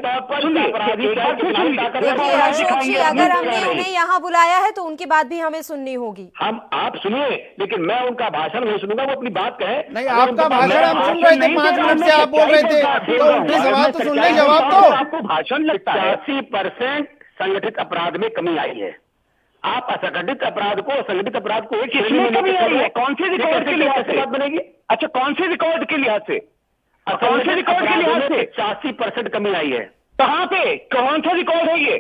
देखिए अशोक जी, अगर हमने उन्हें यहाँ बुलाया है तो उनकी बात भी हमें सुननी होगी। आप सुनिए, लेकिन मैं उनका भाषण नहीं सुनूंगा, वो अपनी बात कहे। नहीं, आपका भाषण हम सुन रहे थे, 5 मिनट से आप बोल रहे थे, तो उनके सवाल तो सुन लें, जवाब तो। आपको भाषण लगता है 80% संगठित अपराध में कमी आई है। आप असंगठित अपराध को, संगठित अपराध को एक किसमें कमी आई है? कौन से रिकॉर्ड के लिहाज से बनेगी? अच्छा, कौन से रिकॉर्ड के लिहाज से? कौन से रिकॉर्ड के लिहाज से 80% कमी आई है? कहां पे? कौन सा रिकॉर्ड है ये?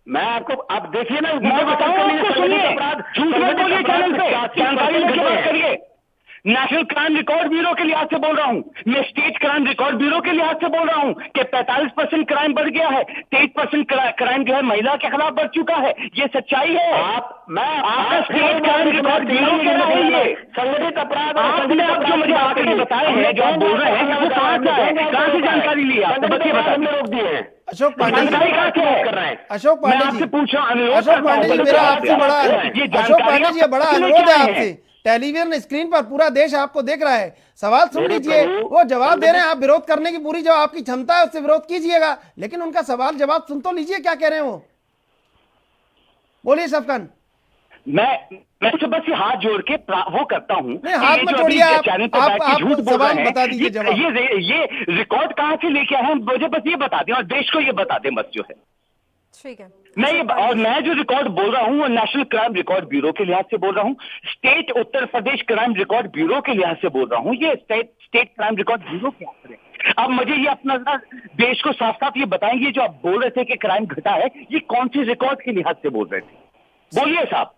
मैं आपको, आप देखिए ना, मैं बताऊं आपको, सुनिए, झूठ मत बोलिए चैनल पे, जानकारी लेके बात करिए। नेशनल क्राइम रिकॉर्ड ब्यूरो के लिहाज से बोल रहा हूं, मैं स्टेट क्राइम रिकॉर्ड ब्यूरो के लिहाज से बोल रहा हूं कि 45% क्राइम बढ़ गया है, 23% क्राइम जो है महिला के खिलाफ बढ़ चुका है। ये सच्चाई है। आपका स्टेट क्राइम रिकॉर्ड ब्यूरो कह रहा है ये संगठित अपराध। आपने अब जो मुझे आंकड़े बताए हैं, जो आप बोल रहे हैं, वो कहां से है? कहां से जानकारी ली आप? बच्चे बताने रोक दिए हैं। अशोक पांडे जानकारी कहां से कर रहे हैं? अशोक पांडे मैं आपसे पूछ रहा हूं, अशोक पांडे जी, मेरा आपसे बड़ा अशोक पांडे जी, बड़ा अनुरोध है आपसे। टेलीविजन स्क्रीन पर पूरा देश आपको देख रहा है, सवाल सुन लीजिए, वो जवाब दे रहे हैं, आप विरोध करने की पूरी जो आपकी क्षमता है उससे विरोध कीजिएगा, लेकिन उनका सवाल जवाब सुन तो लीजिए, क्या कह रहे हैं वो, बोलिए सैफ खान। मैं तो बस ये हाथ जोड़ के वो करता हूँ। नहीं, हाथ मत जोड़िए, आप सवाल बता दीजिए जवाब। ये रिकॉर्ड कहाँ से लेके आए हैं, मुझे बस ये बता दें और देश को ये बता दें बस जो है। ठीक है, मैं जो रिकॉर्ड बोल रहा हूँ वो नेशनल क्राइम रिकॉर्ड ब्यूरो के लिहाज से बोल रहा हूँ, state Uttar Pradesh crime record bureau के लिहाज से बोल रहा हूँ, ये स्टेट क्राइम रिकॉर्ड ब्यूरो के आंकड़े। अब मुझे ये अपना देश को साफ साफ ये बताएंगे, जो आप बोल रहे थे कि क्राइम घटा है, ये कौन सी रिकॉर्ड के लिहाज से बोल रहे थे, बोलिए साहब।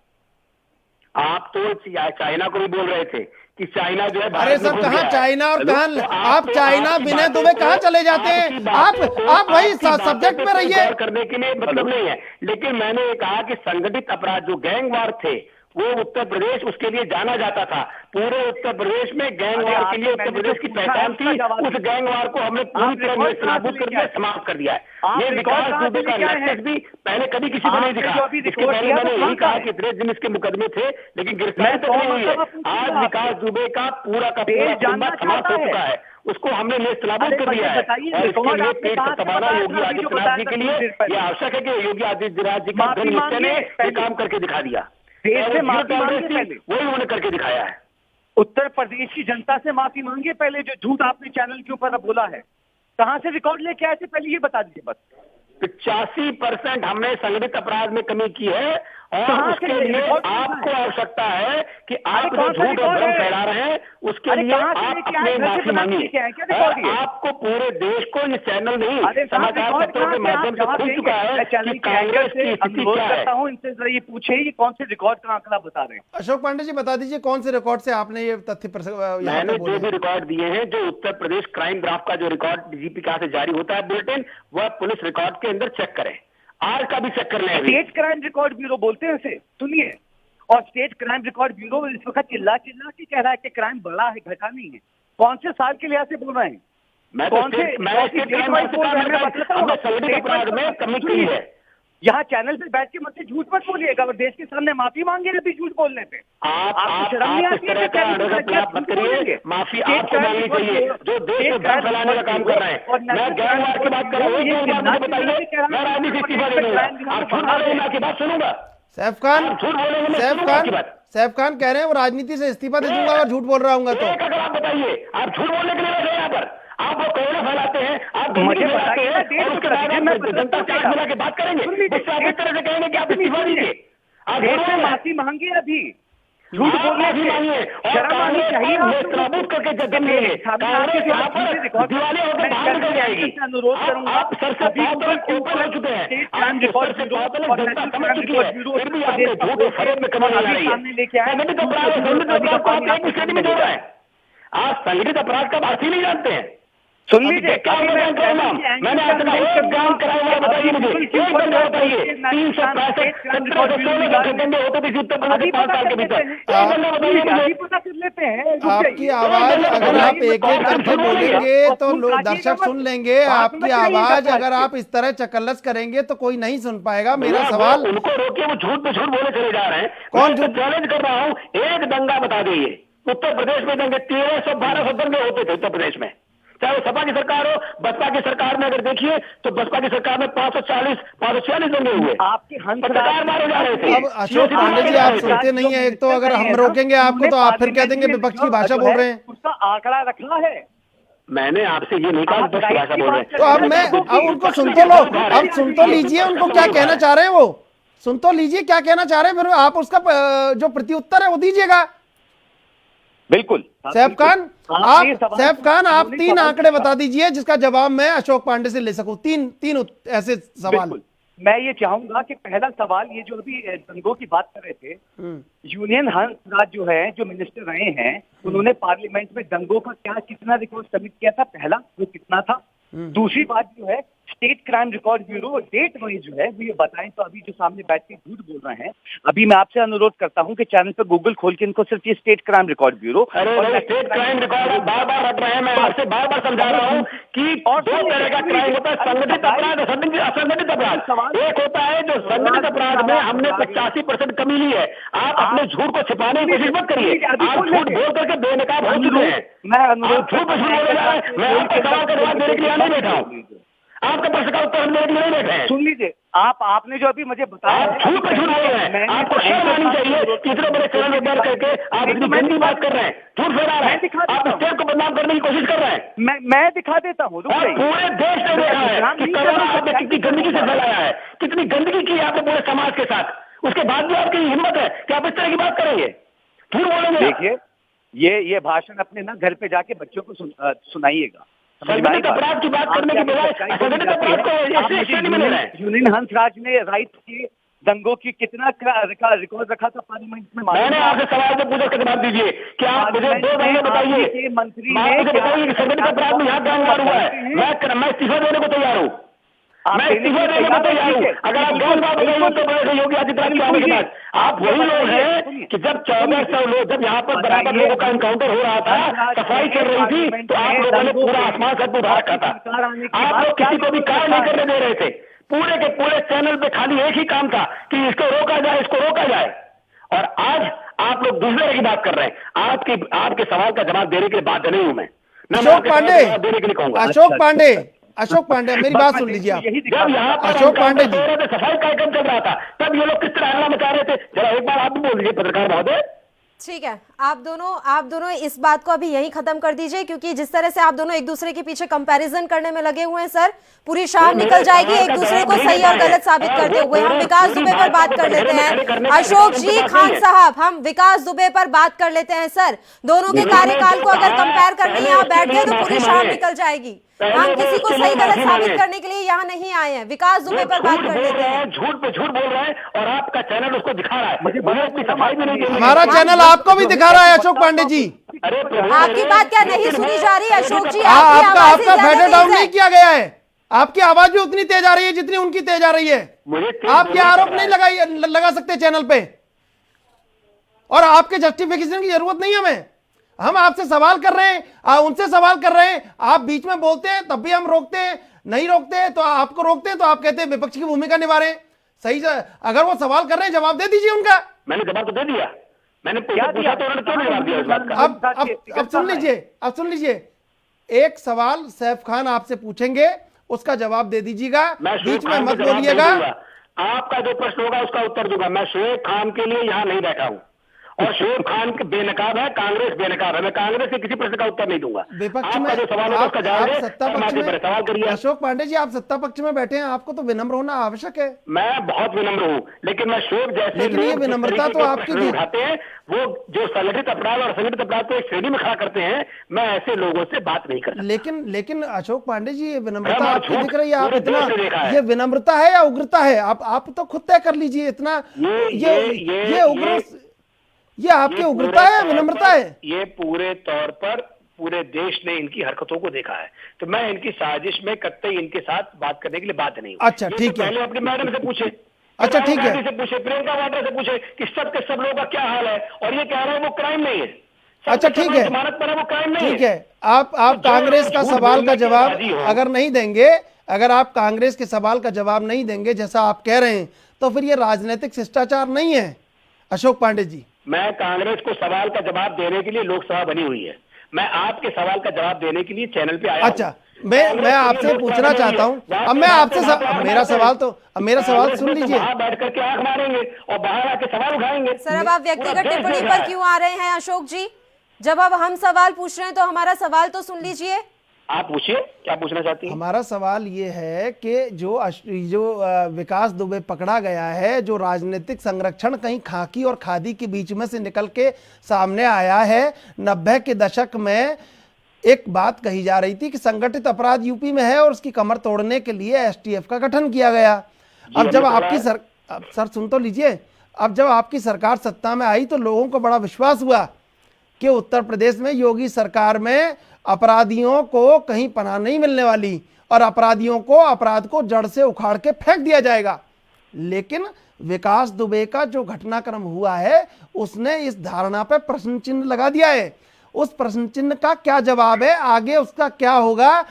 आप तो चाइना को भी बोल रहे थे कि चाइना जो है, अरे सर कहाँ चाइना और कहाँ आप चाइना विनय दुबे कहाँ चले जाते हैं, आप वही सब्जेक्ट में रहिए। करने के लिए मतलब नहीं है, लेकिन मैंने ये कहा कि संगठित अपराध जो गैंगवार थे वो उत्तर प्रदेश उसके लिए जाना जाता था, पूरे उत्तर प्रदेश में गैंगवार के लिए उत्तर प्रदेश की पहचान थी, उस गैंगवार को हमने पूरी तरह नाबूद कर दिया, समाप्त कर दिया है। ये विकास दुबे का नेक्सस भी पहले कभी किसी को नहीं दिखा, इसके पहले मैंने यही कहा कि 13 दिन इसके मुकदमे थे लेकिन गिरफ्तारी तक नहीं हुई है। आज विकास दुबे का पूरा समाप्त हो चुका है, उसको हमने नेस्तनाबूद कर दिया है और इसके लिए पेट पर दबाना योगी आदित्यनाथ जी के लिए ये आवश्यक है कि योगी आदित्यनाथ जी का गृह मित्र ने ये काम करके दिखा दिया, वही उन्होंने करके दिखाया है। उत्तर प्रदेश की जनता से माफी मांगिए पहले, जो झूठ आपने चैनल के ऊपर बोला है, कहां से रिकॉर्ड लेके आए थे पहले ये बता दीजिए बस। 85% हमने संगठित अपराध में कमी की है और उसके लिए आपको आवश्यकता है कि आप जो झूठ और भ्रम फैला रहे हैं उसके लिए आप अपने माफी मांगिए। और आपको पूरे देश को ये चैनल नहीं समाचार पत्रों के माध्यम से खुल चुका है कि कांग्रेस की स्थिति क्या है। इनसे जरा ये पूछे ये कौन से रिकॉर्ड का आंकड़ा बता रहे हैं। अशोक पांडे जी बता दीजिए कौन से रिकॉर्ड से आपने ये तथ्य मैंने जो भी रिकॉर्ड दिए हैं, जो उत्तर प्रदेश क्राइम ग्राफ का जो रिकॉर्ड डीजीपी का से जारी होता है बुलेटिन, वह पुलिस रिकॉर्ड के अंदर चेक करें, आज का भी चेक कर लें। स्टेट क्राइम रिकॉर्ड ब्यूरो बोलते हैं इसे, सुनिए, और स्टेट क्राइम रिकॉर्ड ब्यूरो इस वक्त चिल्ला के कह रहा है कि क्राइम बढ़ा है, घटा नहीं है। कौन से साल के लिहाज से बोल रहे हैं? मैं संगठित अपराध में कमी की है। यहाँ चैनल पे बैठ के मुझसे झूठ मत बोलिएगा और देश के सामने माफी मांगे अभी झूठ बोलने पे। आप शर्म नहीं आती है? मत करिए, माफी आपको मांगनी चाहिए जो देश में भ्रम फैलाने का काम कर रहे हैं। मैं गैंगवार की बात कर रहा हूँ, बताइए, मैं राजनीति इस्तीफा दे दूंगा, आप झूठ बोलेंगे मैं आपकी बात सुनूंगा। सैफ खान कह रहे हैं वो राजनीति से इस्तीफा दे दूंगा अगर झूठ बोल रहा हूँ तो। अगर आप बताइए, आप झूठ बोलने के लिए बैठे यहाँ पर, आप वो कोरोना फैलाते हैं, आप मुझे फैलाते हैं और उसके बाद जनता से आग मिला के बात करेंगे, उससे आप इस तरह से कहेंगे कि आप इस्तीफा दीजिए। आप माफी मांगिए अभी, झूठ बोलने की मांगिए और कांग्रेस को नेस्तनाबूद करके जगह लेंगे, कांग्रेस यहाँ पर दिवाले होकर बाहर निकल जाएगी। अनुरोध करूंगा, आप सर से बहुत ऊपर हो चुके हैं, आप सर से बहुत जनता समझ चुकी है, फिर भी आपने झूठ और फरेब में कमी आ रही है। संगठित अपराध को आप एक स्थिति में जोड़ रहे हैं, आप संगठित अपराध का बात ही नहीं जानते हैं। सुन लीजिए, मैंने आपका एक बयान कराया, बताइए मुझे, एक बंदा बताइए, 365 घटने होते थे उत्तर प्रदेश 5 साल के भीतर, एक बंदा बताइए मुझे। पता कर लेते हैं आपकी आवाज अगर आप एक तथ्य बोलेंगे तो लोग दर्शक सुन लेंगे, आपकी आवाज अगर आप इस तरह चकल्लस करेंगे तो कोई नहीं सुन पाएगा। मेरा सवाल, उनको रोकिए, वो झूठ पे झूठ बोले चले जा रहे हैं। कौन झूठ चैलेंज कर रहा हूँ, एक दंगा बता दीजिए उत्तर प्रदेश में, दंगे 1300-1200 दंगे होते थे उत्तर प्रदेश में, चाहे सपा की सरकार हो, बसपा की सरकार में अगर देखिए तो बसपा की सरकार में 546 दंगे हुए, आपके पत्रकार मारे जा रहे थे। अब अशोक पांडे जी आप सुनते नहीं है, एक तो अगर हम रोकेंगे आपको तो आप फिर कह देंगे विपक्ष की भाषा बोल रहे हैं। उसका आंकड़ा रखना है, मैंने आपसे ये नहीं कहा विपक्ष की भाषा बोल रहे हैं। तो अब उनको सुन तो लो, अब सुन तो लीजिए उनको क्या कहना चाह रहे हैं, वो सुन तो लीजिए क्या कहना चाह रहे हैं, फिर आप उसका जो प्रत्युत्तर है वो दीजिएगा। बिल्कुल सैफ खान आप 3 आंकड़े बता दीजिए जिसका जवाब मैं अशोक पांडे से ले सकूं, तीन ऐसे सवाल। मैं ये चाहूंगा कि पहला सवाल, ये जो अभी दंगों की बात कर रहे थे, यूनियन हंसराज जो है, जो मिनिस्टर रहे हैं, उन्होंने पार्लियामेंट में दंगों का कितना रिकॉर्ड सबमिट किया था, पहला वो कितना था। दूसरी बात जो है स्टेट क्राइम रिकॉर्ड ब्यूरो डेट वही जो है वो ये बताएं तो अभी जो सामने बैठ के झूठ बोल रहे हैं। अभी मैं आपसे अनुरोध करता हूं कि चैनल पर गूगल खोल के इनको सिर्फ ये state crime record bureau state crime record बार बार रख रहे हैं। मैं आपसे बार बार समझा रहा हूँ कि दो तरह का क्राइम होता है, संगठित अपराध और असंगठित अपराध। एक होता है जो संगठित अपराध में हमने 85% कमी ली है। आप अपने झूठ को छिपाने की कोशिश मत करिए। आप झूठ बोल करके बेनकाब हो चुके हैं। मैं झूठ पे झूठ बोले जा रहे हैं। मैं आपके सवाल का जवाब देने के लिए नहीं बैठा हूँ, आपका प्रश्न का उत्तर हम देने के लिए नहीं बैठे हैं। सुन लीजिए, आपने जो अभी मुझे बताया झूठ पे झूठ बोल रहे हैं। आपको शर्म आनी चाहिए कि इतने बड़े चैनल में बैठ करके आप इतनी गंदी बात कर रहे हैं, झूठ फैला रहे हैं, आप स्टेट को बदनाम करने की कोशिश कर रहे हैं। मैं दिखा देता हूँ। पूरे देश ने देखा है कि कोरोना आपने कितनी गंदगी से फैलाया है, कितनी गंदगी की आपने पूरे समाज के साथ। उसके बाद भी आपकी हिम्मत है कि आप इस तरह की बात करेंगे, झूठ बोलेंगे। देखिए ये भाषण अपने ना घर पे जाके बच्चों को सुनाइएगा। संगठित अपराध की बात करने के बजाय असंगठित अपराध को ऐसे श्रेणी में ले रहे हैं। यूनियन हंसराज ने राइट के दंगों की कितना रिकॉर्ड रखा था पार्लियामेंट में? मैंने आपसे सवाल को पूछा के जवाब दीजिए कि आप मुझे 2 महीने बताइए, मंत्री मुझे बताइए कि संगठित अपराध में यहाँ क्या हुआ है। मैं इस्तीफा देने को तैयार हूँ, मैं इस्तीफा देने को तैयार हूँ। अगर आप गलत बात बताइए तो बड़े योगी आदित्यनाथ के आने के बाद आप वही लोग हैं कि जब 1400 लोग, जब यहाँ पर बराबर लोगों का एनकाउंटर हो रहा था, सफाई चल रही थी, तो आप लोगों ने पूरा आसमान सब उठा रखा था। आप लोग किसी को भी कार्य नहीं करने दे रहे थे। पूरे के पूरे चैनल पे खाली एक ही काम था कि इसको रोका जाए, इसको रोका जाए। और आज आप लोग दूसरे की बात कर रहे हैं। आपके सवाल का जवाब देने के लिए बाध्य नहीं हूं मैं। अशोक पांडे, देने के लिए कहूंगा। अशोक पांडे मेरी बात सुन लीजिए आप। जब यहाँ पर अशोक पांडे जी सफाई कार्यक्रम चल रहा था तब ये लोग किस तरह हल्ला मचा रहे थे, जरा एक बार आप भी बोल दीजिए पत्रकार महोदय। ठीक है, आप दोनों इस बात को अभी यहीं खत्म कर दीजिए, क्योंकि जिस तरह से आप दोनों एक दूसरे के पीछे कंपैरिजन करने में लगे हुए हैं सर, पूरी शाम निकल जाएगी एक दूसरे को सही और गलत साबित करते हुए। हम विकास दुबे पर बात कर लेते हैं। अशोक जी, खान साहब, हम विकास दुबे पर बात कर लेते हैं सर। दोनों के कार्यकाल को अगर कंपेयर करने यहाँ बैठ गए तो पूरी शाम निकल जाएगी। हम किसी को सही गलत साबित करने के लिए यहाँ नहीं आए हैं। विकास दुबे पर बात कर लेते हैं। झूठ पे झूठ बोल रहे हैं और आपका चैनल उसको दिखा रहा है। मुझे इसकी सफाई भी नहीं। हमारा चैनल आपको भी दिखा रहा है अशोक पांडे जी। आपकी बात क्या नहीं सुनी जा रही है अशोक जी? आपका फेडर डाउन नहीं किया गया है। आपकी आवाज भी उतनी तेज आ रही है जितनी उनकी तेज आ रही है। आप क्या आरोप नहीं लगा सकते चैनल पे, और आपके जस्टिफिकेशन की जरूरत नहीं है हमें। हम आपसे सवाल कर रहे हैं, उनसे सवाल कर रहे हैं, आप बीच में बोलते हैं तब भी हम रोकते हैं, नहीं रोकते तो आपको रोकते हैं तो आप कहते हैं विपक्ष की भूमिका निभा रहे हैं। सही अगर वो सवाल कर रहे हैं जवाब दे दीजिए उनका। मैंने जवाब तो दे दिया, मैंने पूछा तो उन्होंने क्यों नहीं जवाब दिया इस बात का? अब सुन लीजिए, एक सवाल सैफ खान आपसे पूछेंगे, उसका जवाब दे दीजिएगा, बीच में मत बोलिएगा। आपका जो प्रश्न होगा उसका उत्तर दूंगा। मैं शोएब खान के लिए यहाँ नहीं बैठा हूँ, और शोएब खान के बेनकाब है, कांग्रेस बेनकाब है। मैं कांग्रेस के किसी प्रश्न का उत्तर नहीं दूंगा। विपक्ष में जो सवाल होगा उसका जवाब है, सत्ता पक्ष में सवाल करिए। अशोक पांडे जी, आप सत्ता पक्ष में बैठे हैं, आपको तो विनम्र होना आवश्यक है। मैं बहुत विनम्र हूँ, लेकिन मैं शोएब जैसे लेकिन ये विनम्रता तो आपकी उठाते हैं, वो जो संगठित अपराध और असंगठित अपराध को एक श्रेणी में खड़ा करते हैं, मैं ऐसे लोगों से बात नहीं कर सकता। लेकिन अशोक पांडे जी, ये विनम्रता आपकी दिख रही है। आप इतना, ये विनम्रता है या उग्रता है? आप तो खुद तय कर लीजिए। इतना ये उग्र, ये आपकी उग्रता है, विनम्रता है? ये पूरे तौर पर पूरे देश ने इनकी हरकतों को देखा है, तो मैं इनकी साजिश में कतई इनके साथ बात करने के लिए बाध्य नहीं हूं। अच्छा ठीक है, पहले अपने मैडम से पूछे, अच्छा ठीक है, से पूछे, प्रियंका वाड्रा से पूछे कि सब के सब लोगों का क्या हाल है, और ये कह रहे हैं वो क्राइम नहीं है। अच्छा ठीक है, जमानत पर है, वो क्राइम नहीं है। ठीक है, आप कांग्रेस का सवाल का जवाब अगर नहीं देंगे, अगर आप कांग्रेस के सवाल का जवाब नहीं देंगे जैसा आप कह रहे हैं, तो फिर ये राजनीतिक शिष्टाचार नहीं है अशोक पांडे जी। मैं कांग्रेस को सवाल का जवाब देने के लिए लोकसभा बनी हुई है, मैं आपके सवाल का जवाब देने के लिए चैनल पे आया। अच्छा, मैं आपसे पूछना चाहता हूँ, अब मैं आपसे मेरा सवाल सुन लीजिए। बैठ करके आंख मारेंगे और बाहर आके सवाल उठाएंगे। सर, अब आप व्यक्तिगत टिप्पणी पर क्यों आ रहे हैं अशोक जी? जब अब हम सवाल पूछ रहे हैं तो हमारा सवाल तो सुन लीजिए। आप पूछिए, क्या पूछना चाहती हैं? हमारा सवाल ये है कि जो विकास दुबे पकड़ा गया है, जो राजनीतिक संरक्षण कहीं खाकी और खादी के बीच में से निकल के सामने आया है। 90 के दशक में एक बात कही जा रही थी कि संगठित अपराध यूपी में है और उसकी कमर तोड़ने के लिए एसटीएफ का गठन किया गया। अब जब आपकी सर सुन तो लीजिए, अब जब आपकी सरकार सत्ता में आई तो लोगों को बड़ा विश्वास हुआ कि उत्तर प्रदेश में योगी सरकार में अपराधियों को कहीं पनाह नहीं मिलने वाली और अपराधियों को अपराध को जड़ से उखाड़ के फेंक दिया जाएगा। लेकिन विकास दुबे का जो घटनाक्रम हुआ है उसने इस धारणा पर प्रश्न चिन्ह लगा दिया है। उस प्रश्न चिन्ह का क्या जवाब है, आगे उसका क्या होगा,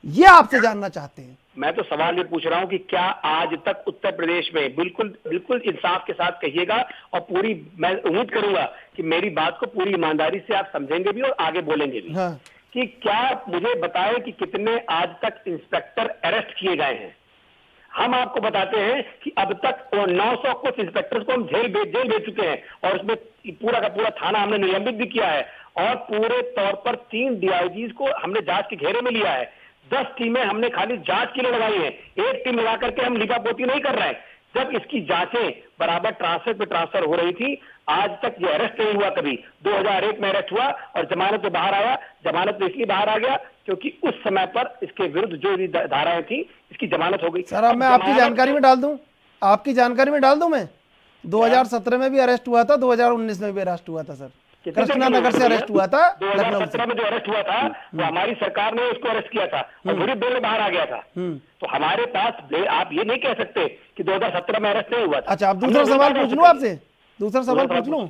ये आपसे जानना चाहते हैं। मैं तो सवाल ये पूछ रहा हूं कि क्या आज तक उत्तर प्रदेश में, बिल्कुल बिल्कुल इंसाफ के साथ कहिएगा और पूरी, मैं उम्मीद करूंगा कि मेरी बात को पूरी ईमानदारी से आप समझेंगे भी और आगे बोलेंगे भी, हाँ। कि क्या मुझे बताएं कि कितने आज तक इंस्पेक्टर अरेस्ट किए गए हैं। हम आपको बताते हैं कि अब तक 900 कुछ इंस्पेक्टर्स को हम जेल भेज चुके हैं और उसमें पूरा का पूरा थाना हमने निलंबित भी किया है और पूरे तौर पर 3 DIGs को हमने जांच के घेरे में लिया है। 10 टीमें हमने खाली जांच के लिए लगाई हैं, 1 टीम लगा करके हम लिपापोती नहीं कर रहे हैं। जब इसकी जांचें बराबर ट्रांसफर पे ट्रांसफर हो रही थी, आज तक ये अरेस्ट नहीं हुआ कभी। 2001 में अरेस्ट हुआ और जमानत पे बाहर आया। जमानत पे इसलिए बाहर आ गया क्योंकि उस समय पर इसके विरुद्ध जो भी धाराएं थी, इसकी जमानत हो गई। सर, अब मैं आपकी जानकारी में डाल दूं, आपकी जानकारी में डाल दूं मैं 2017 में भी अरेस्ट हुआ था, 2019 में भी अरेस्ट हुआ था सर, कृष्णा नगर से अरेस्ट हुआ था। 2017 में जो अरेस्ट हुआ था वो हमारी सरकार ने उसको अरेस्ट किया था और विरुद्ध बेल में बाहर आ गया था। तो हमारे पास आप ये नहीं कह सकते कि 2017 में अरेस्ट नहीं हुआ था। अच्छा, आप दूसरा सवाल पूछ लूं आपसे, दूसरा सवाल पूछ लूं।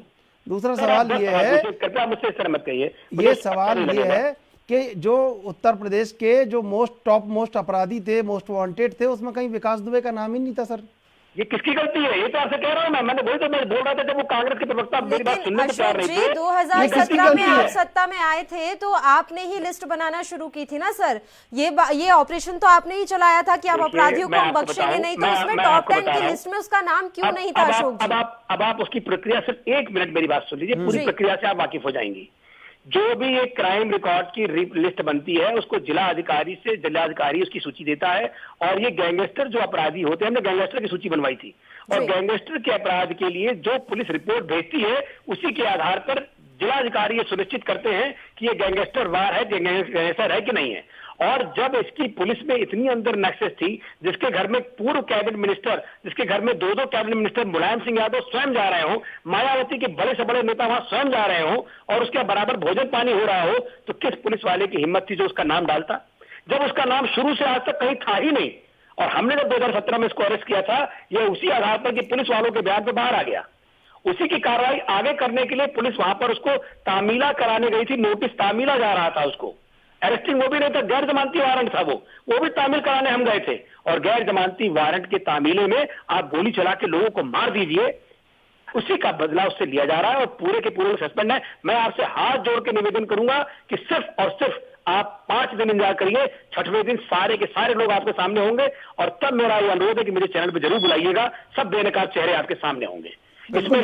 दूसरा सवाल ये है, कृपया मुझसे इस तरह मत कहिए। ये सवाल ये है कि जो उत्तर प्रदेश के जो टॉप मोस्ट अपराधी थे, मोस्ट वांटेड थे, उसमें कहीं विकास दुबे का नाम ही नहीं था सर। ये किसकी गलती है? ये तो आपसे कह रहा हूं मैंने वही तो मैं बोल रहा था जब वो कांग्रेस के प्रवक्ता मेरी बात सुनने को तैयार नहीं थे। 2017 में आप सत्ता में आए थे तो आपने ही लिस्ट बनाना शुरू की थी ना सर। ये ऑपरेशन तो आपने ही चलाया था कि आप अपराधियों को हम बख्शेंगे नहीं, तो उसमें टॉप 10 की लिस्ट में उसका नाम क्यों नहीं था अशोक जी? अब आप उसकी प्रक्रिया, सिर्फ 1 मिनट मेरी बात सुन लीजिए, पूरी प्रक्रिया से आप वाकिफ हो जाएंगी। जो भी एक क्राइम रिकॉर्ड की लिस्ट बनती है उसको जिलाधिकारी उसकी सूची देता है और ये गैंगस्टर जो अपराधी होते हैं, हमने गैंगस्टर की सूची बनवाई थी और गैंगस्टर के अपराध के लिए जो पुलिस रिपोर्ट भेजती है उसी के आधार पर जिलाधिकारी ये सुनिश्चित करते हैं कि ये गैंगस्टर वार है, गैंगस्टर है कि नहीं है। और जब इसकी पुलिस में इतनी अंदर नक्सेस थी, जिसके घर में पूर्व कैबिनेट मिनिस्टर, जिसके घर में 2 कैबिनेट मिनिस्टर मुलायम सिंह यादव स्वयं जा रहे हो, मायावती के बड़े से बड़े नेता वहां स्वयं जा रहे हो और उसके बराबर भोजन पानी हो रहा हो, तो किस पुलिस वाले की हिम्मत थी जो उसका नाम डालता, जब उसका नाम शुरू से आज तक कहीं था ही नहीं। और हमने जब 2017 में इसको अरेस्ट किया था, यह उसी आधार पर कि पुलिस वालों के बयान पर बाहर आ गया। उसी की कार्रवाई आगे करने के लिए पुलिस वहां पर उसको तामीला कराने गई थी, नोटिस तामीला जा रहा था उसको, अरेस्टिंग वो भी नहीं था, गैर जमानती वारंट था वो भी तामील कराने हम गए थे। और गैर जमानती वारंट के तामीले में आप गोली चला के लोगों को मार दीजिए, उसी का बदला उससे लिया जा रहा है और पूरे के पूरे सस्पेंड है। मैं आपसे हाथ जोड़ के निवेदन करूंगा कि सिर्फ और सिर्फ आप 5 दिन इंतजार करिए, 6वें दिन सारे के सारे लोग आपके सामने होंगे और तब मेरा ये अनुरोध है कि मेरे चैनल पर जरूर बुलाइएगा, सब बेनकाब चेहरे आपके सामने होंगे। इसमें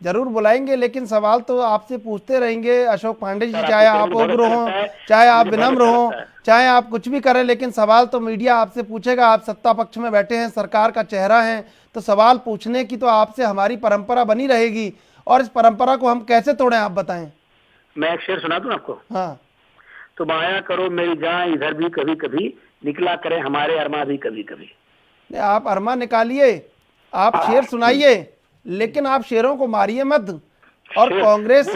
जरूर बुलाएंगे, लेकिन सवाल तो आपसे पूछते रहेंगे अशोक पांडे जी, चाहे आप उग्र हो, चाहे आप विनम्र हो, चाहे आप कुछ भी करें, लेकिन सवाल तो मीडिया आपसे पूछेगा। आप सत्ता पक्ष में बैठे हैं, सरकार का चेहरा है, तो सवाल पूछने की तो आपसे हमारी परंपरा बनी रहेगी और इस परंपरा को हम कैसे तोड़ें, आप बताएं। मैं एक शेर सुना दूं आपको? हाँ। तुम आया करो मेरी जान इधर भी कभी कभी, निकला करे हमारे अरमा भी कभी कभी। आप अरमा निकालिए, आप शेर सुनाइए, लेकिन आप शेरों को मारिए मत। और कांग्रेस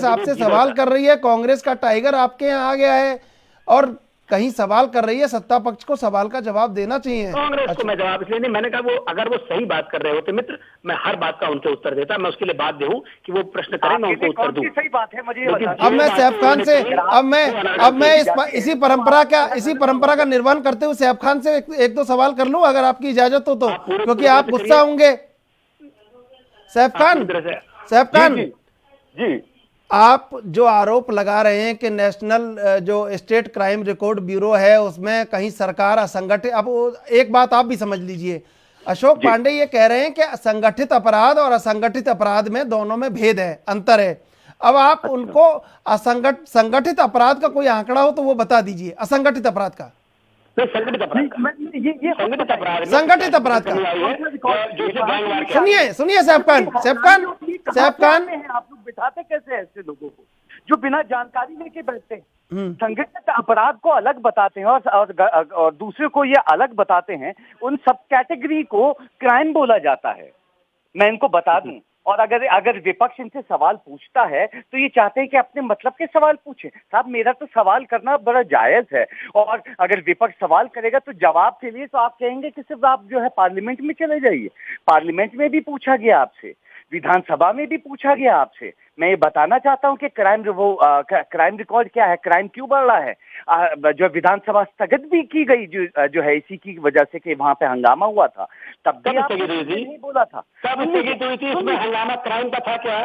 आपसे सवाल कर रही है, कांग्रेस का टाइगर आपके यहाँ आ गया है और कहीं सवाल कर रही है, सत्ता पक्ष को सवाल का जवाब देना चाहिए। कांग्रेस को मैं जवाब इसलिए नहीं, मैंने कहा वो अगर वो सही बात कर रहे होते मित्र, मैं हर बात का उनके उत्तर देता, मैं उसके लिए बाध्य हूँ कि वो प्रश्न करें, मैं उनको उत्तर दूं। सही बात है, मुझे अब मैं सैफ खान से इसी परंपरा का निर्वहन करते हुए सैफ खान से एक दो सवाल कर लूं, अगर आपकी इजाजत हो तो, क्योंकि आप गुस्सा होंगे। सैफ खान जी, आप जो आरोप लगा रहे हैं कि नेशनल जो स्टेट क्राइम रिकॉर्ड ब्यूरो है उसमें कहीं सरकार असंगठित, अब एक बात आप भी समझ लीजिए, अशोक पांडे ये कह रहे हैं कि संगठित अपराध और असंगठित अपराध में दोनों में भेद है, अंतर है। अब आप उनको संगठित अपराध का कोई आंकड़ा हो तो वो बता दीजिए, असंगठित अपराध का। संगठित अपराध का सुनिए सैफ खान आप लोग बिठाते कैसे ऐसे लोगों को जो बिना जानकारी लेके बैठते हैं? संगठित अपराध को अलग बताते हैं और दूसरे को ये अलग बताते हैं। उन सब कैटेगरी को क्राइम बोला जाता है, मैं इनको बता दूं। और अगर विपक्ष इनसे सवाल पूछता है तो ये चाहते हैं कि अपने मतलब के सवाल पूछे। साहब मेरा तो सवाल करना बड़ा जायज है, और अगर विपक्ष सवाल करेगा तो जवाब के लिए तो आप कहेंगे कि सिर्फ आप जो है पार्लियामेंट में चले जाइए। पार्लियामेंट में भी पूछा गया आपसे, विधानसभा में भी पूछा गया आपसे। मैं ये बताना चाहता हूं कि क्राइम रिकॉर्ड क्या है, क्राइम क्यों बढ़ रहा है। जो विधानसभा स्थगित भी की गई जो है इसी की वजह से कि वहां पे हंगामा हुआ था, तब भी आपने नहीं बोला था। कब स्थगित हुई थी? इसमें हंगामा क्राइम का था क्या?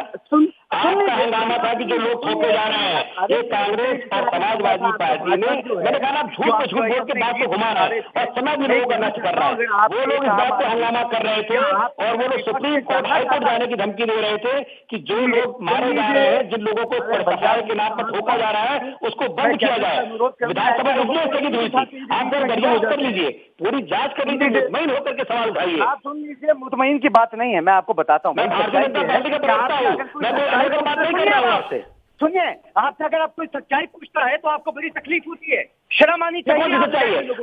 आपका हंगामा था कि जो लोग ठोके जा रहे हैं, ये कांग्रेस और समाजवादी पार्टी ने, मैंने कहा आप झूठ पे झूठ बोल के बात को घुमा रहे हैं और समाज भी लोगों का नष्ट कर रहा है। वो लोग इस बात पे हंगामा कर रहे थे और वो लोग सुप्रीम कोर्ट, हाई कोर्ट जाने की धमकी दे रहे थे कि जो लोग मारे जा रहे हैं, जिन लोगों को प्रचार के नाम पर ठोका जा रहा है, उसको बंद किया जाए। विधानसभा इसलिए स्थगित हुई थी। आप फिर दरियाफ्त कर लीजिए, पूरी जांच कर लीजिए, मुतमईन होकर के सवाल उठाइए। आप सुन लीजिए, मुतमईन की बात नहीं है, मैं आपको बताता हूँ। मैं भारतीय जनता पार्टी का प्रवक्ता हूँ, मैं कोई अलग बात नहीं कर रहा हूँ आपसे। सुनिए, आपसे अगर आप कोई सच्चाई पूछता है तो आपको बड़ी तकलीफ होती है, शर्म आनी चाहिए।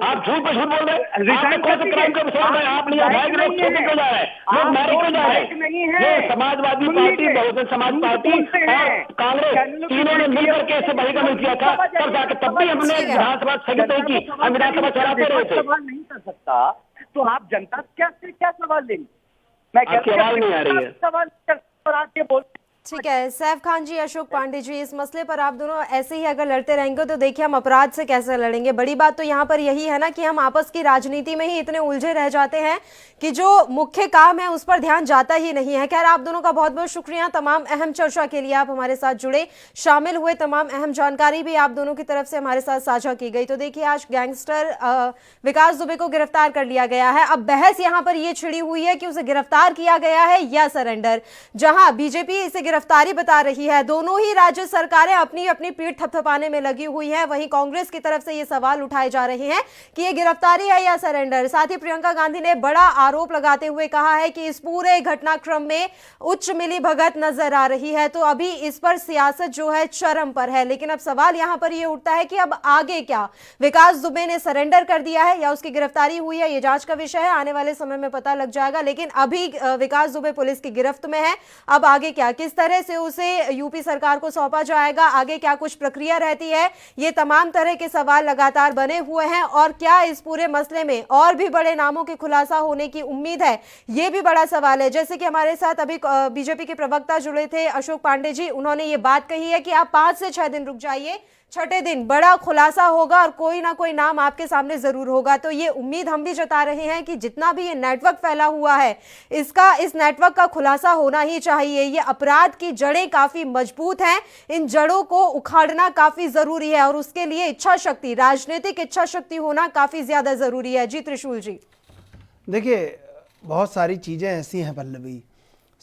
आप झूठ पे झूठ बोल रहे हैं। कौन से क्राइम का विषय है? आप नहीं भाई, लोग ठोके क्यों जा रहे हैं, लोग मारे क्यों जा रहे हैं? ये समाजवादी पार्टी, बहुजन समाज पार्टी और कांग्रेस तीनों ने मिलकर के ऐसे बहिर्गमन किया था, तब जाके तब भी हमने विधानसभा स्थगित नहीं की, हम विधानसभा चलाते रहे थे। सवाल नहीं कर सकता तो आप जनता से क्या सवाल लेंगे? मैं आपकी आवाज नहीं आ रही है। सवाल पर आके बोल। ठीक है सैफ खान जी, अशोक पांडे जी, इस मसले पर आप दोनों ऐसे ही अगर लड़ते रहेंगे तो देखिए हम अपराध से कैसे लड़ेंगे। बड़ी बात तो यहाँ पर यही है ना कि हम आपस की राजनीति में ही इतने उलझे रह जाते हैं कि जो मुख्य काम है उस पर ध्यान जाता ही नहीं है। खैर, आप दोनों का बहुत बहुत शुक्रिया तमाम अहम चर्चा के लिए, आप हमारे साथ जुड़े, शामिल हुए, तमाम अहम जानकारी भी आप दोनों की तरफ से हमारे साथ साझा की गई। तो देखिए आज गैंगस्टर विकास दुबे को गिरफ्तार कर लिया गया है। अब बहस यहाँ पर यह छिड़ी हुई है कि उसे गिरफ्तार किया गया है या सरेंडर। जहां बीजेपी इसे गिरफ्तारी बता रही है, दोनों ही राज्य सरकारें अपनी अपनी पीठ थपथपाने में लगी हुई है। वहीं कांग्रेस की तरफ से ये सवाल उठाए जा रहे हैं कि ये गिरफ्तारी है या सरेंडर। साथ ही प्रियंका गांधी ने बड़ा आरोप लगाते हुए कहा है कि इस पूरे घटनाक्रम में उच्च मिलीभगत नजर आ रही है। तो अभी इस पर सियासत जो है चरम पर है। लेकिन अब सवाल यहां पर यह उठता है कि अब आगे क्या? विकास दुबे ने सरेंडर कर दिया है या उसकी गिरफ्तारी हुई है, यह जांच का विषय है, आने वाले समय में पता लग जाएगा। लेकिन अभी विकास दुबे पुलिस की गिरफ्त में है। अब आगे क्या, किस तरह से उसे यूपी सरकार को सौंपा जाएगा, आगे क्या कुछ प्रक्रिया रहती है, ये तमाम तरह के सवाल लगातार बने हुए हैं। और क्या इस पूरे मसले में और भी बड़े नामों के खुलासा होने की उम्मीद है, ये भी बड़ा सवाल है। जैसे कि हमारे साथ अभी बीजेपी के प्रवक्ता जुड़े थे अशोक पांडे जी, उन्होंने ये बात कही है कि आप 5 से 6 दिन रुक जाइए, छठे दिन बड़ा खुलासा होगा और कोई ना कोई नाम आपके सामने जरूर होगा। तो ये उम्मीद हम भी जता रहे हैं कि जितना भी ये नेटवर्क फैला हुआ है, इस नेटवर्क का खुलासा होना ही चाहिए। ये अपराध की जड़ें काफी मजबूत हैं, इन जड़ों को उखाड़ना काफी जरूरी है और उसके लिए इच्छा शक्ति, राजनीतिक इच्छा शक्ति होना काफी ज्यादा जरूरी है। जी त्रिशूल जी। देखिए, बहुत सारी चीजें ऐसी हैं पल्लवी।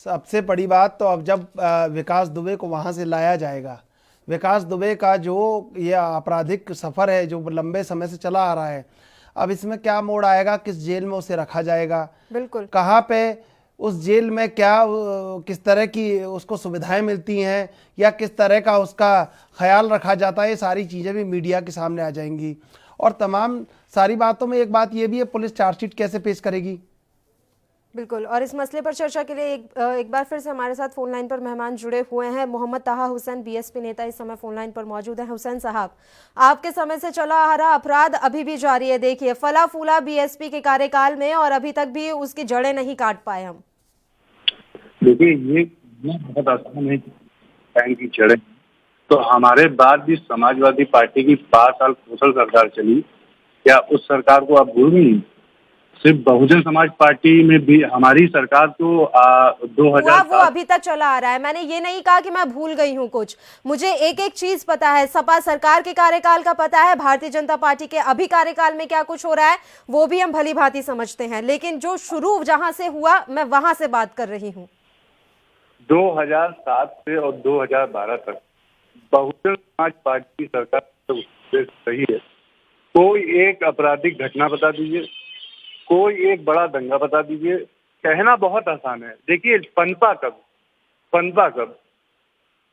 सबसे बड़ी बात तो अब जब विकास दुबे को वहां से लाया जाएगा, विकास दुबे का जो ये आपराधिक सफ़र है जो लंबे समय से चला आ रहा है, अब इसमें क्या मोड़ आएगा, किस जेल में उसे रखा जाएगा, बिल्कुल कहाँ पे उस जेल में क्या किस तरह की उसको सुविधाएं मिलती हैं या किस तरह का उसका ख्याल रखा जाता है, ये सारी चीज़ें भी मीडिया के सामने आ जाएंगी। और तमाम सारी बातों में एक बात ये भी है, पुलिस चार्जशीट कैसे पेश करेगी। बिल्कुल। और इस मसले पर चर्चा के लिए एक बार फिर से हमारे साथ फोन लाइन पर मेहमान जुड़े हुए हैं। मोहम्मद ताहा हुसैन, बीएसपी नेता, इस समय फोन लाइन पर मौजूद हैं। हुसैन साहब, आपके समय से चला आ रहा अपराध अभी भी जारी है। देखिए, फला फूला बीएसपी के कार्यकाल में और अभी तक भी उसकी जड़ें नहीं काट पाए हम। देखिए, ये बहुत आसान है की जड़ें। तो हमारे बाद भी समाजवादी पार्टी की 5 साल कुशल सरकार चली, क्या उस सरकार को आप भूल गई? सिर्फ बहुजन समाज पार्टी में भी हमारी सरकार तो 2007 वो अभी तक चला आ रहा है। मैंने ये नहीं कहा कि मैं भूल गई हूँ कुछ, मुझे एक एक चीज पता है। सपा सरकार के कार्यकाल का पता है, भारतीय जनता पार्टी के अभी कार्यकाल में क्या कुछ हो रहा है वो भी हम भली भांति समझते हैं। लेकिन जो शुरू जहां से हुआ, मैं वहां से बात कर रही हूँ। 2007 से और 2012 तक बहुजन समाज पार्टी की सरकार सही है। कोई एक आपराधिक घटना बता दीजिए, कोई एक बड़ा दंगा बता दीजिए। कहना बहुत आसान है। देखिए, पनपा कब,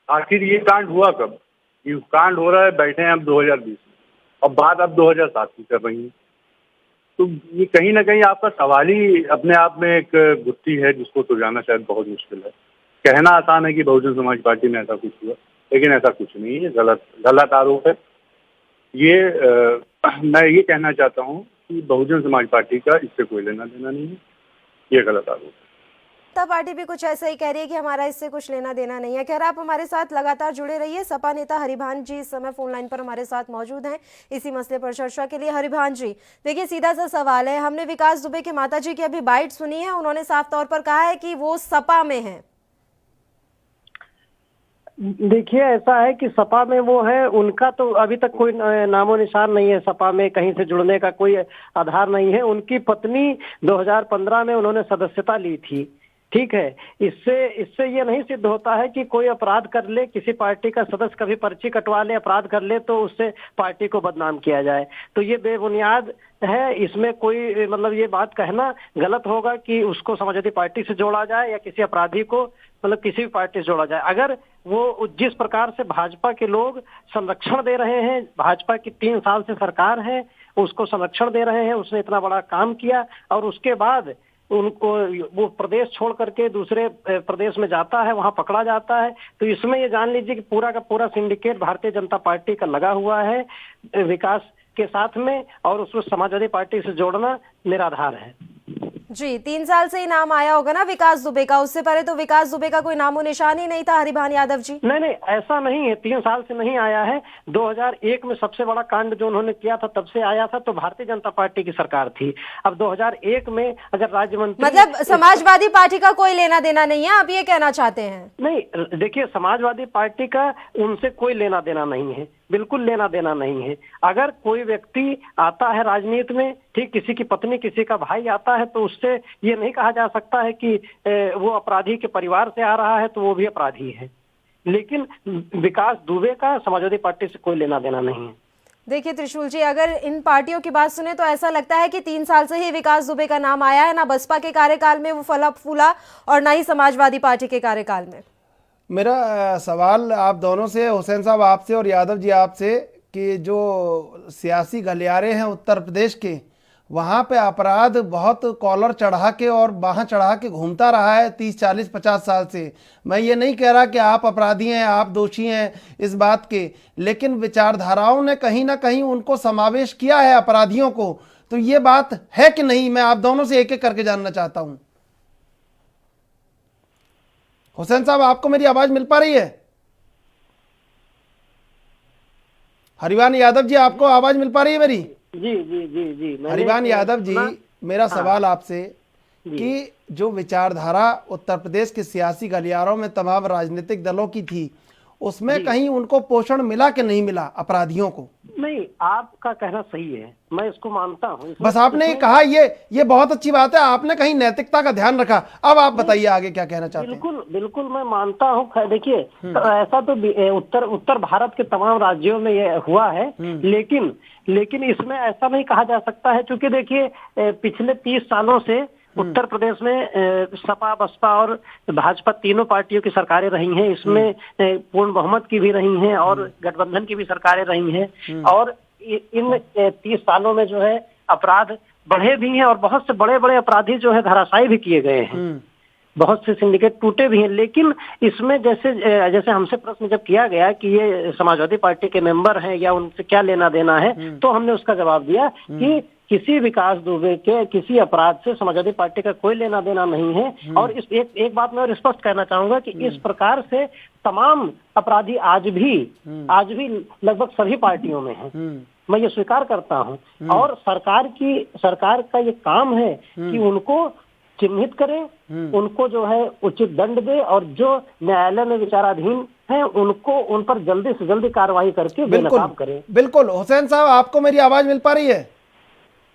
आखिर ये कांड हुआ कब? ये कांड हो रहा है, बैठे हैं अब 2020 और बात अब 2007 की कर रही है। तो ये कहीं ना कहीं आपका सवाल ही अपने आप में एक गुत्थी है जिसको सुलझाना शायद बहुत मुश्किल है। कहना आसान है कि बहुजन समाज पार्टी में ऐसा कुछ हुआ, लेकिन ऐसा कुछ नहीं है, गलत आरोप है ये। मैं ये कहना चाहता हूँ कि बहुजन समाज पार्टी का इससे कोई लेना देना नहीं है, ये गलत आरोप है। सपा पार्टी भी कुछ ऐसा ही कह रही है कि हमारा इससे कुछ लेना देना नहीं है। खैर, आप हमारे साथ लगातार जुड़े रहिए। सपा नेता हरिभान जी इस समय फोन लाइन पर हमारे साथ मौजूद हैं इसी मसले पर चर्चा के लिए। हरिभान जी, देखिए सीधा सा सवाल है, हमने विकास दुबे के माता जी की अभी बाइट सुनी है, उन्होंने साफ तौर पर कहा है कि वो सपा में है। देखिए, ऐसा है कि सपा में वो है, उनका तो अभी तक कोई नामो निशान नहीं है, सपा में कहीं से जुड़ने का कोई आधार नहीं है। उनकी पत्नी 2015 में उन्होंने सदस्यता ली थी, ठीक है। इससे ये नहीं सिद्ध होता है कि कोई अपराध कर ले, किसी पार्टी का सदस्य कभी पर्ची कटवा ले, अपराध कर ले तो उससे पार्टी को बदनाम किया जाए, तो ये बेबुनियाद है। इसमें कोई मतलब ये बात कहना गलत होगा कि उसको समाजवादी पार्टी से जोड़ा जाए या किसी अपराधी को मतलब किसी भी पार्टी से जोड़ा जाए। अगर वो जिस प्रकार से भाजपा के लोग संरक्षण दे रहे हैं, भाजपा की 3 साल से सरकार है, उसको संरक्षण दे रहे हैं, उसने इतना बड़ा काम किया और उसके बाद उनको वो प्रदेश छोड़ करके दूसरे प्रदेश में जाता है, वहां पकड़ा जाता है, तो इसमें ये जान लीजिए कि पूरा का पूरा सिंडिकेट भारतीय जनता पार्टी का लगा हुआ है विकास के साथ में, और उसको समाजवादी पार्टी से जोड़ना निराधार है। जी, 3 साल से ही नाम आया होगा ना विकास दुबे का, उससे पहले तो विकास दुबे का कोई नामो निशान ही नहीं था हरिभान यादव जी। नहीं, ऐसा नहीं है, 3 साल से नहीं आया है। 2001 में सबसे बड़ा कांड जो उन्होंने किया था तब से आया था, तो भारतीय जनता पार्टी की सरकार थी। अब 2001 में अगर राज्य मंत्री मतलब समाजवादी पार्टी का कोई लेना देना नहीं है, आप ये कहना चाहते हैं? नहीं, देखिए समाजवादी पार्टी का उनसे कोई लेना देना नहीं है, बिल्कुल लेना देना नहीं है। अगर कोई व्यक्ति आता है राजनीति में, ठीक, किसी की पत्नी किसी का भाई आता है, तो उससे ये नहीं कहा जा सकता है कि वो अपराधी के परिवार से आ रहा है तो वो भी अपराधी है। लेकिन विकास दुबे का समाजवादी पार्टी से कोई लेना देना नहीं है। देखिए त्रिशूल जी, अगर इन पार्टियों की बात सुने तो ऐसा लगता है कि 3 साल से ही विकास दुबे का नाम आया है, ना बसपा के कार्यकाल में वो फला फूला और ना ही समाजवादी पार्टी के कार्यकाल में। मेरा सवाल आप दोनों से, हुसैन साहब आपसे और यादव जी आपसे, कि जो सियासी गलियारे हैं उत्तर प्रदेश के, वहाँ पे अपराध बहुत कॉलर चढ़ा के और बाहाँ चढ़ा के घूमता रहा है 30, 40, 50 साल से। मैं ये नहीं कह रहा कि आप अपराधी हैं, आप दोषी हैं इस बात के, लेकिन विचारधाराओं ने कहीं ना कहीं उनको समावेश किया है अपराधियों को। तो ये बात है कि नहीं, मैं आप दोनों से एक एक करके जानना चाहता हूँ। हुसैन साहब, आपको मेरी आवाज मिल पा रही है? हरिभान यादव जी, आपको आवाज मिल पा रही है मेरी? जी जी जी जी। हरिभान यादव जी, मेरा सवाल आपसे कि जो विचारधारा उत्तर प्रदेश के सियासी गलियारों में तमाम राजनीतिक दलों की थी, उसमें कहीं उनको पोषण मिला कि नहीं मिला अपराधियों को? नहीं, आपका कहना सही है, मैं इसको मानता हूँ। बस आपने कहा ये बहुत अच्छी बात है, आपने कहीं नैतिकता का ध्यान रखा। अब आप बताइए आगे क्या कहना चाहते हैं। बिल्कुल बिल्कुल, मैं मानता हूँ। देखिए, ऐसा तो उत्तर भारत के तमाम राज्यों में ये हुआ है, लेकिन इसमें ऐसा नहीं कहा जा सकता है, क्योंकि देखिए पिछले 30 सालों से उत्तर प्रदेश में सपा, बसपा और भाजपा तीनों पार्टियों की सरकारें रही हैं। इसमें पूर्ण बहुमत की भी रही हैं और गठबंधन की भी सरकारें रही हैं। और इन 30 सालों में जो है अपराध बढ़े भी हैं और बहुत से बड़े बड़े अपराधी जो है धराशायी भी किए गए हैं, बहुत से सिंडिकेट टूटे भी हैं। लेकिन इसमें जैसे हमसे प्रश्न जब किया गया कि ये समाजवादी पार्टी के मेंबर हैं या उनसे क्या लेना देना है, तो हमने उसका जवाब दिया कि किसी विकास दुबे के किसी अपराध से समाजवादी पार्टी का कोई लेना देना नहीं है। और इस एक बात मैं और स्पष्ट कहना चाहूंगा कि इस प्रकार से तमाम अपराधी आज भी लगभग सभी पार्टियों में हैं, मैं ये स्वीकार करता हूं। और सरकार का ये काम है कि उनको चिन्हित करें, उनको जो है उचित दंड दे, और जो न्यायालय में विचाराधीन है उनको उन पर जल्दी से जल्दी कार्रवाई करके बेनकाब करें। बिल्कुल। हुसैन साहब, आपको मेरी आवाज मिल पा रही है?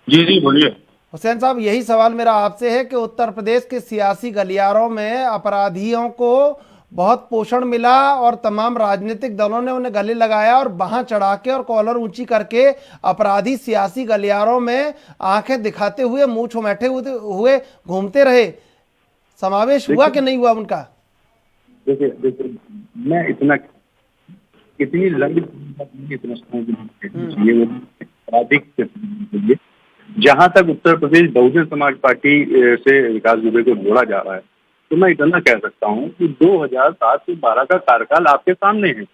जी जी, बोलिए। हुसैन साहब, यही सवाल मेरा आपसे है कि उत्तर प्रदेश के सियासी गलियारों में अपराधियों को बहुत पोषण मिला और तमाम राजनीतिक दलों ने उन्हें गले लगाया और बाहां चढ़ा के और कॉलर ऊंची करके अपराधी सियासी गलियारों में आंखें दिखाते हुए, मुंह छुमैठे हुए घूमते रहे। समावेश हुआ कि नहीं हुआ उनका? देखिए, मैं इतनी लंबी जहां तक उत्तर प्रदेश बहुजन समाज पार्टी से विकास दुबे को जोड़ा जा रहा है, तो मैं इतना कह सकता हूँ कि 2007 से 12 का कार्यकाल आपके सामने है,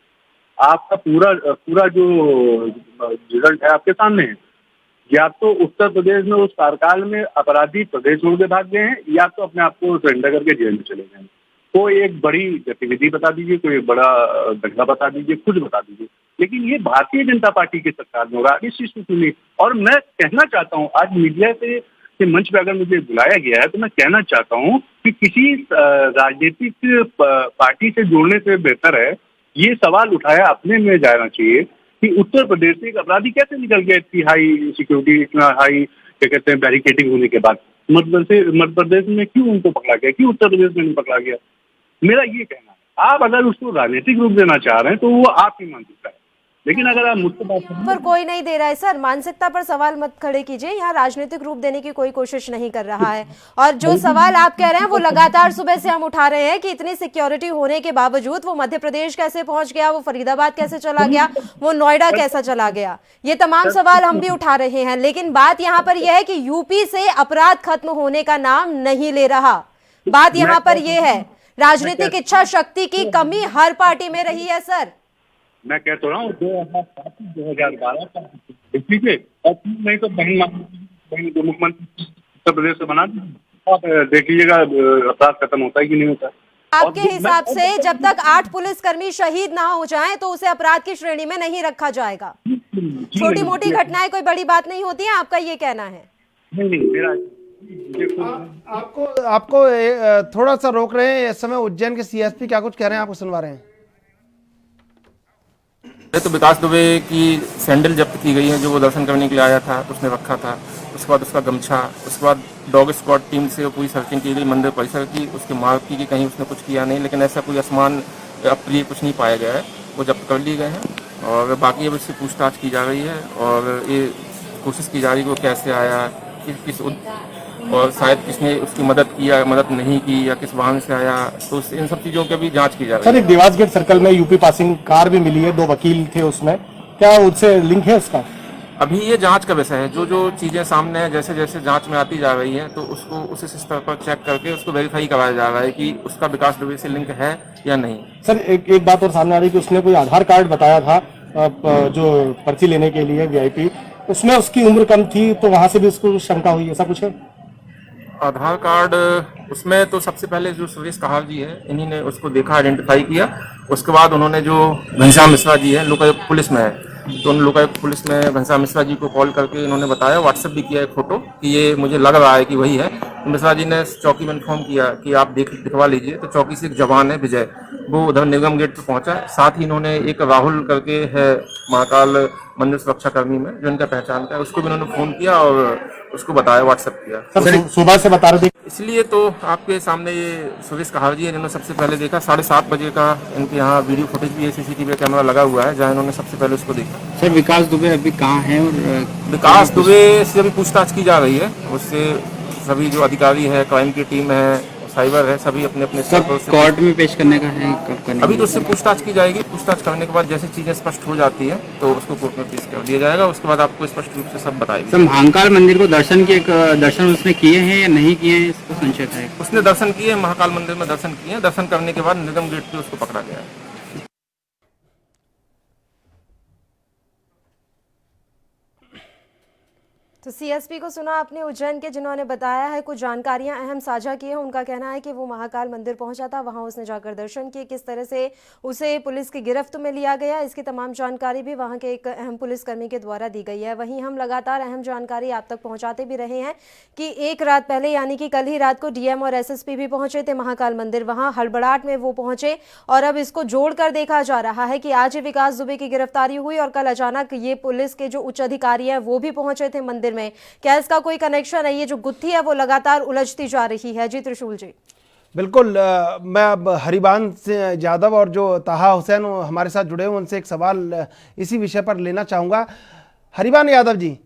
आपका पूरा जो रिजल्ट है आपके सामने है। या तो उत्तर प्रदेश में उस कार्यकाल में अपराधी प्रदेश छोड़ के भाग गए हैं, या तो अपने आप को सरेंडर करके जेल में चले गए हैं। कोई एक बड़ी गतिविधि बता दीजिए, कोई एक बड़ा दंगा बता दीजिए, कुछ बता दीजिए, लेकिन ये भारतीय जनता पार्टी की सरकार में हो रहा है। इस चीज को सुनिए। और मैं कहना चाहता हूँ, आज मीडिया के मंच पे अगर मुझे बुलाया गया है तो मैं कहना चाहता हूँ कि किसी राजनीतिक पार्टी से जोड़ने से बेहतर है ये सवाल उठाया अपने में जाना चाहिए कि उत्तर प्रदेश से एक अपराधी कैसे निकल गया इतनी हाई सिक्योरिटी, इतना हाई क्या कहते हैं बैरिकेडिंग होने के बाद। मध्य प्रदेश में क्यों उनको पकड़ा गया, क्यों उत्तर प्रदेश में नहीं पकड़ा गया? मेरा ये कहना है, आप अगर उसको राजनीतिक रूप देना चाह रहे हैं तो वो आपकी मानसिकता है, लेकिन अगर आप मुझसे बात पर कोई नहीं दे रहा है सर, मानसिकता पर सवाल मत खड़े कीजिए। यहाँ राजनीतिक रूप देने की कोई कोशिश नहीं कर रहा है। और जो सवाल आप कह रहे हैं वो लगातार सुबह से हम उठा रहे हैं कि इतनी सिक्योरिटी होने के बावजूद वो मध्य प्रदेश कैसे पहुंच गया, वो फरीदाबाद कैसे चला गया, वो नोएडा कैसा चला गया, ये तमाम सवाल हम भी उठा रहे हैं। लेकिन बात यहाँ पर यह है कि यूपी से अपराध खत्म होने का नाम नहीं ले रहा। बात यहाँ पर यह है, राजनीतिक इच्छा शक्ति की कमी हर पार्टी में रही है सर। मैं कह तो रहा हूँ 2012 का और नहीं तो बहन जो मुख्यमंत्री उत्तर प्रदेश से बना आप देख लीजिएगा अपराध खत्म होता है कि नहीं होता। आपके हिसाब से जब तक 8 पुलिसकर्मी शहीद ना हो जाएं तो उसे अपराध की श्रेणी में नहीं रखा जाएगा। छोटी मोटी घटनाएं कोई बड़ी बात नहीं होती है, आपका ये कहना है? नहीं, मेरा आपको थोड़ा सा रोक रहे हैं। इस समय उज्जैन के सीएसपी क्या कुछ कह रहे हैं, आपको सुनवा रहे हैं। तो विकास दुबे की सैंडल जब्त की गई है, जो वो दर्शन करने के लिए आया था, उसने रखा था। उसके बाद उसका गमछा, उसके बाद डॉग स्क्वाड टीम से पूरी सर्चिंग की गई मंदिर परिसर की, उसके मार्ग की कि कहीं उसने कुछ किया नहीं, लेकिन ऐसा कोई असमान अप्रिय कुछ नहीं पाया गया है। वो जब्त कर लिए गए हैं और बाकी अब इससे पूछताछ की जा रही है और ये कोशिश की जा रही है कि वो कैसे आया, किस और शायद किसने उसकी मदद की या मदद नहीं की या किस वाहन से आया, तो इन सब चीजों की भी जांच की जा रही है। सर, एक देवास गेट सर्कल में यूपी पासिंग कार भी मिली है, 2 वकील थे उसमें, क्या उससे लिंक है उसका? अभी ये जांच का विषय है। जो चीजें सामने है, जैसे जैसे जांच में आती जा रही है तो उसको उस स्तर पर चेक करके उसको वेरीफाई कराया जा रहा है कि उसका विकास दुबे से लिंक है या नहीं। सर, एक बात और सामने आ रही है कि उसने कोई आधार कार्ड बताया था जो पर्ची लेने के लिए वीआईपी, उसमें उसकी उम्र कम थी, तो वहां से भी उसको शंका हुई, ऐसा कुछ है? आधार कार्ड उसमें तो सबसे पहले जो सुरेश कहार जी है, इन्हीं ने उसको देखा, आइडेंटिफाई किया। उसके बाद उन्होंने जो घनश्याम मिश्रा जी है, लोकायुक्त पुलिस में है, तो उन लोकायुक्त पुलिस में घनश्याम मिश्रा जी को कॉल करके इन्होंने बताया, व्हाट्सएप भी किया एक फोटो कि ये मुझे लग रहा है कि वही है। तो मिश्रा जी ने चौकी में इन्फॉर्म किया कि आप दिखवा लीजिए। तो चौकी से एक जवान है विजय, वो उधर निगम गेट पे पहुंचा। साथ ही इन्होंने एक राहुल करके है महाकाल मंदिर सुरक्षा कर्मी में, जो इनका पहचान का है, उसको भी उन्होंने फोन किया और उसको बताया, व्हाट्सएप किया। सुबह से बता रहे थे, इसलिए तो आपके सामने ये सुरेश कहार जी, इन्होंने सबसे पहले देखा। 7:30 बजे का इनके यहाँ वीडियो फुटेज भी है, सीसीटीवी कैमरा लगा हुआ है, जहाँ इन्होंने सबसे पहले उसको देखा। सर, विकास दुबे अभी कहाँ है? और विकास दुबे से अभी पूछताछ की जा रही है। उससे सभी जो अधिकारी है, क्राइम की टीम है, साइबर है, सभी अपने अपने कोर्ट में पेश करने का है, कब करने? अभी तो उससे पूछताछ की जाएगी। पूछताछ करने के बाद जैसी चीजें स्पष्ट हो जाती है तो उसको कोर्ट में पेश कर दिया जाएगा। उसके बाद आपको स्पष्ट रूप से सब बताएगी। सर, महाकाल मंदिर को दर्शन उसने किए हैं या नहीं किए हैं, इसको संशय है? उसने दर्शन किए, महाकाल मंदिर में दर्शन किए। दर्शन करने के बाद निगम गेट पे उसको पकड़ा गया है। तो सीएसपी को सुना आपने उज्जैन के, जिन्होंने बताया है, कुछ जानकारियां अहम साझा की हैं। उनका कहना है कि वो महाकाल मंदिर पहुंचा था, वहां उसने जाकर दर्शन किए, किस तरह से उसे पुलिस की गिरफ्त में लिया गया, इसकी तमाम जानकारी भी वहां के एक अहम पुलिसकर्मी के द्वारा दी गई है। वहीं हम लगातार अहम जानकारी आप तक पहुंचाते भी रहे हैं कि एक रात पहले, यानी कि कल ही रात को डीएम और एसएसपी भी पहुंचे थे महाकाल मंदिर। वहां हड़बड़ाहट में वो पहुंचे और अब इसको जोड़कर देखा जा रहा है कि आज ही विकास दुबे की गिरफ्तारी हुई और कल अचानक ये पुलिस के जो उच्च अधिकारी हैं वो भी पहुंचे थे मंदिर में। क्या इसका कोई कनेक्शन है? ये जो गुत्थी है वो लगातार उलझती जा रही है। जी त्रिशूल जी। बिल्कुल, मैं अब हरिवंश यादव और जो ताहा हुसैन हमारे साथ जुड़े हुए, उनसे एक सवाल इसी विषय पर लेना चाहूँगा। हरिवंश यादव जी,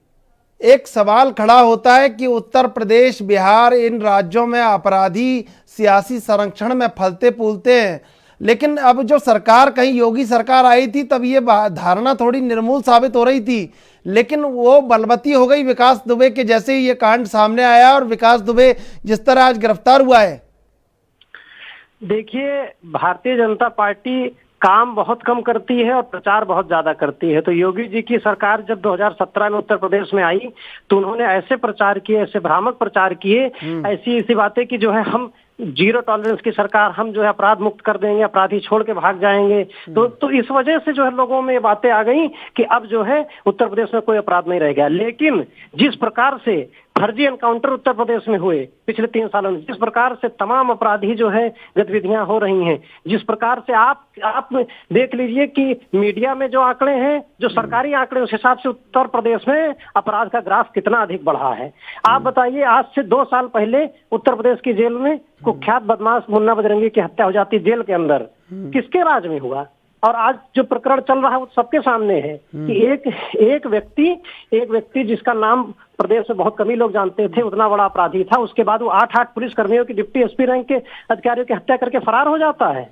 एक सवाल खड़ा होता है कि उत्तर प्रदेश, बिहार, इन राज्यों में अपराधी सियासी संरक्षण में फलते फूलते हैं, लेकिन अब जो सरकार, कहीं योगी सरकार आई थी तब ये धारणा थोड़ी निर्मूल साबित हो रही थी, लेकिन वो बलवती हो गई विकास दुबे के जैसे ही ये कांड सामने आया और विकास दुबे जिस तरह आज गिरफ्तार हुआ है। देखिए, भारतीय जनता पार्टी काम बहुत कम करती है और प्रचार बहुत ज्यादा करती है। तो योगी जी की सरकार जब 2017 में उत्तर प्रदेश में आई तो उन्होंने ऐसे प्रचार किए, ऐसे भ्रामक प्रचार किए, ऐसी ऐसी बातें कि जो है हम जीरो टॉलरेंस की सरकार, हम जो है अपराध मुक्त कर देंगे, अपराधी छोड़ के भाग जाएंगे। तो इस वजह से जो है लोगों में ये बातें आ गई कि अब जो है उत्तर प्रदेश में कोई अपराध नहीं रह गया। लेकिन जिस प्रकार से फर्जी एनकाउंटर उत्तर प्रदेश में हुए पिछले 3 सालों में, जिस प्रकार से तमाम अपराधी जो है गतिविधियां हो रही हैं, जिस प्रकार से आप देख लीजिए कि मीडिया में जो आंकड़े हैं, जो सरकारी आंकड़े, उस हिसाब से उत्तर प्रदेश में अपराध का ग्राफ कितना अधिक बढ़ा है। आप बताइए, आज से 2 साल पहले उत्तर प्रदेश की जेल में कुख्यात बदमाश मुन्ना बजरंगी की हत्या हो जाती जेल के अंदर, किसके राज में हुआ? और आज जो प्रकरण चल रहा है वो सबके सामने है कि एक व्यक्ति जिसका नाम प्रदेश में बहुत कम ही लोग जानते थे, उतना बड़ा अपराधी था, उसके बाद वो 8 पुलिस कर्मियों की डिप्टी एसपी रैंक के अधिकारियों की हत्या करके फरार हो जाता है।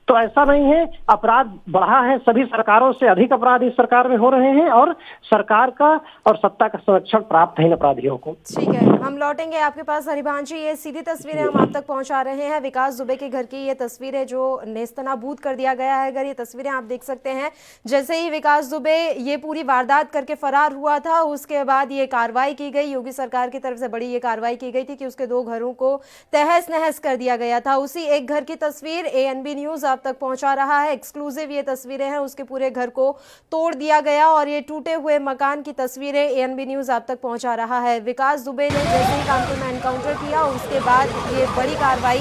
तो ऐसा नहीं है, अपराध बढ़ा है, सभी सरकारों से अधिक अपराध इस सरकार में हो रहे हैं और सरकार का और सत्ता का संरक्षण प्राप्त है इन अपराधियों को। ठीक है, हम लौटेंगे आपके पास हरिभान जी। ये सीधी तस्वीरें हम आप तक पहुंचा रहे हैं विकास दुबे के घर की। ये तस्वीरें जो नेस्तनाबूद कर दिया गया है अगर, ये तस्वीरें आप देख सकते हैं। जैसे ही विकास दुबे ये पूरी वारदात करके फरार हुआ था, उसके बाद ये कार्रवाई की गई, योगी सरकार की तरफ से बड़ी ये कार्रवाई की गई थी कि उसके 2 घरों को तहस नहस कर दिया गया था। उसी एक घर की तस्वीर एएनबी न्यूज आप तक पहुंचा रहा है। एक्सक्लूसिव ये तस्वीरें हैं, उसके पूरे घर को तोड़ दिया गया और ये टूटे हुए मकान की तस्वीरें एएनबी न्यूज आप तक पहुंचा रहा है। विकास दुबे ने जैसे ही कानपुर में एनकाउंटर किया, उसके बाद ये बड़ी कार्रवाई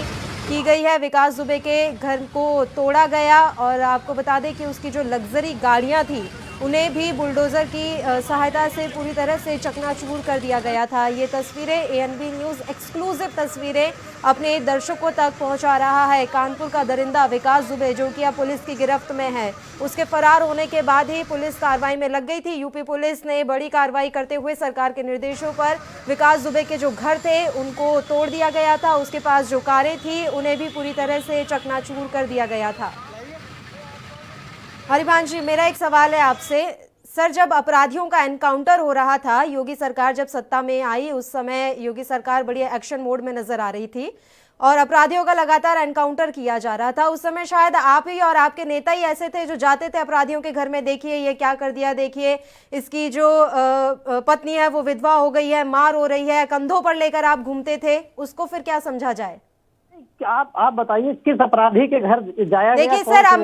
की गई है। विकास दुबे के घर को तोड़ा गया और आपको बता दें कि उसकी जो लग्जरी गाड़ियां थी उन्हें भी बुलडोजर की सहायता से पूरी तरह से चकनाचूर कर दिया गया था। ये तस्वीरें एएनबी न्यूज़ एक्सक्लूसिव तस्वीरें अपने दर्शकों तक पहुंचा रहा है। कानपुर का दरिंदा विकास दुबे, जो कि अब पुलिस की गिरफ्त में है, उसके फरार होने के बाद ही पुलिस कार्रवाई में लग गई थी। यूपी पुलिस ने बड़ी कार्रवाई करते हुए सरकार के निर्देशों पर विकास दुबे के जो घर थे उनको तोड़ दिया गया था, उसके पास जो कारें थी उन्हें भी पूरी तरह से चकनाचूर कर दिया गया था। हरिभान जी, मेरा एक सवाल है आपसे। सर, जब अपराधियों का एनकाउंटर हो रहा था, योगी सरकार जब सत्ता में आई, उस समय योगी सरकार बड़ी एक्शन मोड में नजर आ रही थी और अपराधियों का लगातार एनकाउंटर किया जा रहा था। उस समय शायद आप ही और आपके नेता ही ऐसे थे जो जाते थे अपराधियों के घर में, देखिए ये क्या कर दिया, देखिए इसकी जो पत्नी है वो विधवा हो गई है, मार हो रही है, कंधों पर लेकर आप घूमते थे। उसको फिर क्या समझा जाए? आप बताइए किस अपराधी के घर जाया गया? देखिए सर, अब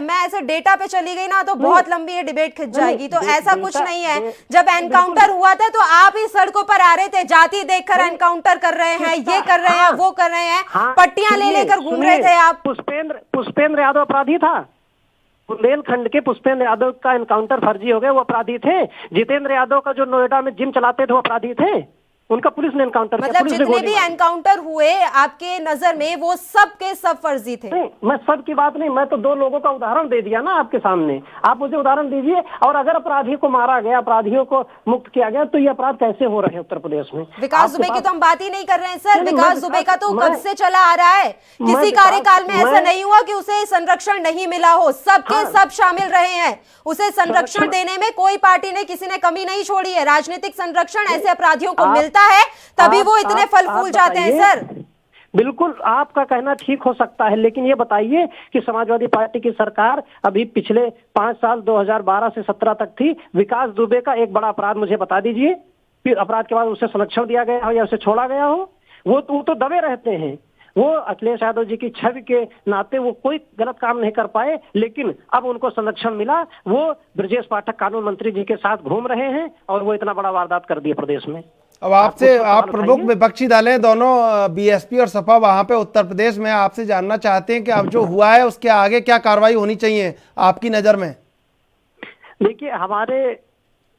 मैं ऐसे डेटा पे चली गई ना तो बहुत लंबी ये डिबेट खिंच जाएगी। तो ऐसा कुछ नहीं है। जब एनकाउंटर हुआ था तो आप ही सड़कों पर आ रहे थे, जाति देखकर एनकाउंटर कर रहे हैं, ये कर रहे हैं, वो कर रहे हैं, पट्टियां ले लेकर घूम रहे थे आप। पुष्पेंद्र यादव अपराधी था। बुंदेलखंड के पुष्पेंद्र यादव का एनकाउंटर फर्जी हो गया, वो अपराधी थे। जितेंद्र यादव का जो नोएडा में जिम चलाते थे वो अपराधी थे, उनका पुलिस ने एनकाउंटर किया। मतलब जितने भी एनकाउंटर हुए आपके नजर में वो सब के सब फर्जी थे? नहीं, मैं सब की बात नहीं, मैं तो 2 लोगों का उदाहरण दे दिया ना आपके सामने। आप मुझे उदाहरण दीजिए। और अगर अपराधी को मारा गया, अपराधियों को मुक्त किया गया, तो ये अपराध कैसे हो रहे हैं उत्तर प्रदेश में? विकास दुबे की तो हम बात ही नहीं कर रहे हैं सर। विकास दुबे का तो कब से चला आ रहा है। किसी कार्यकाल में ऐसा नहीं हुआ कि उसे संरक्षण नहीं मिला हो। सबके सब शामिल रहे हैं। उसे संरक्षण देने में कोई पार्टी ने, किसी ने कमी नहीं छोड़ी है। राजनीतिक संरक्षण ऐसे अपराधियों को मिलता है, तभी वो इतने फल फूल जाते हैं सर। बिल्कुल, आपका कहना ठीक हो सकता है, लेकिन ये बताइए कि समाजवादी पार्टी की सरकार अभी पिछले 5 साल 2012 से 17 तक थी। विकास दुबे का एक बड़ा अपराध मुझे बता दीजिए, फिर अपराध के बाद उसे संरक्षण दिया गया हो या उसे छोड़ा गया हो। वो तो दबे रहते हैं। वो अखिलेश यादव जी की छवि के नाते वो कोई गलत काम नहीं कर पाए, लेकिन अब उनको संरक्षण मिला। वो ब्रजेश पाठक कानून मंत्री जी के साथ घूम रहे हैं और वो इतना बड़ा वारदात कर दिया प्रदेश में। अब आपसे, आप प्रमुख विपक्षी दल हैं दोनों, बीएसपी और सपा वहां पे उत्तर प्रदेश में, आपसे जानना चाहते हैं कि अब जो हुआ है उसके आगे क्या कार्रवाई होनी चाहिए आपकी नजर में? देखिए, हमारे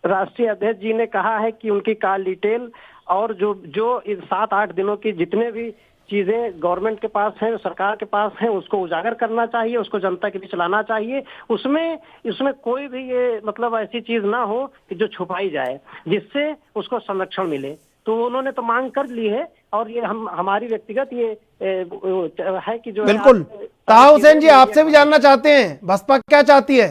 राष्ट्रीय अध्यक्ष जी ने कहा है कि उनकी कॉल डिटेल और जो इस 7-8 दिनों की जितने भी चीजें गवर्नमेंट के पास हैं, सरकार के पास हैं, उसको उजागर करना चाहिए, उसको जनता के बीच लाना चाहिए। उसमें कोई भी ये मतलब ऐसी चीज ना हो कि जो छुपाई जाए, जिससे उसको संरक्षण मिले। तो उन्होंने तो मांग कर ली है और ये हमारी व्यक्तिगत ये है कि जो बिल्कुल। ताहा हुसैन जी, आपसे भी जानना चाहते हैं बसपा क्या चाहती है?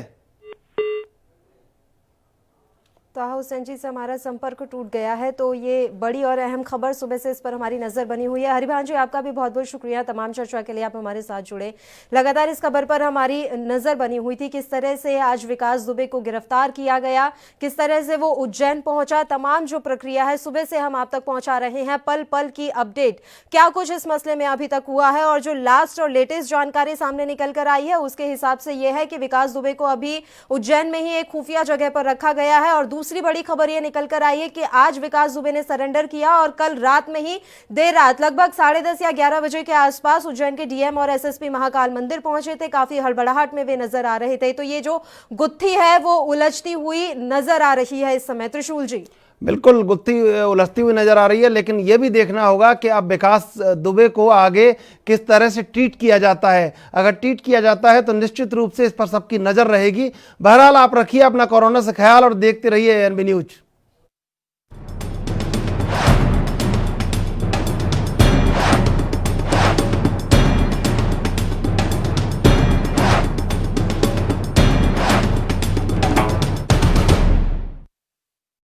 ताहा हुसैन जी से हमारा संपर्क टूट गया है, तो ये बड़ी और अहम खबर सुबह से इस पर हमारी नजर बनी हुई है। हरिभान जी, आपका भी बहुत बहुत शुक्रिया तमाम चर्चा के लिए, आप हमारे साथ जुड़े। लगातार इस खबर पर हमारी नजर बनी हुई थी, किस तरह से आज विकास दुबे को गिरफ्तार किया गया, किस तरह से वो उज्जैन पहुंचा, तमाम जो प्रक्रिया है सुबह से हम आप तक पहुंचा रहे हैं, पल पल की अपडेट, क्या कुछ इस मसले में अभी तक हुआ है। और जो लास्ट और लेटेस्ट जानकारी सामने निकल कर आई है उसके हिसाब से यह है कि विकास दुबे को अभी उज्जैन में ही एक खुफिया जगह पर रखा गया है। और दूसरी बड़ी खबर यह निकल कर आई है कि आज विकास दुबे ने सरेंडर किया और कल रात में ही देर रात लगभग 10:30 या 11 बजे के आसपास उज्जैन के डीएम और एसएसपी महाकाल मंदिर पहुंचे थे। काफी हड़बड़ाहट में वे नजर आ रहे थे, तो ये जो गुत्थी है वो उलझती हुई नजर आ रही है इस समय। त्रिशूल जी, बिल्कुल गुत्थी उलझती हुई नजर आ रही है, लेकिन यह भी देखना होगा कि अब विकास दुबे को आगे किस तरह से ट्रीट किया जाता है। अगर ट्रीट किया जाता है तो निश्चित रूप से इस पर सबकी नजर रहेगी। बहरहाल आप रखिए अपना कोरोना से ख्याल और देखते रहिए एएनबी न्यूज।